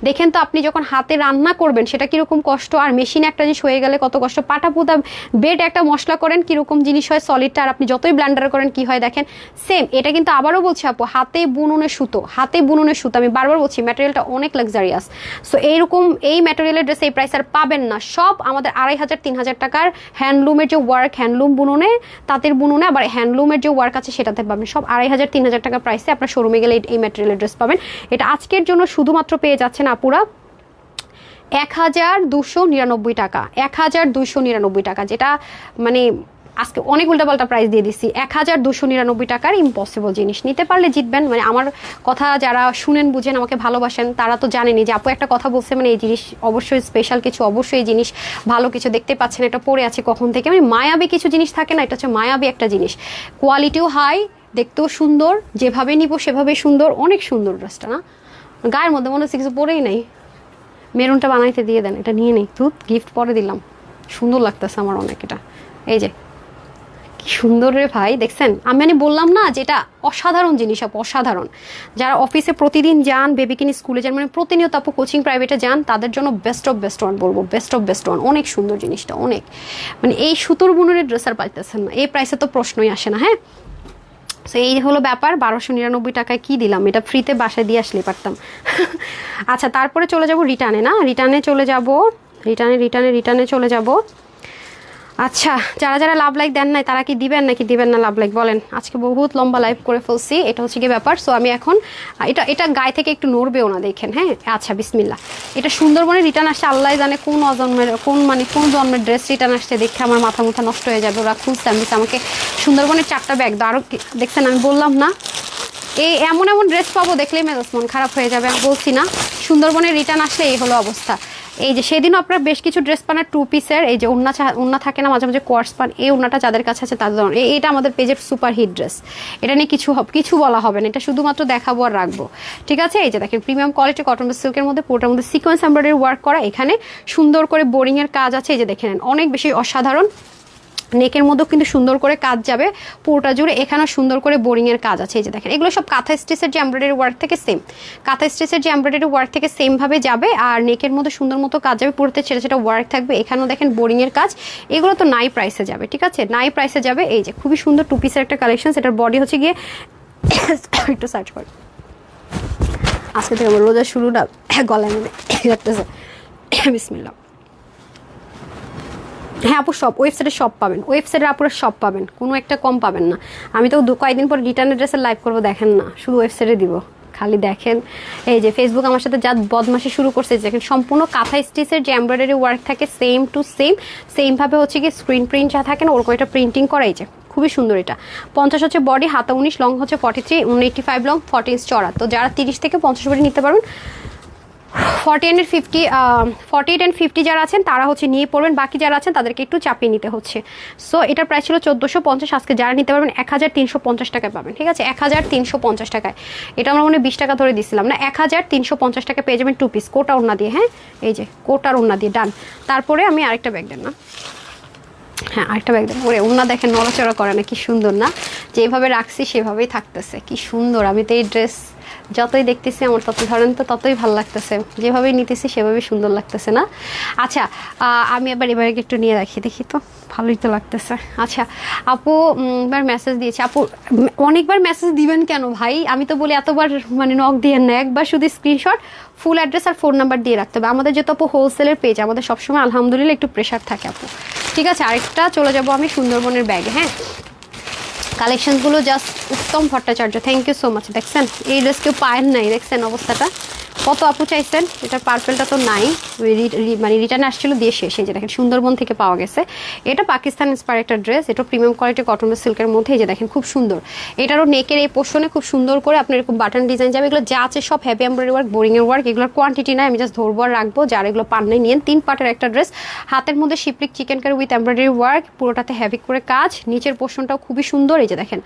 A: দেখেন তো আপনি যখন হাতে রান্না করবেন সেটা কিরকম কষ্ট, আর মেশিনে একটা জিনিস হয়ে গেলে কত কষ্ট। পাটা পুতা বেড একটা মশলা করেন কিরকম জিনিস হয় সলিডটা, আর আপনি যতই ব্লেন্ডার করেন কি হয় দেখেন সেম। এটা কিন্তু আবারও বলছি আপু, হাতে বুননের সুতো, হাতে বুননের সুতো। আমি বারবার বলছি ম্যাটেরিয়ালটা অনেক লাক্সারিয়াস। সো এইরকম এই ম্যাটেরিয়ালের ড্রেস এই প্রাইস আর পাবেন না। সব আমাদের 2500, 3000 টাকার হ্যান্ডলুমের যে ওয়ার্ক, হ্যান্ডলুম বুননে, তাঁতের বুননে, আবার হ্যান্ডলুমের যে ওয়ার্ক আছে সেটাতে পাবেন। সব 2500, 3000 টাকা প্রাইসে আপনার শোরুমে গেলে এই ম্যাটেরিয়ালের ড্রেস পাবেন। এটা আজকের জন্য শুধুমাত্র পেয়ে যাচ্ছেন আপুরা 1299 টাকা, 1299 টাকা, যেটা মানে আজকে অনেক উল্টাপাল্টা প্রাইস দিয়ে দিচ্ছি। 1299 টাকার ইম্পসিবল জিনিস নিতে পারলে জিতবেন। মানে আমার কথা যারা শুনেন বুঝেন আমাকে ভালোবাসেন তারা তো জানেনি যে আপু একটা কথা বলছে মানে এই জিনিস অবশ্যই স্পেশাল কিছু, অবশ্যই এই জিনিস ভালো কিছু। দেখতে পাচ্ছেন এটা পরে আছে কখন থেকে, মানে মায়াবী কিছু জিনিস থাকে না, এটা হচ্ছে মায়াবী একটা জিনিস, কোয়ালিটিও হাই, দেখতেও সুন্দর, যেভাবে নিব সেভাবে সুন্দর, অনেক সুন্দর ড্রেসটা না। গায়ের মধ্যে মনে হচ্ছে কিছু পরেই নাই। মেরুনটা বানাইতে দিয়ে দেন, এটা নিয়ে নেই, তুই গিফট পরে দিলাম, সুন্দর লাগতেছে আমার অনেক। এটা এই যে কি সুন্দর রে ভাই, দেখছেন? আমি বললাম না যেটা অসাধারণ জিনিস আপু, অসাধারণ। যারা অফিসে প্রতিদিন যান, বেবিকে নিয়ে স্কুলে যান, মানে প্রতিনিয়ত আপু কোচিং প্রাইভেটে যান, তাদের জন্য বেস্ট অফ বেস্ট ওয়ান বলবো, বেস্ট অফ বেস্ট ওয়ান। অনেক সুন্দর জিনিসটা, অনেক, মানে এই সুতোর বুননের ড্রেস আর পাইতেছেন না, এই প্রাইসে তো প্রশ্নই আসে না। হ্যাঁ, সো এই হলো ব্যাপার। 1299 টাকায় কি দিলাম, এটা ফ্রিতে বাসায় দিয়ে আসলে পারতাম। আচ্ছা, তারপরে চলে যাব রিটার্নে, না রিটার্নে চলে যাব, রিটার্নে চলে যাব। আচ্ছা, যারা যারা লাভ লাইক দেন নাই তারা কি দিবেন নাকি দিবেন না লাভ লাইক বলেন? আজকে বহুত লম্বা লাইভ করে ফেলছি, এটা হচ্ছে কি ব্যাপার। সো আমি এখন এটা গায়ে থেকে একটু নড়বেও না, দেখেন। হ্যাঁ, আচ্ছা, বিসমিল্লাহ। এটা সুন্দরবনে রিটার্ন আসছে, আল্লাহ জানে কোন অজন্মের কোন জন্মের ড্রেস রিটার্ন আসছে, দেখে আমার মাথা নষ্ট হয়ে যাবে। ওরা খুঁজতে আমাকে সুন্দরবনের 4টা ব্যাগ দাও। আরও দেখছেন, আমি বললাম না এই এমন ড্রেস পাবো দেখলেই মেজাজ মন খারাপ হয়ে যাবে। আমি বলছি না, সুন্দরবনের রিটার্ন আসলে এই হলো অবস্থা। এই যে সেদিনও আপনারা বেশ কিছু ড্রেস পান 2 পিসের, এই যে ওন্না থাকে না মাঝে মাঝে কোয়ার্স পান, এই ওন্নাটা যাদের কাছে আছে তাদের এটা আমাদের পেজের সুপার হিট ড্রেস। এটা নিয়ে কিছু বলা হবে না, এটা শুধুমাত্র দেখাবো আর রাখবো, ঠিক আছে? এই যে দেখেন, প্রিমিয়াম কোয়ালিটি কটন সিল্কের মধ্যে, পুরোটার মধ্যে সিকোয়েন্স এমব্রয়ডারি ওয়ার্ক করা, এখানে সুন্দর করে বোরিংয়ের কাজ আছে। এই যে দেখেন, অনেক বেশি অসাধারণ। নেকের মধ্যেও কিন্তু সুন্দর করে কাজ যাবে পুরোটা জুড়ে, এখানেও সুন্দর করে বোরিংয়ের কাজ আছে। এই যে দেখেন, এগুলো সব কাঁথা স্টিচের যে এমব্রয়ডারি ওয়ার্ক থেকে সেম, কাঁথা স্টিচের যে এমব্রয়ডারি ওয়ার্ক থেকে সেমভাবে যাবে। আর নেকের মধ্যে সুন্দর মতো কাজ যাবে, পুরোতে ছেড়ে ওয়ার্ক থাকবে। এখানেও দেখেন বোরিংয়ের কাজ, এগুলো তো নাই প্রাইসে যাবে, ঠিক আছে? নাই প্রাইসে যাবে। এই যে খুবই সুন্দর 2 পিসের একটা কালেকশন, এটার বডি হচ্ছে গিয়ে একটু সার্চ করি, আজকে থেকে আমার রোজা শুরুটা গলায় মধ্যে যাচ্ছে। বিসমিল্লাহ। হ্যাঁ আপু, সব ওয়েবসাইটে সব পাবেন, ওয়েবসাইটে আপুরা সব পাবেন, কোনো একটা কম পাবেন না। আমি তো কয়েকদিন পর রিটার্নের ড্রেসের লাইভ করবো, দেখেন না, শুধু ওয়েবসাইটে দিব, খালি দেখেন। এই যে ফেসবুক আমার সাথে যা বদমাশি শুরু করছে, দেখেন সম্পূর্ণ কাঁথা স্টিচের যে এমব্রয়ডারি ওয়ার্ক থাকে সেম টু সেমভাবে হচ্ছে কি স্ক্রিন প্রিন্ট যা থাকে না ওরকম এটা প্রিন্টিং করা। এই যে খুবই সুন্দর। এটা 50 হচ্ছে বডি, হাতা 19, লং হচ্ছে 43, 185 লং, 40 ইঞ্চ চড়া। তো যারা 30 থেকে 50 বডি নিতে পারবেন, 48 and 50 যারা আছেন তারা হচ্ছে নিয়ে পড়বেন, বাকি যারা আছেন তাদেরকে একটু চাপিয়ে নিতে হচ্ছে। সো এটার প্রাইস ছিল 1450, আজকে যারা নিতে পারবেন 1350 টাকায় পাবেন, ঠিক আছে? 1350 টাকায়। এটা আমরা মনে 20 টাকা ধরে দিছিলাম না, 1350 টাকা পেয়ে যাবেন 2 পিস কোটা ওড়না দিয়ে। হ্যাঁ, এই যে কোটার ওড়না দিয়ে, ডান। তারপরে আমি আরেকটা ব্যাগ দেন না, হ্যাঁ আরেকটা ব্যাগ দেন। ওরে ওড়না দেখেন নড়াচড়া করে না, কি সুন্দর না? যেভাবে রাখছি সেভাবেই থাকতেছে, কি সুন্দর। আমি তো এই ড্রেস যতই দেখতেছি আমার ততই ভালো লাগতেছে, যেভাবেই নিতেছি সেভাবেই সুন্দর লাগতেছে না? আচ্ছা, আমি এবার একটু নিয়ে রাখি, দেখি তো, ভালোই তো লাগতেছে। আচ্ছা আপু এবার মেসেজ দিয়েছে, আপু অনেকবার মেসেজ দিবেন কেন ভাই? আমি তো বলি এতবার মানে নক দিয়ে না, একবার শুধু স্ক্রিনশট, ফুল অ্যাড্রেস আর ফোন নাম্বার দিয়ে রাখতে হবে। আমাদের যেহেতু আপু হোলসেলের পেজ, আমাদের সবসময় আলহামদুলিল্লাহ একটু প্রেশার থাকে আপু, ঠিক আছে? আরেকটা চলে যাব আমি সুন্দরবনের ব্যাগে। হ্যাঁ, কালেকশনগুলো just Uttam Bhattacharya, thank you so much. দেখছেন এই ড্রেস কেউ পায়েন নাই, দেখছেন অবস্থাটা, কত আপু চাইছেন। এটা পার্পেলটা তো নাই, মানে রিটার্ন আসছিল দিয়ে শেষ। এই যে দেখেন সুন্দরবন থেকে পাওয়া গেছে, এটা পাকিস্তান ইন্সপায়ার একটা ড্রেস, এটা প্রিমিয়াম কোয়ালিটি কটন সিল্কের মধ্যে। এই যে দেখেন খুব সুন্দর, এটারও নেকের এই পোর্শনে খুব সুন্দর করে আপনার এরকম বাটন ডিজাইন যাবে। এগুলো যা আছে সব হেভি এমব্রয়ডারি ওয়ার্ক, বোরিংয়ের ওয়ার্ক, এগুলোর কোয়ান্টিটি নাই, আমি জাস্ট ধরবো আর রাখবো। যারা এগুলো পান নাই নিয়েন, 3 পার্টের একটা ড্রেস, হাতের মধ্যে শিপলিক chikankari with embroidery work, পুরোটাতে হেভি করে কাজ, নিচের পোর্শনটাও খুবই সুন্দর। এই যে দেখেন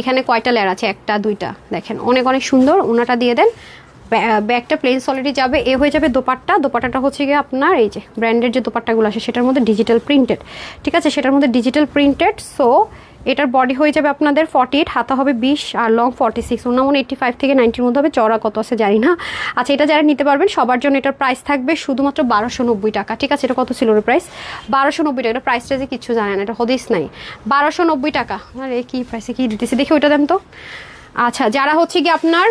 A: এখানে কয়টা লেয়ার আছে, 1টা 2টা, দেখেন অনেক সুন্দর। ওনাটা দিয়ে দেন, ব্যাগটা প্লেন সলিডি যাবে। এ হয়ে যাবে দোপাট্টাটা হচ্ছে গিয়ে আপনার এই যে ব্র্যান্ডের যে দোপাট্টাগুলো আসে সেটার মধ্যে ডিজিটাল প্রিন্টেড, ঠিক আছে? সেটার মধ্যে ডিজিটাল প্রিন্টেড। সো এটার বডি হয়ে যাবে আপনাদের 48, হাতা হবে 20 আর লং 46, ওনা 85 থেকে 90-র মধ্যে হবে, চড়া কত আছে জানি না। আচ্ছা, এটা যারা নিতে পারবেন সবার জন্য এটার প্রাইস থাকবে শুধুমাত্র 1290 টাকা, ঠিক আছে? এটা কত ছিল ওর প্রাইস? 1290 টাকা। এটা প্রাইসটা যে কিছু জানেন, এটা হদিস নাই, 1290 টাকা। আরে কি প্রাইসে কি দিতেছি দেখি, ওইটা দেন তো। আচ্ছা, যারা হচ্ছে কি আপনার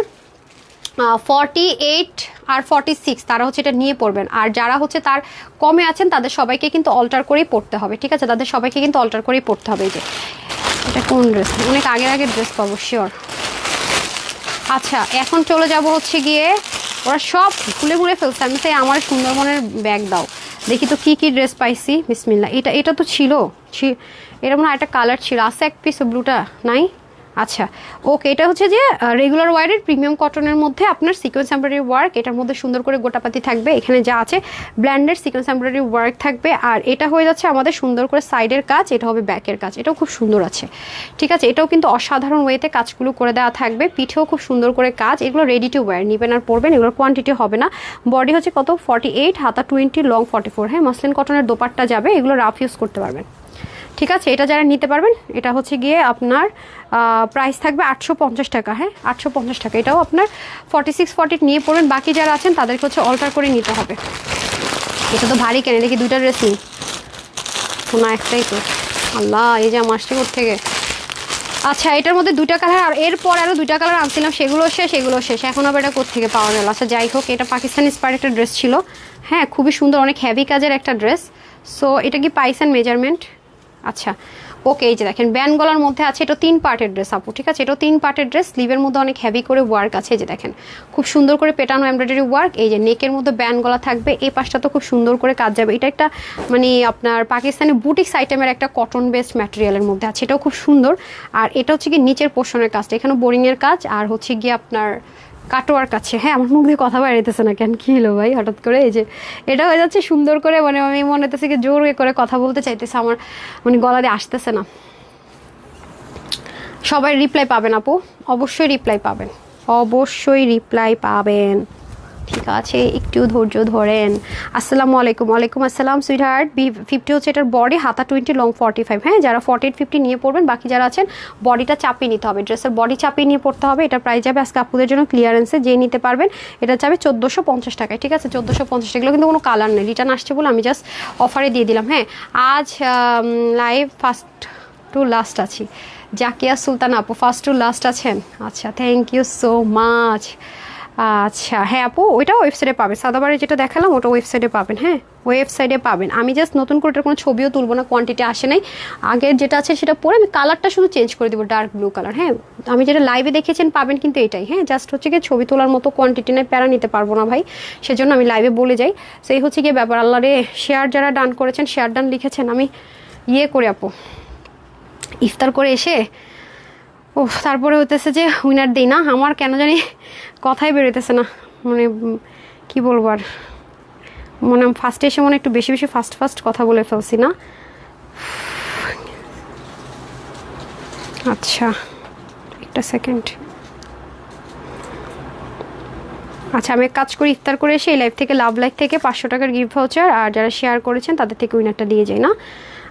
A: 48 আর 46 তারা হচ্ছে এটা নিয়ে পড়বেন, আর যারা হচ্ছে তার কমে আছেন তাদের সবাইকে কিন্তু অল্টার করেই পড়তে হবে, ঠিক আছে? তাদের সবাইকে কিন্তু অল্টার করেই পড়তে হবে। এই যে এটা কোন ড্রেস, অনেক আগের ড্রেস পাবো শিওর। আচ্ছা, এখন চলে যাব হচ্ছে গিয়ে, ওরা সব ভুলে ফেলছে, আমি চাই আমার সুন্দরবনের ব্যাগ দাও, দেখি তো কি ড্রেস পাইছি। বিসমিল্লাহ। এটা তো ছিল, এটা মনে হয় একটা কালার ছিল, আছে এক পিস, ব্লুটা নাই। আচ্ছা ওকে, এটা হচ্ছে যে রেগুলার ওয়ারের প্রিমিয়াম কটনের মধ্যে আপনার সিকোয়েন্স এমব্রয়ডারি ওয়ার্ক, এটার মধ্যে সুন্দর করে গোটাপাতি থাকবে, এখানে যা আছে ব্ল্যান্ডের সিকোয়েন্স এমব্রয়ডারি ওয়ার্ক থাকবে। আর এটা হয়ে যাচ্ছে আমাদের সুন্দর করে সাইডের কাজ, এটা হবে ব্যাকের কাজ, এটাও খুব সুন্দর আছে, ঠিক আছে? এটাও কিন্তু অসাধারণ ওয়েতে কাজগুলো করে দেওয়া থাকবে, পিঠেও খুব সুন্দর করে কাজ। এগুলো রেডি টু ওয়্যার, নিবেন আর পরবেন, এগুলোর কোয়ান্টিটি হবে না। বডি হচ্ছে কত 48, হাতা 20, লং 44। হ্যাঁ, মসলিন কটনের দোপাট্টা যাবে, এগুলো রাফ ইউজ করতে পারবেন, ঠিক ঠিক আছে, এটা যারা নিতে পারবেন, এটা হচ্ছে গিয়ে আপনার প্রাইস থাকবে 850 টাকা। হ্যাঁ 850 টাকা। এটাও আপনার 46-40 নিয়ে পড়বেন। বাকি যারা আছেন তাদেরকে হচ্ছে অল্টার করে নিতে হবে। এটা তো ভারী কেন, দেখি 2টা ড্রেস নিই না, একটাই তো। আল্লাহ, এই যে আমার আসছে থেকে। আচ্ছা, এটার মধ্যে 2টা কালার, আর এরপর আরও 2টা কালার আনছিলাম, সেগুলো শেষ, এগুলো শেষ। এখন আবার এটা কোত্থেকে পাওয়া গেল? আচ্ছা যাই হোক, এটা পাকিস্তানি ইন্সপায়ার্ড একটা ড্রেস ছিল। হ্যাঁ খুবই সুন্দর, অনেক হেভি কাজের একটা ড্রেস। সো এটা কি পাইছেন মেজারমেন্ট? আচ্ছা ওকে, এই যে দেখেন ব্যান্ড গলার মধ্যে আছে। এটা 3 পার্টের ড্রেস আপু, ঠিক আছে? এটাও 3 পার্টের ড্রেস। স্লিভের মধ্যে অনেক হেভি করে ওয়ার্ক আছে, এই যে দেখেন খুব সুন্দর করে পেটানো এমব্রয়ডারি ওয়ার্ক। এই যে নেকের মধ্যে ব্যান্ড গলা থাকবে, এই পাশটা তো খুব সুন্দর করে কাজ যাবে। এটা একটা মানে আপনার পাকিস্তানি বুটিক্স আইটেমের একটা কটন বেসড ম্যাটেরিয়ালের মধ্যে আছে, এটাও খুব সুন্দর। আর এটা হচ্ছে কি নিচের পোর্শনের কাজটা, এখানে বোরিংয়ের কাজ, আর হচ্ছে গিয়ে আপনার কাটোয়ার কাছে। হ্যাঁ আমার মুখ দিয়ে কথা বেরোতেছে না কেন, কী হলো ভাই হঠাৎ করে? এই যে এটা হয়ে যাচ্ছে সুন্দর করে, মানে আমি মনে হতেছে কি জোর করে কথা বলতে চাইতেছে, আমার মানে গলা দিয়ে আসতেছে না। সবাই রিপ্লাই পাবেন আপু, অবশ্যই রিপ্লাই পাবেন, অবশ্যই রিপ্লাই পাবেন। ঠিক আছে, একটু ধৈর্য ধরেন। আসসালামু আলাইকুম। ওয়ালাইকুম আসসালাম সুইটহার্ট। B50 হচ্ছে এটার বডি, হাতা 20, লং 45। হ্যাঁ যারা 48-50 নিয়ে পড়বেন, বাকি যারা আছেন বডিটা চাপিয়ে নিতে হবে, ড্রেসের বডি চাপিয়ে নিয়ে পড়তে হবে। এটা প্রাইস যাবে আজকে আপুদের জন্য ক্লিয়ারেন্সে, যেই নিতে পারবেন এটা যাবে 1450 টাকায়। ঠিক আছে 1450 টাকা। এগুলো কিন্তু কোনো কালার নেই, রিটার্ন আসছে বলে আমি জাস্ট অফারে দিয়ে দিলাম। হ্যাঁ আজ লাইভ ফার্স্ট টু লাস্ট আছি। জাকিয়া সুলতান আপু ফার্স্ট টু লাস্ট আছেন? আচ্ছা থ্যাংক ইউ সো মাচ। আচ্ছা হ্যাঁ আপু, ওইটাও ওয়েবসাইটে পাবেন। সাদাবারে যেটা দেখালাম ওটা ওয়েবসাইটে পাবেন। হ্যাঁ ওয়েবসাইটে পাবেন। আমি জাস্ট নতুন করে ওটার কোনো ছবিও তুলবো না, কোয়ান্টিটি আসে নাই। আগের যেটা আছে সেটা পরে আমি কালারটা শুধু চেঞ্জ করে দেবো, ডার্ক ব্লু কালার। হ্যাঁ আমি যেটা লাইভে দেখেছেন পাবেন কিন্তু এটাই। হ্যাঁ জাস্ট হচ্ছে গিয়ে ছবি তোলার মতো কোয়ান্টিটি নেই, প্যারা নিতে পারবো না ভাই, সেজন্য আমি লাইভে বলে যাই। সেই হচ্ছে গিয়ে ব্যাপার। আল্লাহ রে, শেয়ার যারা ডান করেছেন, শেয়ার ডান লিখেছেন, আমি ইয়ে করে আপু ইফতার করে এসে ও তারপরে হতেছে যে উইনার দিই না, আমার কেন জানি কথাই বেরোতেছে না, মানে কি বলবো আর, মনে ফার্স্টে এসে মনে একটু বেশি বেশি ফাস্ট কথা বলে ফেলছি না। আচ্ছা একটা সেকেন্ড। আচ্ছা আমি এক কাজ করি, ইফতার করে এসে এই লাইভ থেকে, লাভ লাইভ থেকে 500 টাকার গিফট ভাউচার, আর যারা শেয়ার করেছেন তাদের থেকে উইনারটা দিয়ে যায় না।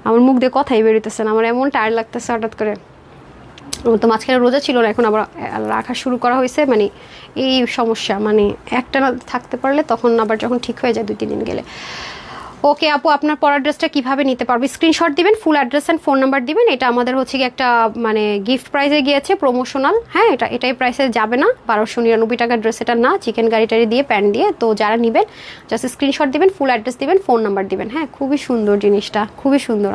A: আমার মুখ দিয়ে কথাই বেরোতেছে না, আমার এমন টায়ার্ড লাগতেছে হঠাৎ করে। আমার তো মাঝখানে রোজা ছিল না, এখন আবার রাখা শুরু করা হয়েছে, মানে এই সমস্যা, মানে একটা না থাকতে পারলে তখন আবার যখন ঠিক হয়ে যায় 2-3 দিন গেলে। ওকে আপু, আপনার পরার ড্রেসটা কীভাবে নিতে পারবে? স্ক্রিনশট দিবেন, full address and phone number দিবেন। এটা আমাদের হচ্ছে কি একটা মানে গিফট প্রাইসে গিয়েছে, প্রমোশনাল। হ্যাঁ এটাই প্রাইসে যাবে না, 1299 টাকার ড্রেস এটা না, চিকেন গাড়ি দিয়ে প্যান্ট দিয়ে। তো যারা নেবেন জাস্ট স্ক্রিনশট দিবেন, ফুল অ্যাড্রেস দিবেন, ফোন নাম্বার দিবেন। হ্যাঁ খুবই সুন্দর জিনিসটা, খুবই সুন্দর।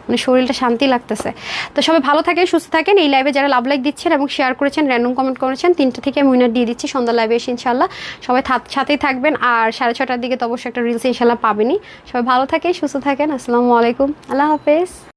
A: মানে শরীরটা শান্তি লাগতেছে। তো সবাই ভালো থাকেন, সুস্থ থাকেন। এই লাইভে যারা লাভ লাইক দিচ্ছেন এবং শেয়ার করেছেন, র্যান্ডম কমেন্ট করেছেন, 3টা থেকে আমি উইনার দিয়ে দিচ্ছি সন্ধ্যা লাইভে এসে ইনশাল্লাহ। সবাই সাথেই থাকবেন, আর 6:30টার দিকে তো অবশ্যই একটা রিলস ইনশাল্লাহ পাবেনই। সবাই ভালো থাকেন, সুস্থ থাকেন। আসসালামু আলাইকুম, আল্লাহ হাফেজ।